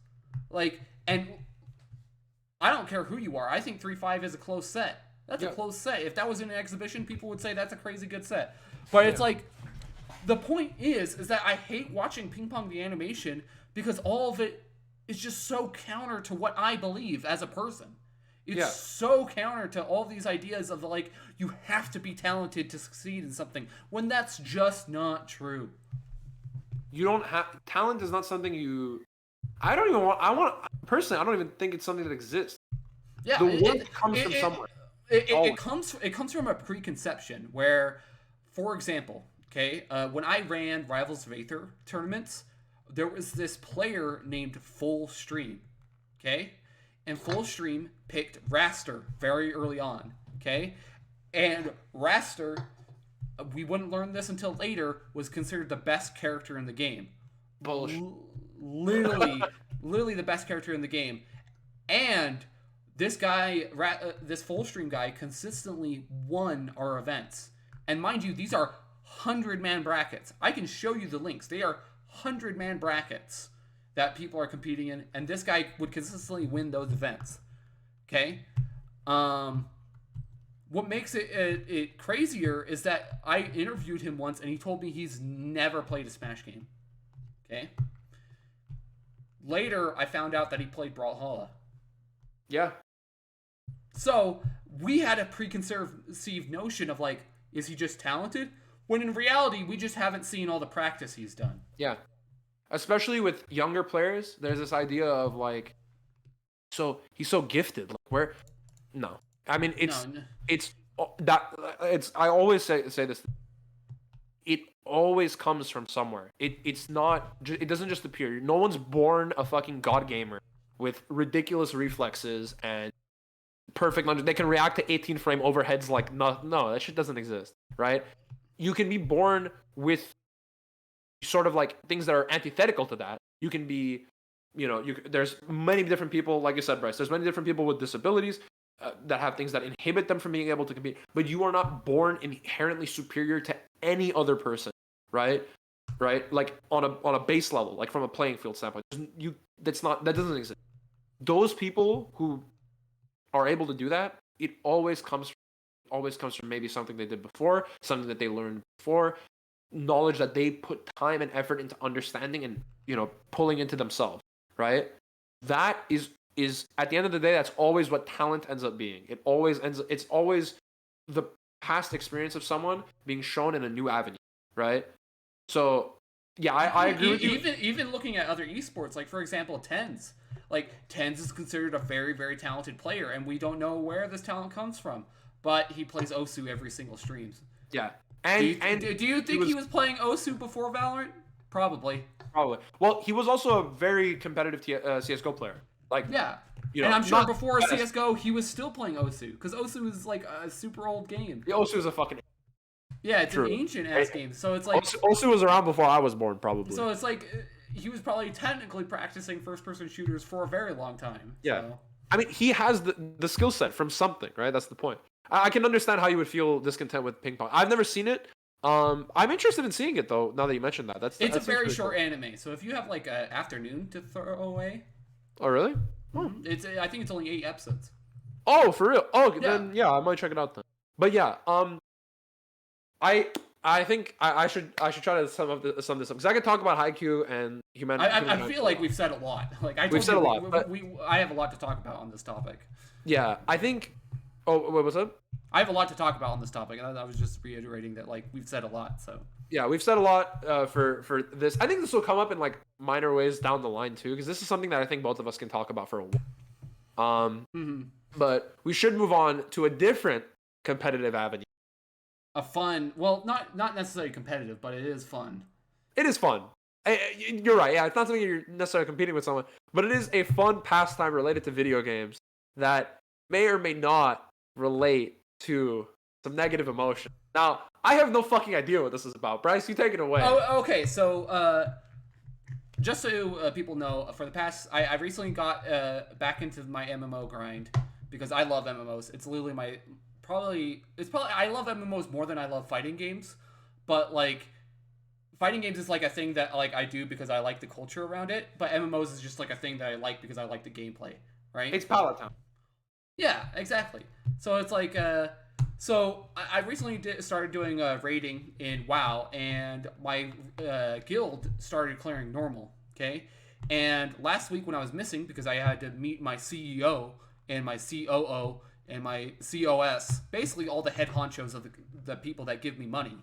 Like, and I don't care who you are. I think 3-5 is a close set. That's a close set. If that was in an exhibition, people would say that's a crazy good set. But it's like, the point is that I hate watching Ping Pong the animation because all of it is just so counter to what I believe as a person. It's so counter to all these ideas of like, you have to be talented to succeed in something, when that's just not true. You don't have... Talent is not something you... I don't even think it's something that exists. Yeah, the work comes from somewhere. It comes from a preconception where, for example, okay, when I ran Rivals of Aether tournaments, there was this player named Full Stream, okay? And Full Stream picked Raster very early on, okay? And Raster, we wouldn't learn this until later, was considered the best character in the game. Bullshit. Literally the best character in the game. And this guy, this Full Stream guy, consistently won our events. And mind you, these are 100-man brackets. I can show you the links. They are 100-man brackets that people are competing in, and this guy would consistently win those events. Okay? What makes it crazier is that I interviewed him once, and he told me he's never played a Smash game. Okay? Later, I found out that he played Brawlhalla. Yeah. So, we had a preconceived notion of, like, is he just talented? When in reality, we just haven't seen all the practice he's done. Yeah. Especially with younger players, there's this idea of, like, so he's so gifted. Like, where... No. I mean, I always say this. It always comes from somewhere. It doesn't just appear. No one's born a fucking god gamer with ridiculous reflexes and perfect lunge. They can react to 18 frame overheads like no, that shit doesn't exist, right? You can be born with sort of like things that are antithetical to that. You can be, there's many different people, like you said, Bryce. There's many different people with disabilities that have things that inhibit them from being able to compete. But you are not born inherently superior to any other person, right? Right? Like on a base level, like from a playing field standpoint. That doesn't exist. Those people who are able to do that, it always comes from maybe something they did before, something that they learned before, knowledge that they put time and effort into understanding and pulling into themselves, right? That is at the end of the day, that's always what talent ends up being. It's always the past experience of someone being shown in a new avenue, right? So yeah, I agree with you. Even looking at other esports, like for example, TENS. Like TENS is considered a very, very talented player, and we don't know where this talent comes from. But he plays Osu every single stream. Yeah. Do you think he was playing Osu before Valorant? Probably. Well, he was also a very competitive CSGO player. Like, yeah. And I'm sure before CSGO, he was still playing Osu. Because Osu is like a super old game. Yeah, Osu is a fucking... Yeah, it's an ancient-ass game. So it's like... Osu was around before I was born, probably. So it's like... He was probably technically practicing first-person shooters for a very long time. Yeah. So. I mean, he has the skill set from something, right? That's the point. I can understand how you would feel discontent with ping pong. I've never seen it. I'm interested in seeing it, though, now that you mentioned that. It's a very short anime, so if you have, like, an afternoon to throw away... Oh, really? Mm-hmm. I think it's only 8 episodes. Oh, for real? Oh, yeah. Then, yeah, I might check it out then. But, yeah, I think I should try to sum this up because I could talk about Haikyuu and humanity. I feel like we've said a lot. Like we've said a lot. I have a lot to talk about on this topic. Yeah, I think. Oh, wait, what's up? I have a lot to talk about on this topic, and I was just reiterating that like we've said a lot. So yeah, we've said a lot for this. I think this will come up in like minor ways down the line too, because this is something that I think both of us can talk about for a while. But we should move on to a different competitive avenue. A fun, well, not necessarily competitive, but it is fun. It is fun. You're right. Yeah, it's not something you're necessarily competing with someone, but it is a fun pastime related to video games that may or may not relate to some negative emotion. Now, I have no fucking idea what this is about. Bryce, you take it away. Oh, okay. So, just so people know, for the past, I recently got back into my MMO grind because I love MMOs. It's literally my I love MMOs more than I love fighting games, but like fighting games is like a thing that like I do because I like the culture around it, but MMOs is just like a thing that I like because I like the gameplay, right? It's Palatine. Yeah, exactly. So it's like so I recently started doing raiding in WoW, and my guild started clearing normal. Okay, and last week when I was missing because I had to meet my CEO and my COO and my COS, basically all the head honchos of the people that give me money,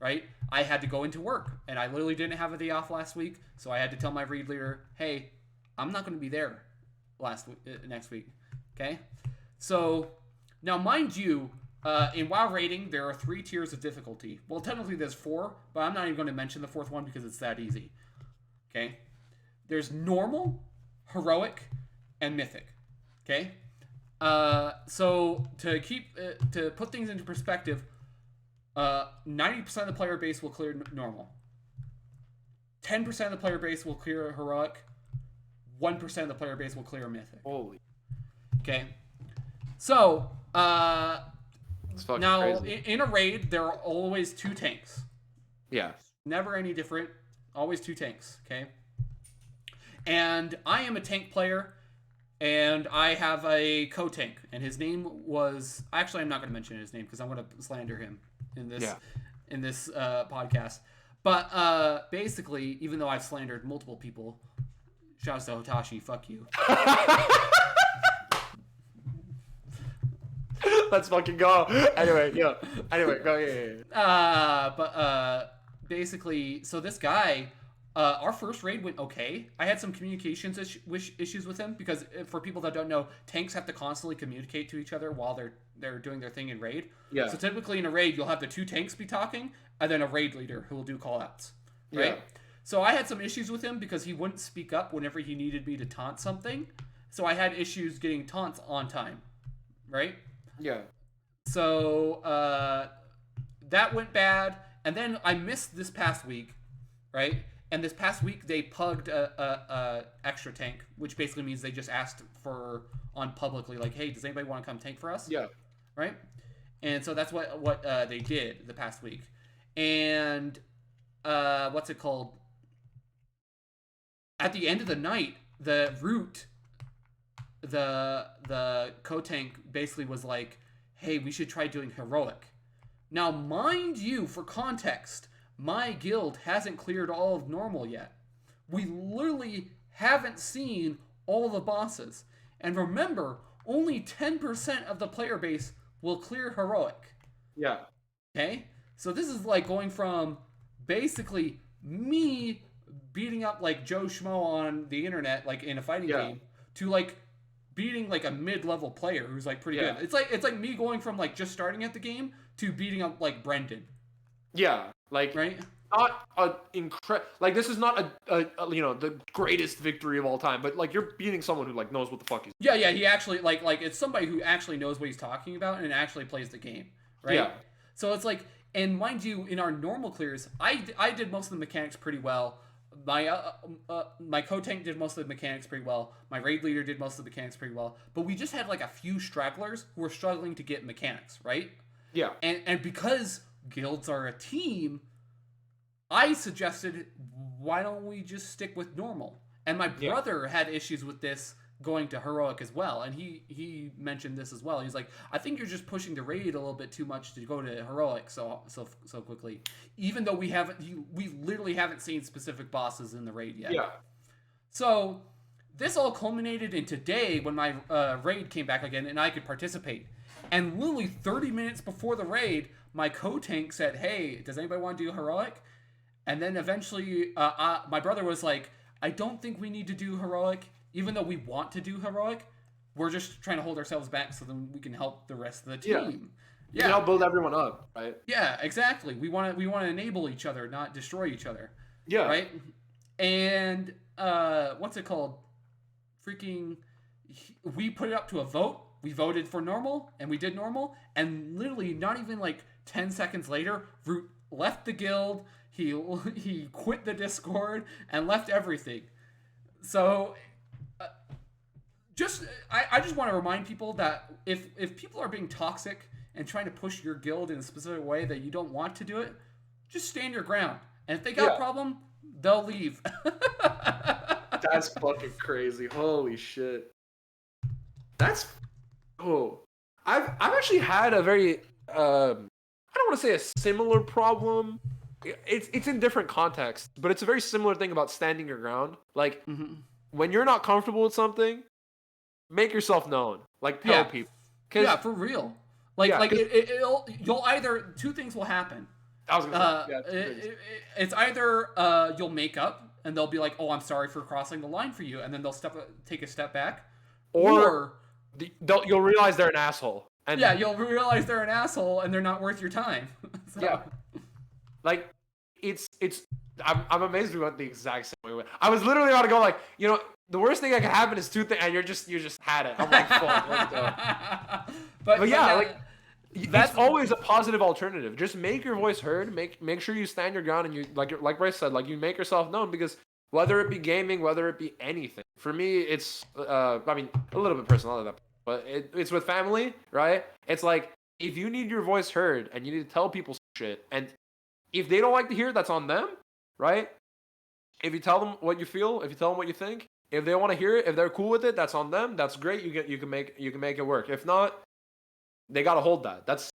right? I had to go into work, and I literally didn't have a day off last week, so I had to tell my raid leader, hey, I'm not going to be there next week. Okay, so now mind you, in WoW raiding, there are 3 tiers of difficulty. Well, technically there's 4, but I'm not even going to mention the 4th one because it's that easy. Okay? There's normal, heroic, and mythic. Okay? So to put things into perspective, 90% of the player base will clear normal. 10% of the player base will clear heroic. 1% of the player base will clear mythic. Holy. Okay? So, now, crazy. in a raid, there are always 2 tanks. Yeah. Never any different. Always 2 tanks, okay? And I am a tank player, and I have a co-tank, and his name was... Actually, I'm not going to mention his name, because I'm going to slander him in this podcast. But basically, even though I've slandered multiple people, shouts to Hotashi, fuck you. Let's fucking go. Anyway, go. Yeah. But basically, so this guy, our first raid went okay. I had some communications issues with him because for people that don't know, tanks have to constantly communicate to each other while they're doing their thing in raid. Yeah. So typically in a raid, you'll have the 2 tanks be talking and then a raid leader who will do call-outs, right? Yeah. So I had some issues with him because he wouldn't speak up whenever he needed me to taunt something. So I had issues getting taunts on time, right? Yeah. So that went bad, and then I missed this past week, right? And this past week they pugged a extra tank, which basically means they just asked for on publicly, like, hey, does anybody want to come tank for us? Yeah. Right. And so that's what they did the past week, and what's it called? At the end of the night, the root, the co-tank basically was like, hey, we should try doing heroic. Now, mind you, for context, my guild hasn't cleared all of normal yet. We literally haven't seen all the bosses. And remember, only 10% of the player base will clear heroic. Yeah. Okay? So this is like going from basically me beating up like Joe Schmo on the internet, like in a fighting game, to like beating like a mid-level player who's like pretty good. It's like me going from like just starting at the game to beating up like Brendan. Yeah, like right. Not a like this is not a the greatest victory of all time, but like you're beating someone who like knows what the fuck he's. Yeah, he actually like it's somebody who actually knows what he's talking about and actually plays the game, right? Yeah. So it's like, and mind you, in our normal clears, I did most of the mechanics pretty well. My co-tank did most of the mechanics pretty well. My raid leader did most of the mechanics pretty well. But we just had like a few stragglers who were struggling to get mechanics, right? Yeah. And because guilds are a team, I suggested, why don't we just stick with normal? And my brother had issues with this going to heroic as well, and he mentioned this as well. He's like, I think you're just pushing the raid a little bit too much to go to heroic so quickly, even though we literally haven't seen specific bosses in the raid yet. Yeah. So this all culminated in today when my raid came back again and I could participate. And literally 30 minutes before the raid, my co-tank said, hey, does anybody want to do heroic? And then eventually my brother was like, I don't think we need to do heroic. Even though we want to do heroic, we're just trying to hold ourselves back so then we can help the rest of the team. Yeah. Help build everyone up, right? Yeah, exactly. We want to enable each other, not destroy each other. Yeah. Right? And what's it called? We put it up to a vote we voted for normal and we did normal, and literally not even like 10 seconds later, Root left the guild, he quit the Discord and left everything. So I just want to remind people that if people are being toxic and trying to push your guild in a specific way that you don't want to do it, just stand your ground. And if they got a problem, they'll leave. That's fucking crazy. Holy shit. That's I've actually had a very I don't want to say a similar problem. It's in different contexts, but it's a very similar thing about standing your ground. Like when you're not comfortable with something, make yourself known. Like tell people. Yeah, for real. You'll either two things will happen. I was gonna say, it's either you'll make up and they'll be like, "Oh, I'm sorry for crossing the line for you," and then they'll take a step back, or you'll realize they're an asshole. And you'll realize they're an asshole and they're not worth your time. So. Yeah, like it's. I'm amazed we went the exact same way. I was literally about to go like, the worst thing that can happen is two things, and you just had it. I'm like, fuck. But yeah, that's always a positive alternative. Just make your voice heard. Make sure you stand your ground, and you like Bryce said, like you make yourself known, because whether it be gaming, whether it be anything, for me it's a little bit personal, but it's with family, right? It's like if you need your voice heard and you need to tell people shit, and if they don't like to hear it, that's on them, right? If you tell them what you feel, if you tell them what you think, if they want to hear it, if they're cool with it, that's on them. That's great. You can make it work. If not, they gotta hold that. That's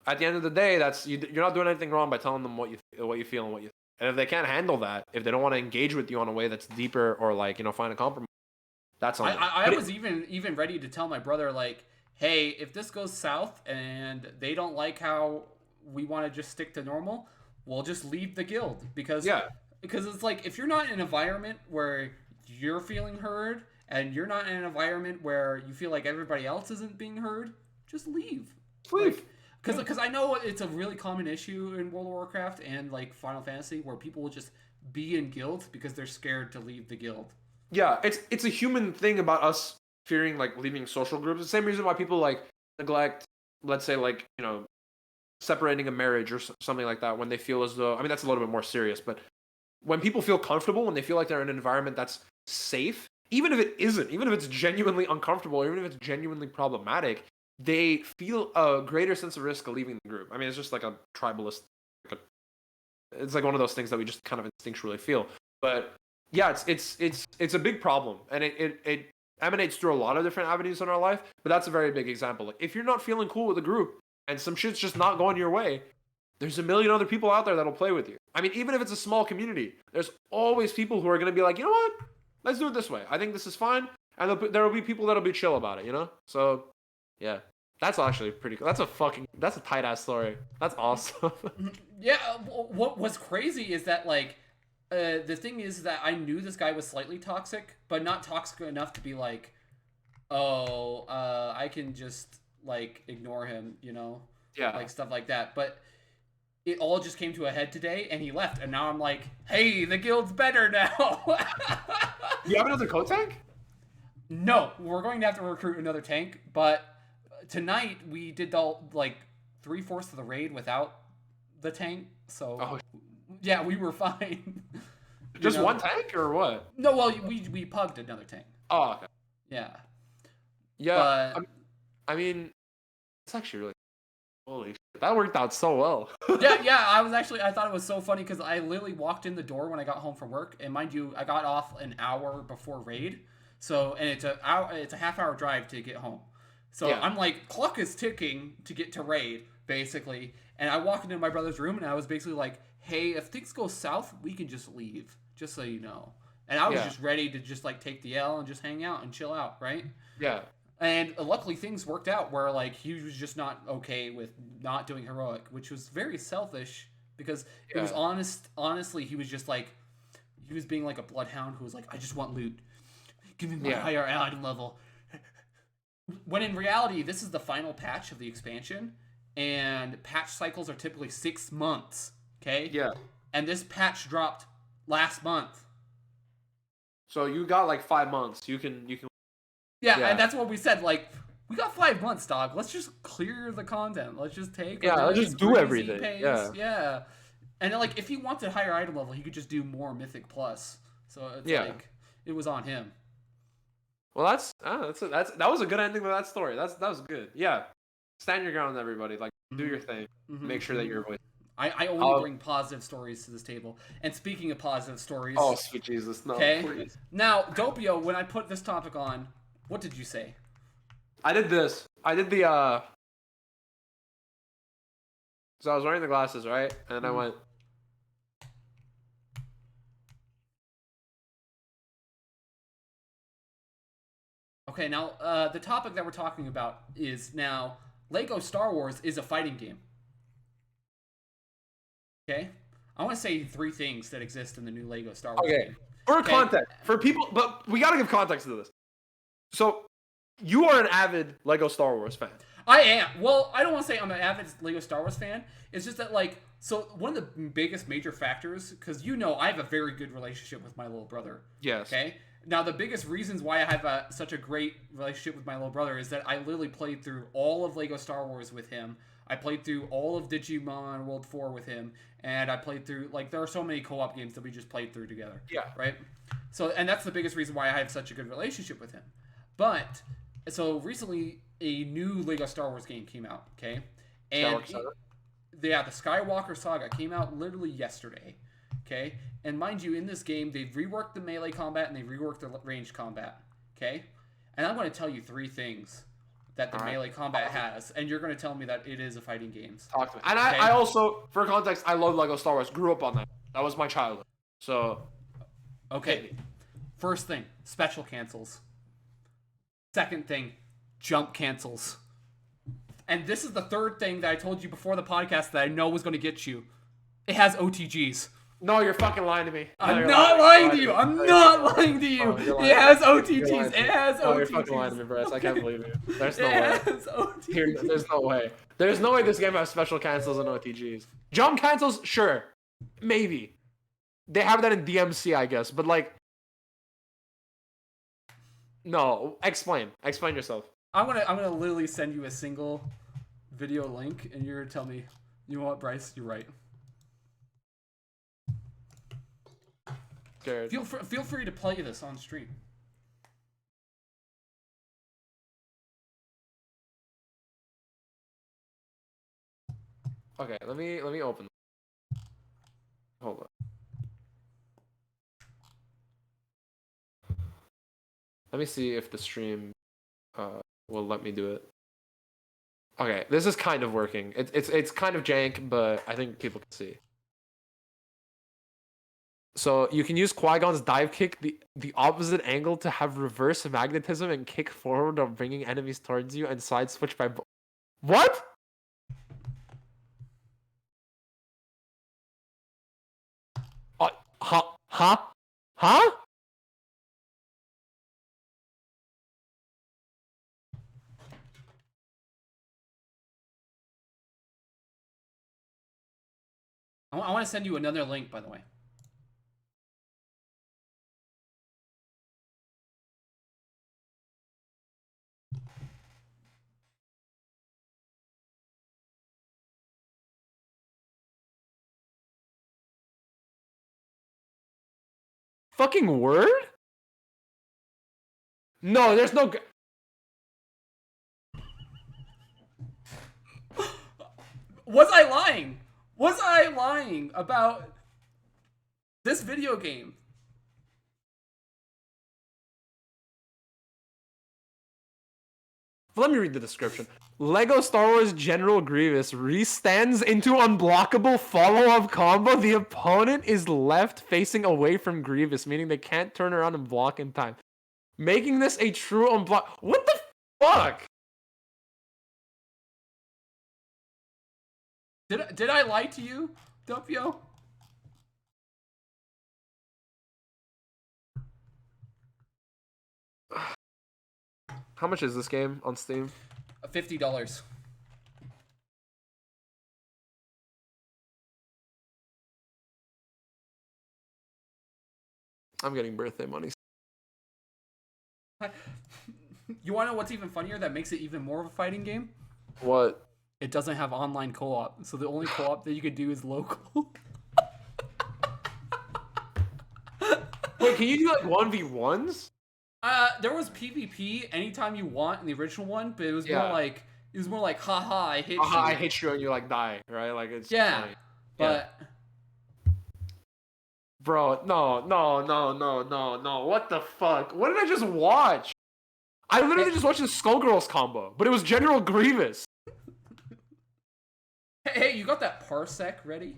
at the end of the day, that's you're not doing anything wrong by telling them what you feel and what you think. And if they can't handle that, if they don't want to engage with you in a way that's deeper or find a compromise, that's on them. I was even ready to tell my brother, like, hey, if this goes south and they don't like how we want to just stick to normal, we'll just leave the guild, because it's like, if you're not in an environment where you're feeling heard and you're not in an environment where you feel like everybody else isn't being heard, just leave. Because I know it's a really common issue in World of Warcraft and like Final Fantasy, where people will just be in guilds because they're scared to leave the guild. Yeah, it's a human thing about us fearing like leaving social groups. The same reason why people like neglect, let's say, like separating a marriage or something like that, when they feel as though, that's a little bit more serious, but when people feel comfortable, when they feel like they're in an environment that's safe, even if it isn't, even if it's genuinely uncomfortable, or even if it's genuinely problematic, they feel a greater sense of risk of leaving the group. It's just like a tribalist. It's like one of those things that we just kind of instinctually feel. But yeah, it's a big problem, and it emanates through a lot of different avenues in our life. But that's a very big example. Like, if you're not feeling cool with the group and some shit's just not going your way, there's a million other people out there that'll play with you. Even if it's a small community, there's always people who are going to be like, you know what? Let's do it this way. I think this is fine. And there will be people that'll be chill about it, So, yeah. That's actually pretty cool. That's a tight ass story. That's awesome. Yeah. What was crazy is that, like, the thing is that I knew this guy was slightly toxic, but not toxic enough to be like, I can just like ignore him, Yeah. Like stuff like that. But it all just came to a head today, and he left, and now I'm like, hey, the guild's better now. You have another code tank? No, we're going to have to recruit another tank, but tonight we did like 3/4 of the raid without the tank, so yeah, we were fine. Just one tank or what? No, well, we pugged another tank. Oh, okay. Yeah. Yeah. But, it's actually really holy shit. That worked out so well. yeah. I thought it was so funny because I literally walked in the door when I got home from work, and mind you, I got off an hour before raid, so it's a half-hour drive to get home. So yeah. I'm like, clock is ticking to get to raid, basically. And I walked into my brother's room, and I was basically like, hey, if things go south, we can just leave, just so you know. And I was just ready to just like take the L and just hang out and chill out, right? Yeah. And luckily things worked out where like he was just not okay with not doing heroic, which was very selfish because it was honestly, he was just like, he was being like a bloodhound who was like, I just want loot. Give me my higher item level. When in reality, this is the final patch of the expansion, and patch cycles are typically 6 months, okay? Yeah. And this patch dropped last month. So you got like 5 months. You can. Yeah, and that's what we said. Like, We got 5 months, dog. Let's just clear the content. Let's just take let's just do everything. Pace. Yeah. And like, if he wanted higher item level, he could just do more Mythic Plus. So it's like it was on him. Well, that was a good ending to that story. That was good. Yeah, stand your ground, everybody. Like, do your thing. Make sure that you're with. I only bring positive stories to this table. And speaking of positive stories, oh sweet Jesus, no, please. Now, Doppio, when I put this topic on, what did you say? I did this. I did the So I was wearing the glasses, right? And then I went. Okay, now the topic that we're talking about is now Lego Star Wars is a fighting game. Okay? I want to say 3 things that exist in the new Lego Star Wars game. For context, for people, but we gotta give context to this. So, you are an avid Lego Star Wars fan. I am. Well, I don't want to say I'm an avid Lego Star Wars fan. It's just that, like, so one of the biggest major factors, because I have a very good relationship with my little brother. Yes. Okay? Now, the biggest reasons why I have such a great relationship with my little brother is that I literally played through all of Lego Star Wars with him. I played through all of Digimon World 4 with him, and I played through, like, there are so many co-op games that we just played through together. Yeah. Right? So, and that's the biggest reason why I have such a good relationship with him. But, so recently, a new Lego Star Wars game came out, okay? And the Skywalker Saga came out literally yesterday, okay? And mind you, in this game, they've reworked the melee combat and they've reworked the ranged combat, okay? And I'm going to tell you 3 things that the melee combat has, and you're going to tell me that it is a fighting game. Talk to me. And I also, for context, I love Lego Star Wars. Grew up on that. That was my childhood. So, okay. First thing, special cancels. Second thing, jump cancels. And this is the third thing that I told you before the podcast that I know was going to get you. It has OTGs. No, you're fucking lying to me. I'm not lying to you. I'm not lying to you. It has OTGs. It has OTGs. You're fucking lying to me, Bryce. I can't believe you. There's no way. OTGs. There's no way. There's no way this game has special cancels and OTGs. Jump cancels, sure. Maybe. They have that in DMC, I guess. But, like... No. Explain. Explain yourself. I'm gonna literally send you a single video link, and you're gonna tell me, you know what, Bryce? You're right. Scared. Feel free to play this on stream. Okay, let me open. Hold on. Let me see if the stream will let me do it. Okay, this is kind of working. It's kind of jank, but I think people can see. So you can use Qui-Gon's dive kick the opposite angle to have reverse magnetism and kick forward while bringing enemies towards you, and side switch by what? Huh? I want to send you another link, by the way. Fucking word? No, there's no... Was I lying? Was I lying about this video game? Let me read the description. Lego Star Wars General Grievous re-stands into unblockable follow-up combo. The opponent is left facing away from Grievous, meaning they can't turn around and block in time. Making this a true unblock... What the fuck? Did I lie to you, Doppio? How much is this game on Steam? $50. I'm getting birthday money. You want to know what's even funnier? That makes it even more of a fighting game. What? It doesn't have online co-op, so the only co-op that you could do is local. Wait, can you do like 1v1s? There was PvP anytime you want in the original one, but it was Yeah. more like haha, I hit you. I hit you and you like die, right? Like it's Yeah, funny. but Bro, no. What the fuck? What did I just watch? I literally just watched the Skullgirls combo, but it was General Grievous. hey, you got that parsec ready?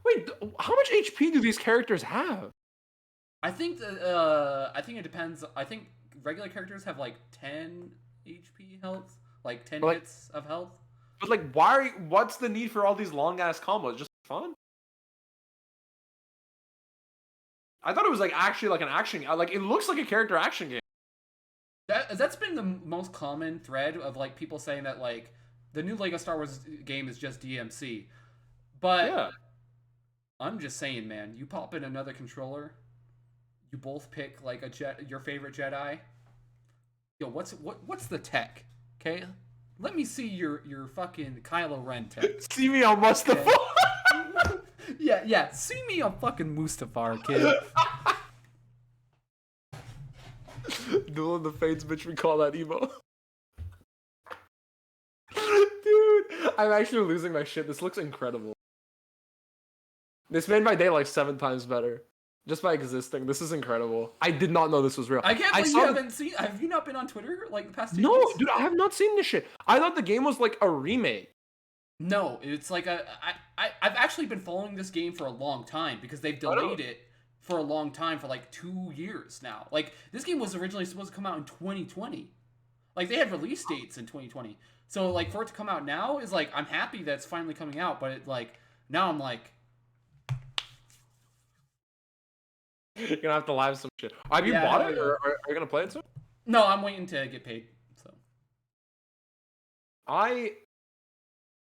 Wait, how much HP do these characters have? I think it depends. I think regular characters have like 10 HP health, like 10 hits of health. But like, what's the need for all these long ass combos? Just fun? I thought it was like actually like an action. Like it looks like a character action game. That's been the most common thread of like people saying that like the new Lego Star Wars game is just DMC, but Yeah. I'm just saying, man. You pop in another controller, you both pick like your favorite Jedi. Yo, what's the tech? Okay, let me see your fucking Kylo Ren tech. See me on Mustafa. Okay. yeah. See me on fucking Mustafar, kid. Duel of the Fates, bitch. We call that emo. Dude, I'm actually losing my shit. This looks incredible. This made my day like 7 times better. Just by existing. This is incredible. I did not know this was real. I can't believe you haven't seen. Have you not been on Twitter like the past 2 No, days? dude, I have not seen this shit. I thought the game was like a remake. No, it's like I've actually been following this game for a long time because they've delayed it for a long time, for like 2 years now. Like this game was originally supposed to come out in 2020. Like they had release dates in 2020. So like for it to come out now is like I'm happy that it's finally coming out, but it like now I'm like You're gonna have to live some shit. Have you bought it, or are you gonna play it soon? No, I'm waiting to get paid. So I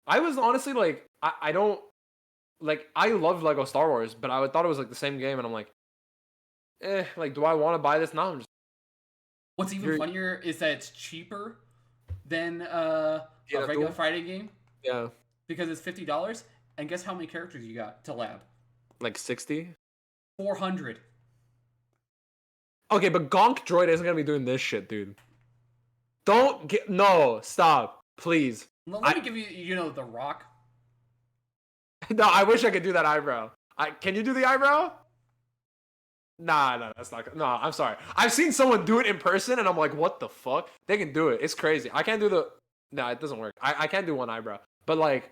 was honestly like, I don't like. I love Lego Star Wars, but I thought it was like the same game, and I'm like, like, do I want to buy this now? I'm just. What's even funnier is that it's cheaper than a regular Friday game. Yeah. Because it's $50, and guess how many characters you got to lab? Like 60. 400. Okay, but Gonk Droid isn't gonna be doing this shit, dude. Stop, please. Let me give you, The Rock. No, I wish I could do that eyebrow. Can you do the eyebrow? Nah, that's not. No, I'm sorry. I've seen someone do it in person, and I'm like, what the fuck? They can do it. It's crazy. I can't do the. No, it doesn't work. I can't do one eyebrow. But like,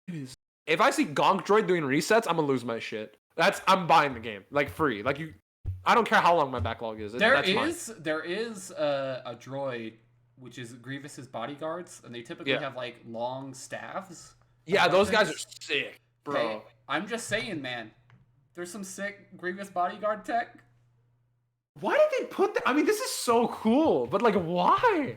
if I see Gonk Droid doing resets, I'm gonna lose my shit. I'm buying the game like free. Like you. I don't care how long my backlog is. There is a droid which is Grievous's bodyguards, and they typically have like long staffs. Yeah, those guys are sick, bro. Hey, I'm just saying, man. There's some sick Grievous bodyguard tech. Why did they put that? I mean, this is so cool, but like, why?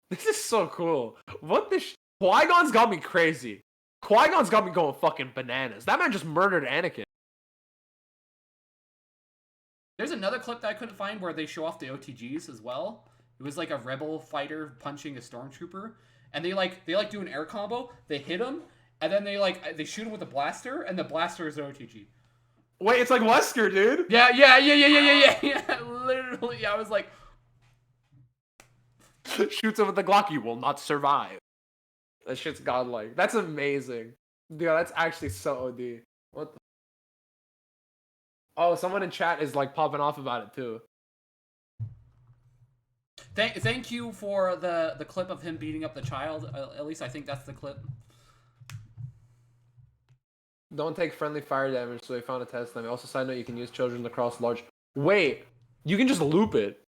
This is so cool. What the? Qui-Gon's got me crazy. Qui-Gon's got me going fucking bananas. That man just murdered Anakin. There's another clip that I couldn't find where they show off the OTGs as well. It was like a rebel fighter punching a stormtrooper, and they do an air combo. They hit him, and then they shoot him with a blaster, and the blaster is an OTG. Wait, it's like Wesker, dude. Yeah. Literally, I was like, shoots him with the Glock. You will not survive. That shit's godlike. That's amazing, dude. That's actually so OD. What the? Oh, someone in chat is like popping off about it too. Thank you for the clip of him beating up the child. At least I think that's the clip. Don't take friendly fire damage, so they found a test time. Also, side note, you can use children to cross large. Wait, you can just loop it.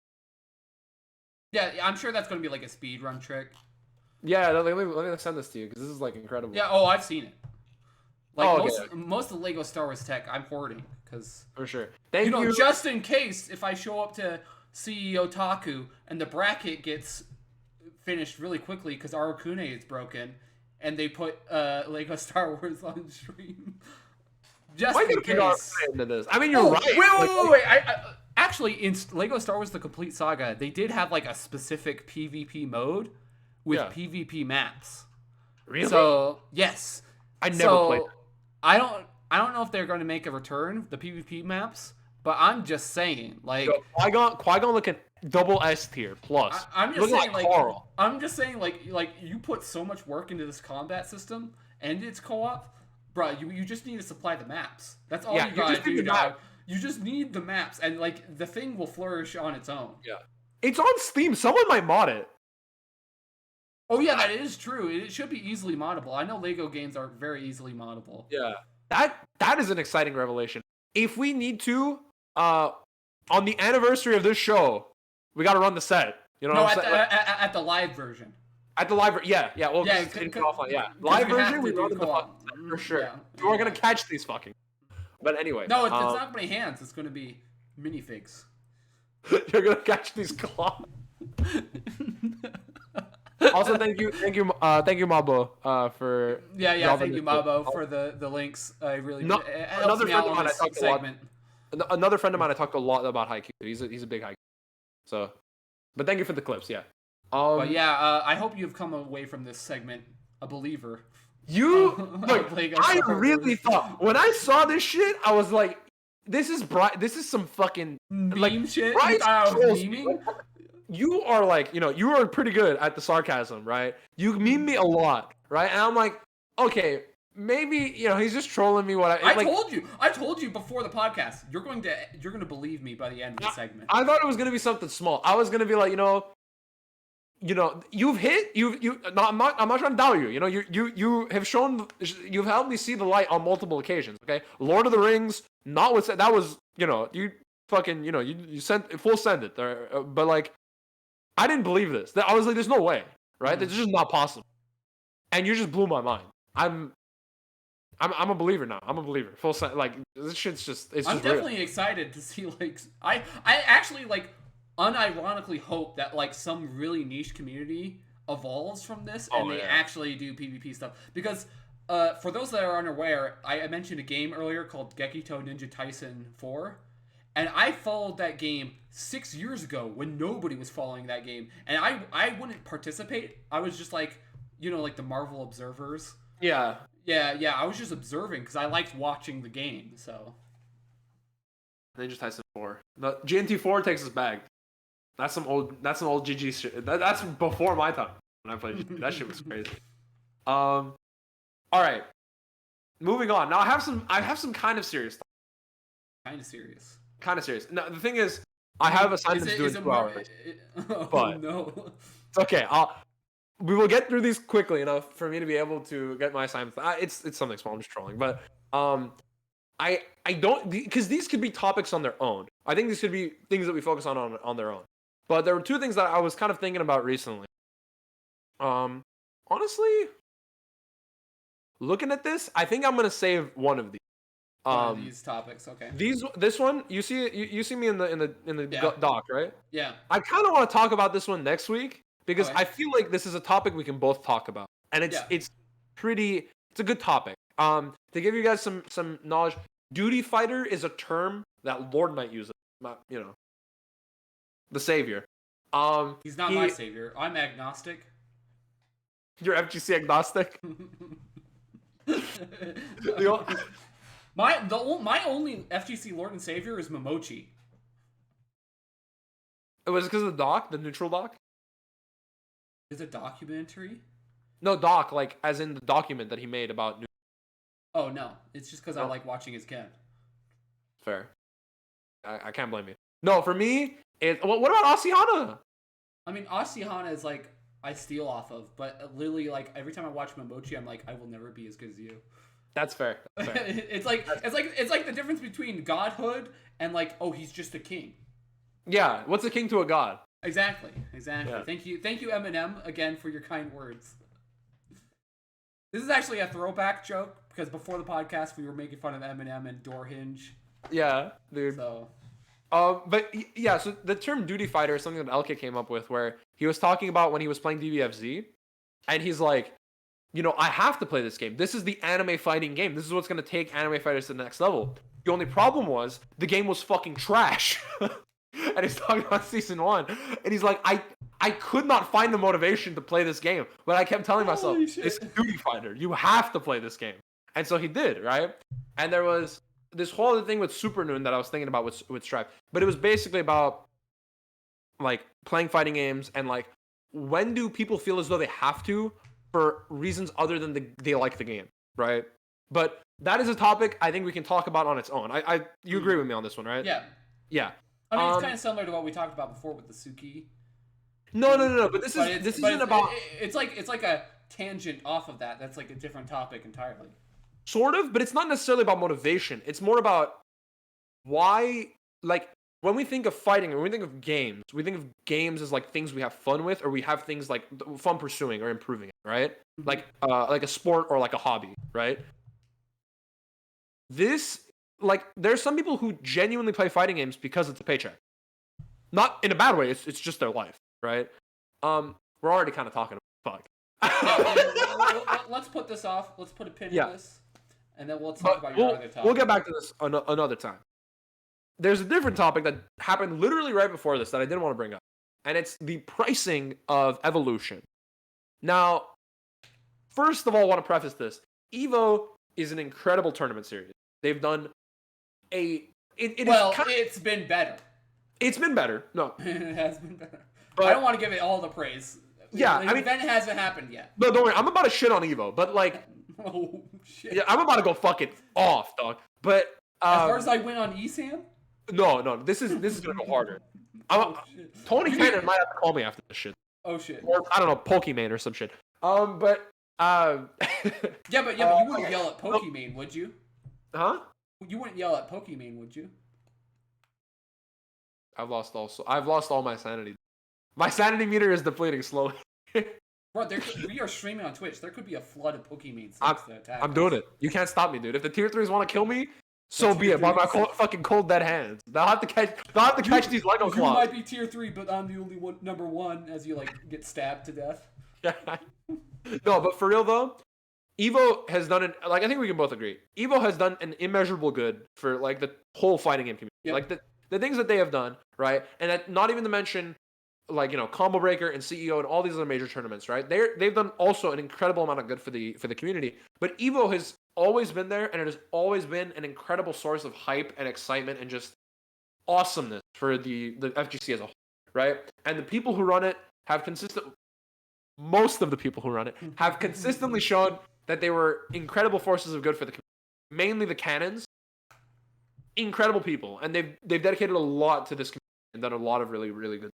Yeah, I'm sure that's going to be like a speed run trick. Yeah, let me send this to you, because this is like incredible. Yeah, I've seen it. Like most of the Lego Star Wars tech, I'm hoarding, because... For sure. Thank you. Just in case, if I show up to CEO Taku, and the bracket gets finished really quickly, because Arakune is broken, and they put Lego Star Wars on stream. Just in case. Into this? I mean, you're right. Wait. actually, in Lego Star Wars: The Complete Saga, they did have like a specific PvP mode with PvP maps. Really? So yes, I never played. I don't know if they're going to make a return the PvP maps, but I'm just saying, like, Qui-Gon looking double S tier plus. I'm just saying, like, Carl. I'm just saying, like you put so much work into this combat system and it's co-op, bro. You just need to supply the maps. That's all you gotta do, dog. You just need the maps, and like the thing will flourish on its own. Yeah, it's on Steam. Someone might mod it. Oh yeah, that is true. It should be easily moddable. I know Lego games are very easily moddable. Yeah, that is an exciting revelation. If we need to, on the anniversary of this show, we got to run the set. You know, what I'm saying? At the live version. At the live, yeah. Well, it's offline, yeah. Live version, we run the for sure. Yeah. We're gonna catch these fucking. But anyway. No, it's not gonna be hands. It's gonna be minifigs. You're gonna catch these claws. Also, thank you, Mabo, for thank you, Mabo, for the links. I really another friend of mine I talked a lot. Another friend of mine I talked a lot about Haikyuu. He's a big Haikyuu. So, but thank you for the clips. Yeah. But yeah, I hope you've come away from this segment a believer. Look, I really thought when I saw this shit, I was like, "This is some fucking meme shit." You thought I was memeing? You are like, you are pretty good at the sarcasm, right? You meme me a lot, right? And I'm like, okay, maybe he's just trolling me. I told you before the podcast. You're going to believe me by the end of the segment. I thought it was gonna be something small. I was gonna be like, you've hit. No, I'm not trying to doubt you. You have shown. You've helped me see the light on multiple occasions. Okay, Lord of the Rings. Notwithstanding, that was you fucking you sent full send it there. But like, I didn't believe this. I was like, there's no way, right? It's just not possible. And you just blew my mind. I'm a believer now. I'm a believer. Full send. Like, this shit's just. I'm definitely excited to see like I actually like. Unironically hope that like some really niche community evolves from this and they actually do PvP stuff, because for those that are unaware, I mentioned a game earlier called Gekito Ninja Taisen 4, and I followed that game 6 years ago when nobody was following that game, and I wouldn't participate. I was just like, like the Marvel observers. Yeah I was just observing because I liked watching the game. So Ninja Taisen 4, the GNT 4 takes us back. That's some old GG shit. That's before my time when I played GG. That shit was crazy. All right, moving on. Now I have some kind of serious. Kind of serious. Now the thing is, I have assignments to do in 2 hours. But no, it's okay. We will get through these quickly enough for me to be able to get my assignments. It's something small. I'm just trolling, but I don't, because these could be topics on their own. I think these could be things that we focus on their own. But there were 2 things that I was kind of thinking about recently. Honestly, looking at this, I think I'm gonna save one of these. One of these topics, okay. This one, you see me in the doc, right? Yeah. I kind of want to talk about this one next week because I feel like this is a topic we can both talk about, and it's a good topic. To give you guys some knowledge, duty fighter is a term that Lord might use. The savior. He's not my savior. I'm agnostic. You're FGC agnostic. My only FGC Lord and Savior is Momochi. It was because of the doc, the neutral doc. Is it documentary? No, doc, like as in the document that he made about. Oh no, it's just because I like watching his Ken. Fair. I can't blame you. No, for me, what about Asihana? I mean, Asihana is like I steal off of, but literally like every time I watch Momochi, I'm like, I will never be as good as you. That's fair. It's like the difference between godhood and like, oh, he's just a king. Yeah, what's a king to a god? Exactly. Yeah. Thank you, Eminem, again for your kind words. This is actually a throwback joke because before the podcast we were making fun of Eminem and Doorhinge. Yeah, dude. So. But yeah, so the term duty fighter is something that LK came up with, where he was talking about when he was playing DBFZ, and he's like, I have to play this game. This is the anime fighting game. This is what's going to take anime fighters to the next level. The only problem was the game was fucking trash. and he's talking about season 1, and he's like, I could not find the motivation to play this game, but I kept telling myself, Holy shit. it's Duty Fighter. You have to play this game. And so he did, right? And there was this whole other thing with Super Noon that I was thinking about with Stripe, but it was basically about like playing fighting games and like when do people feel as though they have to for reasons other than they like the game, right? But that is a topic I think we can talk about on its own. You agree with me on this one, right? Yeah. Yeah. I mean, it's kind of similar to what we talked about before with the Suki. No. But this isn't about. It's like a tangent off of that. That's like a different topic entirely. Sort of, but it's not necessarily about motivation. It's more about why, like, when we think of fighting, when we think of games as like things we have fun with, or we have things like fun pursuing or improving it, right? Like a sport or like a hobby, right? This, like, there's some people who genuinely play fighting games because it's a paycheck. Not in a bad way, it's just their life, right? We're already kind of talking about fuck. Let's put this off. Let's put a pin in this, and then we'll talk about your other topic. We'll get back to this another time. There's a different topic that happened literally right before this that I didn't want to bring up, and it's the pricing of Evolution. Now, first of all, I want to preface this. EVO is an incredible tournament series. They've done it's been better. It's been better. No. It has been better. But I don't want to give it all the praise. Yeah, the event hasn't happened yet. No, don't worry. I'm about to shit on EVO, but like... Oh, shit. Yeah, I'm about to go fucking off, dog. But... as far as I went on ESAM? No. This is gonna go harder. Tony Cannon might have to call me after this shit. Oh, shit. Or, I don't know, Pokemon or some shit. But... Yeah, but you wouldn't yell at Pokemon, would you? Huh? You wouldn't yell at Pokemon, would you? I've lost all my sanity. My sanity meter is depleting slowly. Bro, we are streaming on Twitch. There could be a flood of Pokemon. I'm doing it. You can't stop me, dude. If the tier 3s want to kill me, so be it. By my fucking cold dead hands. They'll have to catch these Lego claws. You might be tier 3, but I'm the only one, number 1, as you like get stabbed to death. No, but for real though, EVO has done I think we can both agree. EVO has done an immeasurable good for like the whole fighting game community. Yep. Like the things that they have done, right? And that, not even to mention, like, you know, Combo Breaker and CEO and all these other major tournaments, right? They've done also an incredible amount of good for the community. But EVO has always been there, and it has always been an incredible source of hype and excitement and just awesomeness for the FGC as a whole, right? And the people who run it have most of the people who run it have consistently shown that they were incredible forces of good for the community. Mainly the Cannons. Incredible people, and they've dedicated a lot to this community and done a lot of really, really good.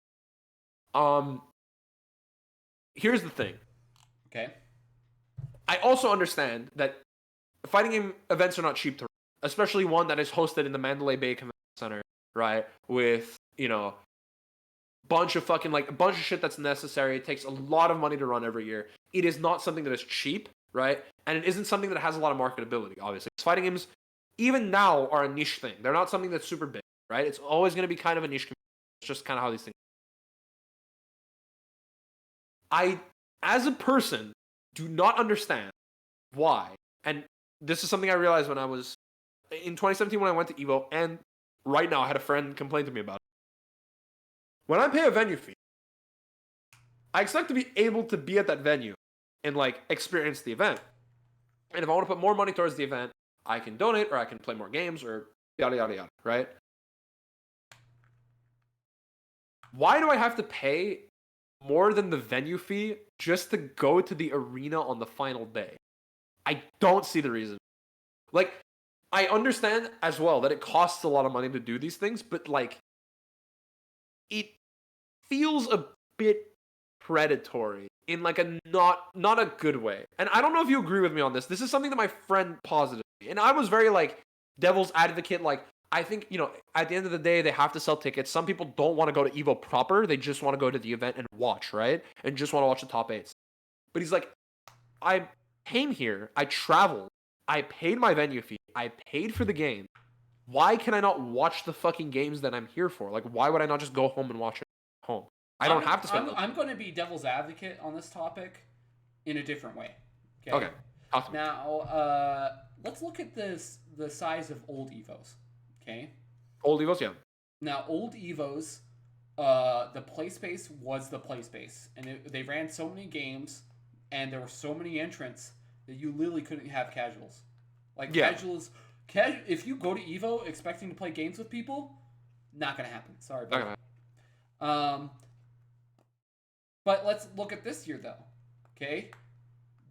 Here's the thing. Okay. I also understand that fighting game events are not cheap to run, especially one that is hosted in the Mandalay Bay Convention Center, right? With, you know, a bunch of shit that's necessary. It takes a lot of money to run every year. It is not something that is cheap, right? And it isn't something that has a lot of marketability, obviously. Fighting games, even now, are a niche thing. They're not something that's super big, right? It's always going to be kind of a niche community. It's just kind of how these things I, as a person, do not understand why. And this is something I realized when I was in 2017 when I went to EVO, and right now I had a friend complain to me about it. When I pay a venue fee, I expect to be able to be at that venue and like experience the event. And if I want to put more money towards the event, I can donate or I can play more games or yada yada yada, right? Why do I have to pay more than the venue fee just to go to the arena on the final day? I don't see the reason. Like, I understand as well that it costs a lot of money to do these things, but like, it feels a bit predatory in like a not a good way. And I don't know if you agree with me on this. This is something that my friend posited me. And I was very like devil's advocate, like, I think, you know, at the end of the day, they have to sell tickets. Some people don't want to go to EVO proper. They just want to go to the event and watch, right? And just want to watch the top 8s. But he's like, I came here. I traveled. I paid my venue fee. I paid for the game. Why can I not watch the fucking games that I'm here for? Like, why would I not just go home and watch it at home? I don't have to spend... I'm going to be devil's advocate on this topic in a different way. Okay. Awesome. Now, let's look at the size of old EVOs. Okay. Old EVOs, yeah. Now, old Evos, the play space was the play space, and they ran so many games, and there were so many entrants that you literally couldn't have casuals. Like Yeah. casuals, if you go to Evo expecting to play games with people, not gonna happen. Sorry, Not buddy. gonna But let's look at this year though. Okay,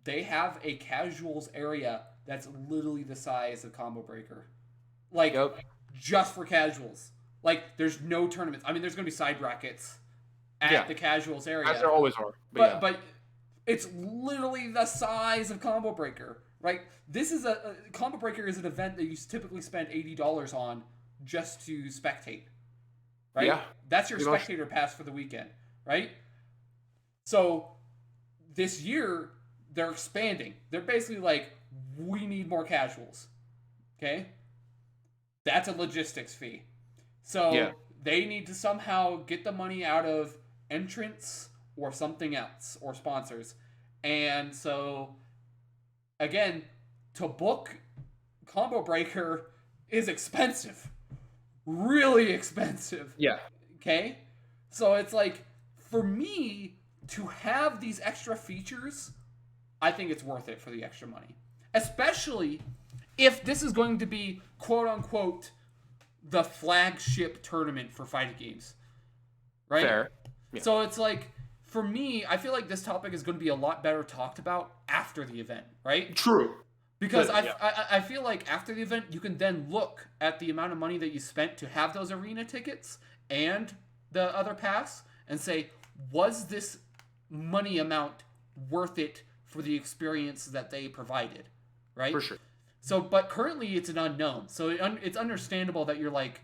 they have a casuals area that's literally the size of Combo Breaker, like Yep. just for casuals. Like there's no tournaments. I mean, there's gonna be side brackets at the casuals area, As there always are. but it's literally the size of Combo Breaker. Right? This is a Combo Breaker is an event that you typically spend $80 on just to spectate. Right? Yeah. That's your spectator pass for the weekend, right? So this year they're expanding. They're basically like, we need more casuals. Okay? That's a logistics fee. So they need to somehow get the money out of entrants or something else or sponsors. And so again, to book Combo Breaker is expensive. Really expensive. Yeah. Okay? So it's like, for me, to have these extra features, I think it's worth it for the extra money. Especially if this is going to be, quote unquote, the flagship tournament for fighting games. Right? Fair. Yeah. So it's like, for me, I feel like this topic is going to be a lot better talked about after the event, right? True. Because I feel like after the event, you can then look at the amount of money that you spent to have those arena tickets and the other pass and say, was this money amount worth it for the experience that they provided, right? For sure. So, but currently it's an unknown. So it's understandable that you're like,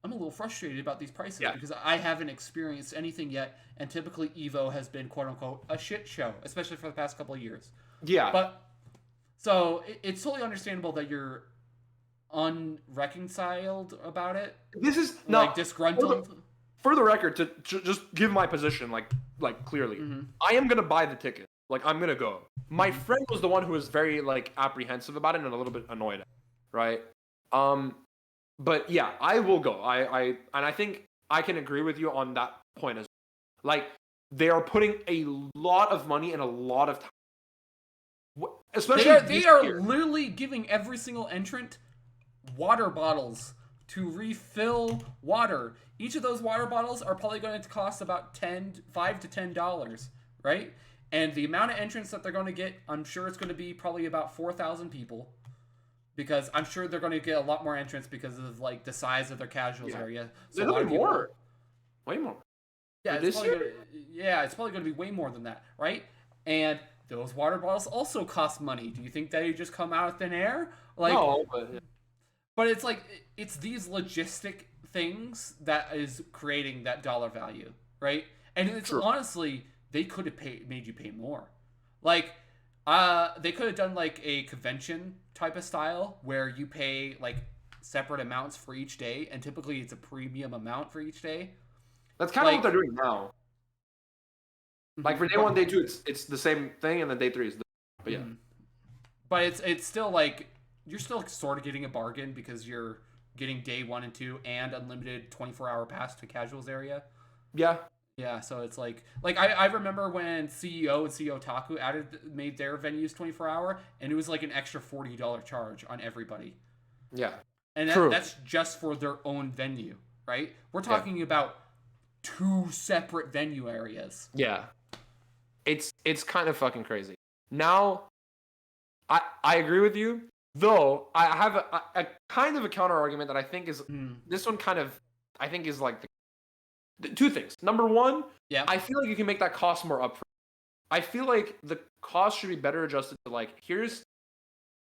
I'm a little frustrated about these prices because I haven't experienced anything yet, and typically Evo has been quote unquote a shit show, especially for the past couple of years. Yeah. But so it's totally understandable that you're unreconciled about it. This is like disgruntled. For the record, to just give my position like clearly, I am gonna buy the ticket. Like I'm gonna go. My friend was the one who was very like apprehensive about it and a little bit annoyed, right? But yeah, I will go. I think I can agree with you on that point as well. Like they are putting a lot of money and a lot of time. Especially they are literally giving every single entrant water bottles to refill water. Each of those water bottles are probably going to cost about $5 to $10, right? And the amount of entrants that they're going to get, I'm sure it's going to be probably about 4,000 people. Because I'm sure they're going to get a lot more entrants because of like the size of their casuals area. So there'll be more. Way more. Yeah, it's probably going to be way more than that, right? And those water bottles also cost money. Do you think they just come out of thin air? Like, no, but it's like it's these logistic things that is creating that dollar value, right? And it's honestly, they could have made you pay more. Like, they could have done like a convention type of style where you pay like separate amounts for each day, and typically it's a premium amount for each day. That's kind of what they're doing now. Like for day 1, day 2, it's the same thing, and then day 3 is but yeah. But it's still like you're still sort of getting a bargain because you're getting day 1 and 2 and unlimited 24-hour pass to casuals area. Yeah. Yeah, so it's like I remember when CEO and CEO Taku made their venues 24-hour, and it was like an extra $40 charge on everybody. Yeah. And that's just for their own venue, right? We're talking about 2 separate venue areas. Yeah. It's kind of fucking crazy. Now, I agree with you, though I have a kind of a counter argument that I think is this one kind of I think is like the 2 things. Number 1, I feel like you can make that cost more upfront. I feel like the cost should be better adjusted to like, here's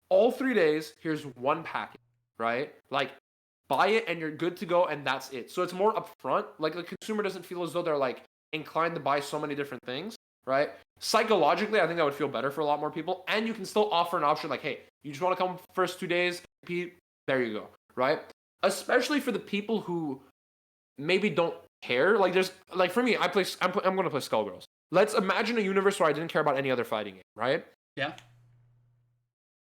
all 3 days, here's one package, right? Like, buy it and you're good to go, and that's it. So it's more upfront. Like the consumer doesn't feel as though they're like inclined to buy so many different things, right? Psychologically, I think that would feel better for a lot more people. And you can still offer an option like, hey, you just want to come first 2 days, compete, there you go, right? Especially for the people who maybe don't care. Like there's like for me, I'm going to play Skullgirls. Let's imagine a universe where I didn't care about any other fighting game, right? Yeah.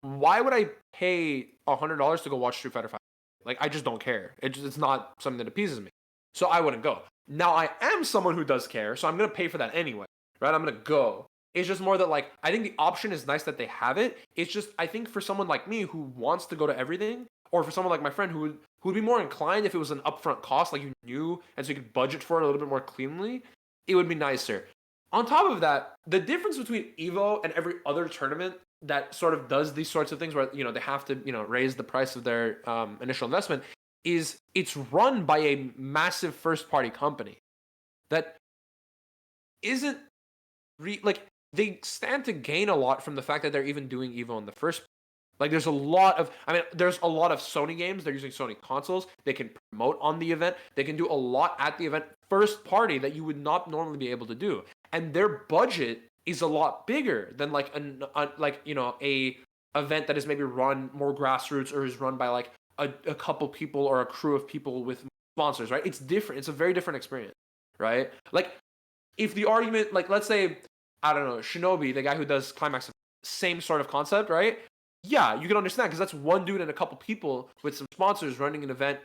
Why would I pay $100 to go watch Street Fighter 5? Like, I just don't care. It's not something that appeases me. So I wouldn't go. Now, I am someone who does care, so I'm going to pay for that anyway, right? I'm going to go. It's just more that, like, I think the option is nice that they have it. It's just, I think for someone like me who wants to go to everything, or for someone like my friend who would be more inclined if it was an upfront cost, like you knew, and so you could budget for it a little bit more cleanly, it would be nicer. On top of that, the difference between EVO and every other tournament that sort of does these sorts of things where, you know, they have to, you know, raise the price of their initial investment is it's run by a massive first-party company that isn't like, they stand to gain a lot from the fact that they're even doing EVO in the first place. Like, there's a lot of Sony games. They're using Sony consoles. They can promote on the event. They can do a lot at the event first party that you would not normally be able to do. And their budget is a lot bigger than like a event that is maybe run more grassroots or is run by like a couple people or a crew of people with sponsors, right? It's different. It's a very different experience, right? Like, if the argument, like, let's say, I don't know, Shinobi, the guy who does Climax, same sort of concept, right? Yeah, you can understand because that's one dude and a couple people with some sponsors running an event,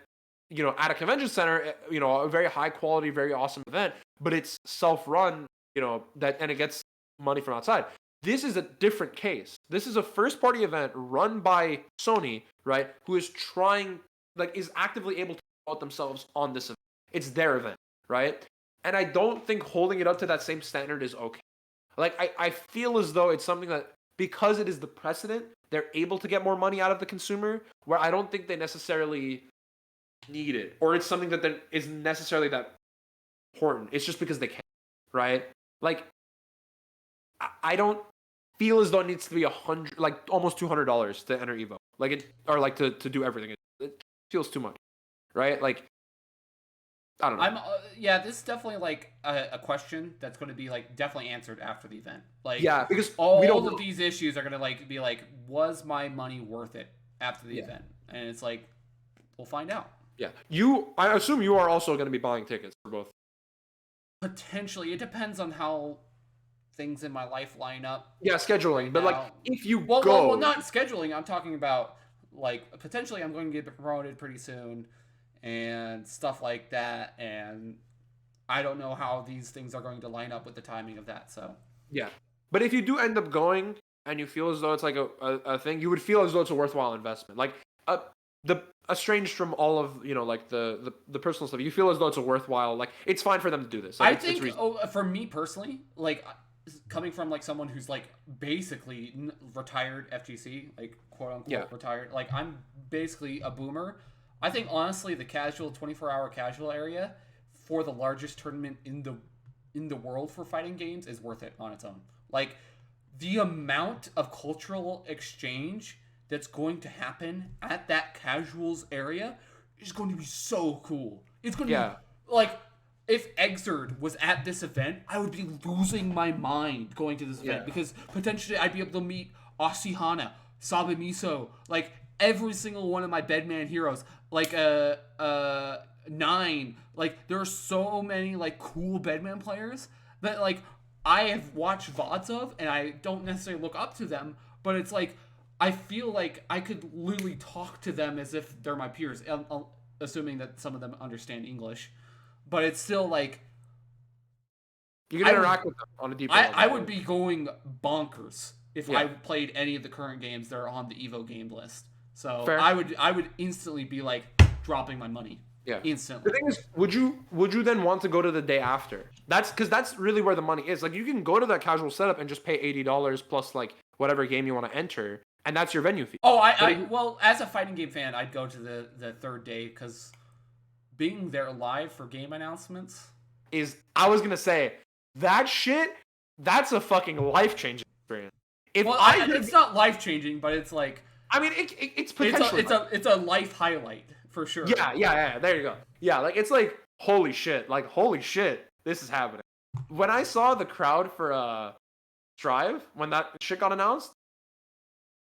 you know, at a convention center, you know, a very high quality, very awesome event, but it's self-run, you know, and it gets money from outside. This is a different case. This is a first-party event run by Sony, right, who is trying, like, is actively able to promote themselves on this event. It's their event, right? And I don't think holding it up to that same standard is okay. Like, I feel as though it's something that, because it is the precedent, they're able to get more money out of the consumer, where I don't think they necessarily need it, or it's something that is necessarily that important. It's just because they can, right? Like, I don't feel as though it needs to be $100, like almost $200 to enter EVO, like it, or like to do everything. It feels too much, right? Like, I don't know. Yeah, this is definitely like a question that's going to be like definitely answered after the event. Like, yeah, because all of these issues are going to like be like, was my money worth it after the event? And it's like, we'll find out. Yeah, I assume you are also going to be buying tickets for both. Potentially, it depends on how things in my life line up. Yeah, scheduling, but like if you go, well, not scheduling. I'm talking about like potentially I'm going to get promoted pretty soon. And stuff like that, and I don't know how these things are going to line up with the timing of that. So yeah, but if you do end up going and you feel as though it's like a thing, you would feel as though it's a worthwhile investment. Like estranged from all of, you know, like the personal stuff, you feel as though it's a worthwhile, like it's fine for them to do this. Like, I think for me personally, like coming from like someone who's like basically retired FGC, like quote unquote retired, like I'm basically a boomer. I think honestly the casual 24-hour casual area for the largest tournament in the world for fighting games is worth it on its own. Like, the amount of cultural exchange that's going to happen at that casuals area is going to be so cool. It's going to be like, if Exerd was at this event, I would be losing my mind going to this event because potentially I'd be able to meet Asihana, Sabemiso, like every single one of my Bedman heroes, like Nine. Like, there are so many like cool Bedman players that like I have watched VODs of, and I don't necessarily look up to them, but it's like I feel like I could literally talk to them as if they're my peers, assuming that some of them understand English. But it's still like you can interact with them on a deeper level. I would be going bonkers if I played any of the current games that are on the EVO game list. So fair. I would instantly be like dropping my money. Yeah. Instantly. The thing is, would you then want to go to the day after? That's because that's really where the money is. Like, you can go to that casual setup and just pay $80 plus like whatever game you want to enter, and that's your venue fee. Oh, well, as a fighting game fan, I'd go to the third day because being there live for game announcements is, I was gonna say, that shit, that's a fucking life-changing experience. It's not life-changing, but it's like, I mean, it's potentially it's a life highlight for sure. Yeah. There you go. Yeah, like, it's like, holy shit, this is happening. When I saw the crowd for Strive, when that shit got announced,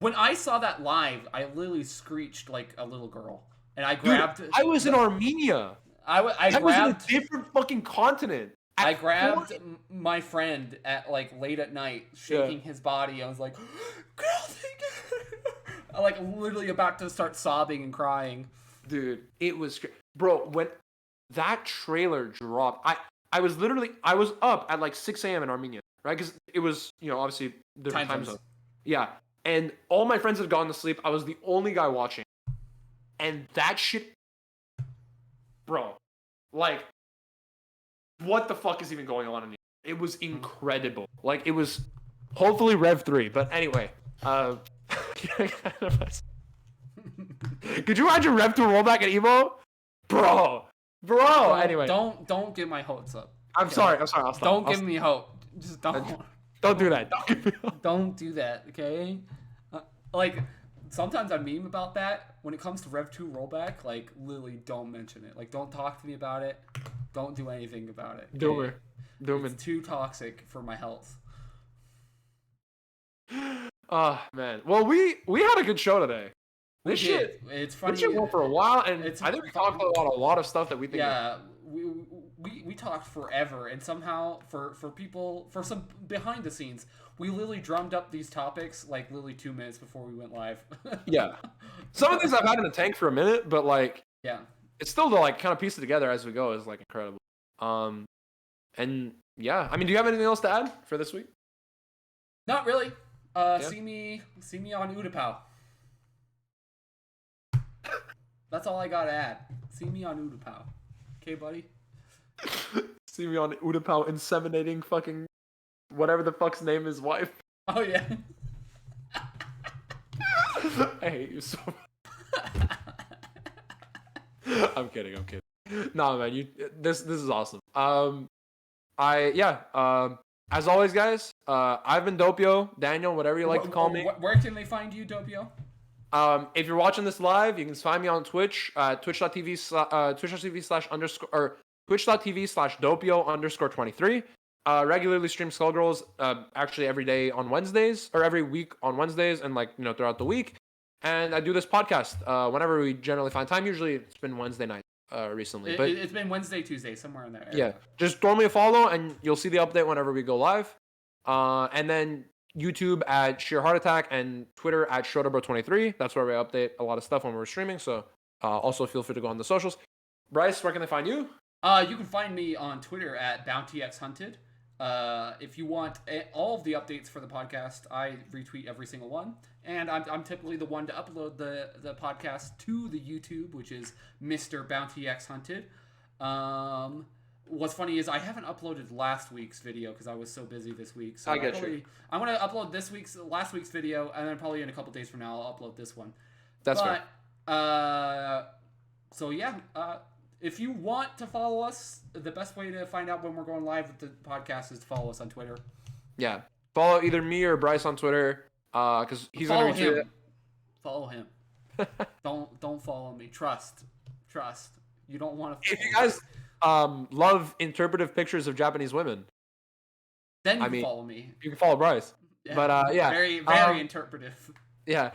when I saw that live, I literally screeched like a little girl, and I grabbed. Dude, I was in Armenia. I grabbed. Was in a different fucking continent. I grabbed my friend at like late at night, shaking his body. I was like, "Girl, I'm like literally about to start sobbing and crying." Dude, it was bro, when that trailer dropped, I was up at like 6 a.m. in Armenia, right? Because it was, obviously different time zone. Yeah. And all my friends had gone to sleep. I was the only guy watching. And that shit, bro, like, what the fuck is even going on in here? It was incredible. Like, it was hopefully Rev 3. But anyway, could you imagine Rev 2 rollback at Evo? Bro, anyway. Don't get my hopes up. I'm sorry, I'll stop. Don't give me hope. Just don't. Don't do that. Don't do that, okay? Like, sometimes I meme about that. When it comes to Rev 2 rollback, like, literally don't mention it. Like, don't talk to me about it. Don't do anything about it. Okay? It's too toxic for my health. Oh, man. Well, we had a good show today. It's funny. This shit went for a while, and I think we talked about a lot of stuff that we think. Yeah, we talked forever, and somehow for some behind the scenes, we literally drummed up these topics like literally 2 minutes before we went live. Yeah, some of these I've had in the tank for a minute, but like, yeah, it's still to like kind of piece it together as we go is like incredible. And yeah, I mean, do you have anything else to add for this week? Not really. See me on Udapau. That's all I gotta add. See me on Udapau. Okay, buddy? See me on Udapau inseminating fucking whatever the fuck's name his wife. Oh, yeah. I hate you so much. I'm kidding. Nah, man, this is awesome. As always, guys, I've been Dopio, Daniel, whatever you like to call me. Where can they find you, Dopio? If you're watching this live, you can find me on Twitch, twitch.tv/Dopio_23. Regularly stream Skullgirls, actually every day on Wednesdays, or every week on Wednesdays, and throughout the week. And I do this podcast whenever we generally find time. Usually it's been Wednesday night recently, but it's been Wednesday, Tuesday, somewhere in there. Yeah, just throw me a follow, and you'll see the update whenever we go live. And then YouTube at Sheer Heart Attack and Twitter at Schroederbro23. That's where we update a lot of stuff when we're streaming. So also feel free to go on the socials. Bryce, where can they find you? You can find me on Twitter at BountyXHunted. If you want all of the updates for the podcast, I retweet every single one. And I'm typically the one to upload the podcast to the YouTube, which is Mr. BountyXHunted. What's funny is I haven't uploaded last week's video because I was so busy this week. So I get you. I'm going to upload last week's video, and then probably in a couple days from now I'll upload this one. That's right. So yeah, if you want to follow us, the best way to find out when we're going live with the podcast is to follow us on Twitter. Yeah, follow either me or Bryce on Twitter, because he's going to retweet it. Follow him. Don't follow me. Trust. You don't want to. If you guys love interpretive pictures of Japanese women, then you can follow me. You can follow Bryce. Yeah. But yeah, very interpretive. Yeah.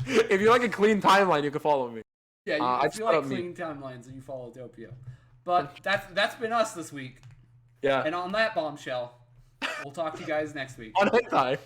If you like a clean timeline, you can follow me. Yeah, if you like clean timelines, and you follow Dopio. But that's been us this week. Yeah. And on that bombshell, we'll talk to you guys next week. On hentai.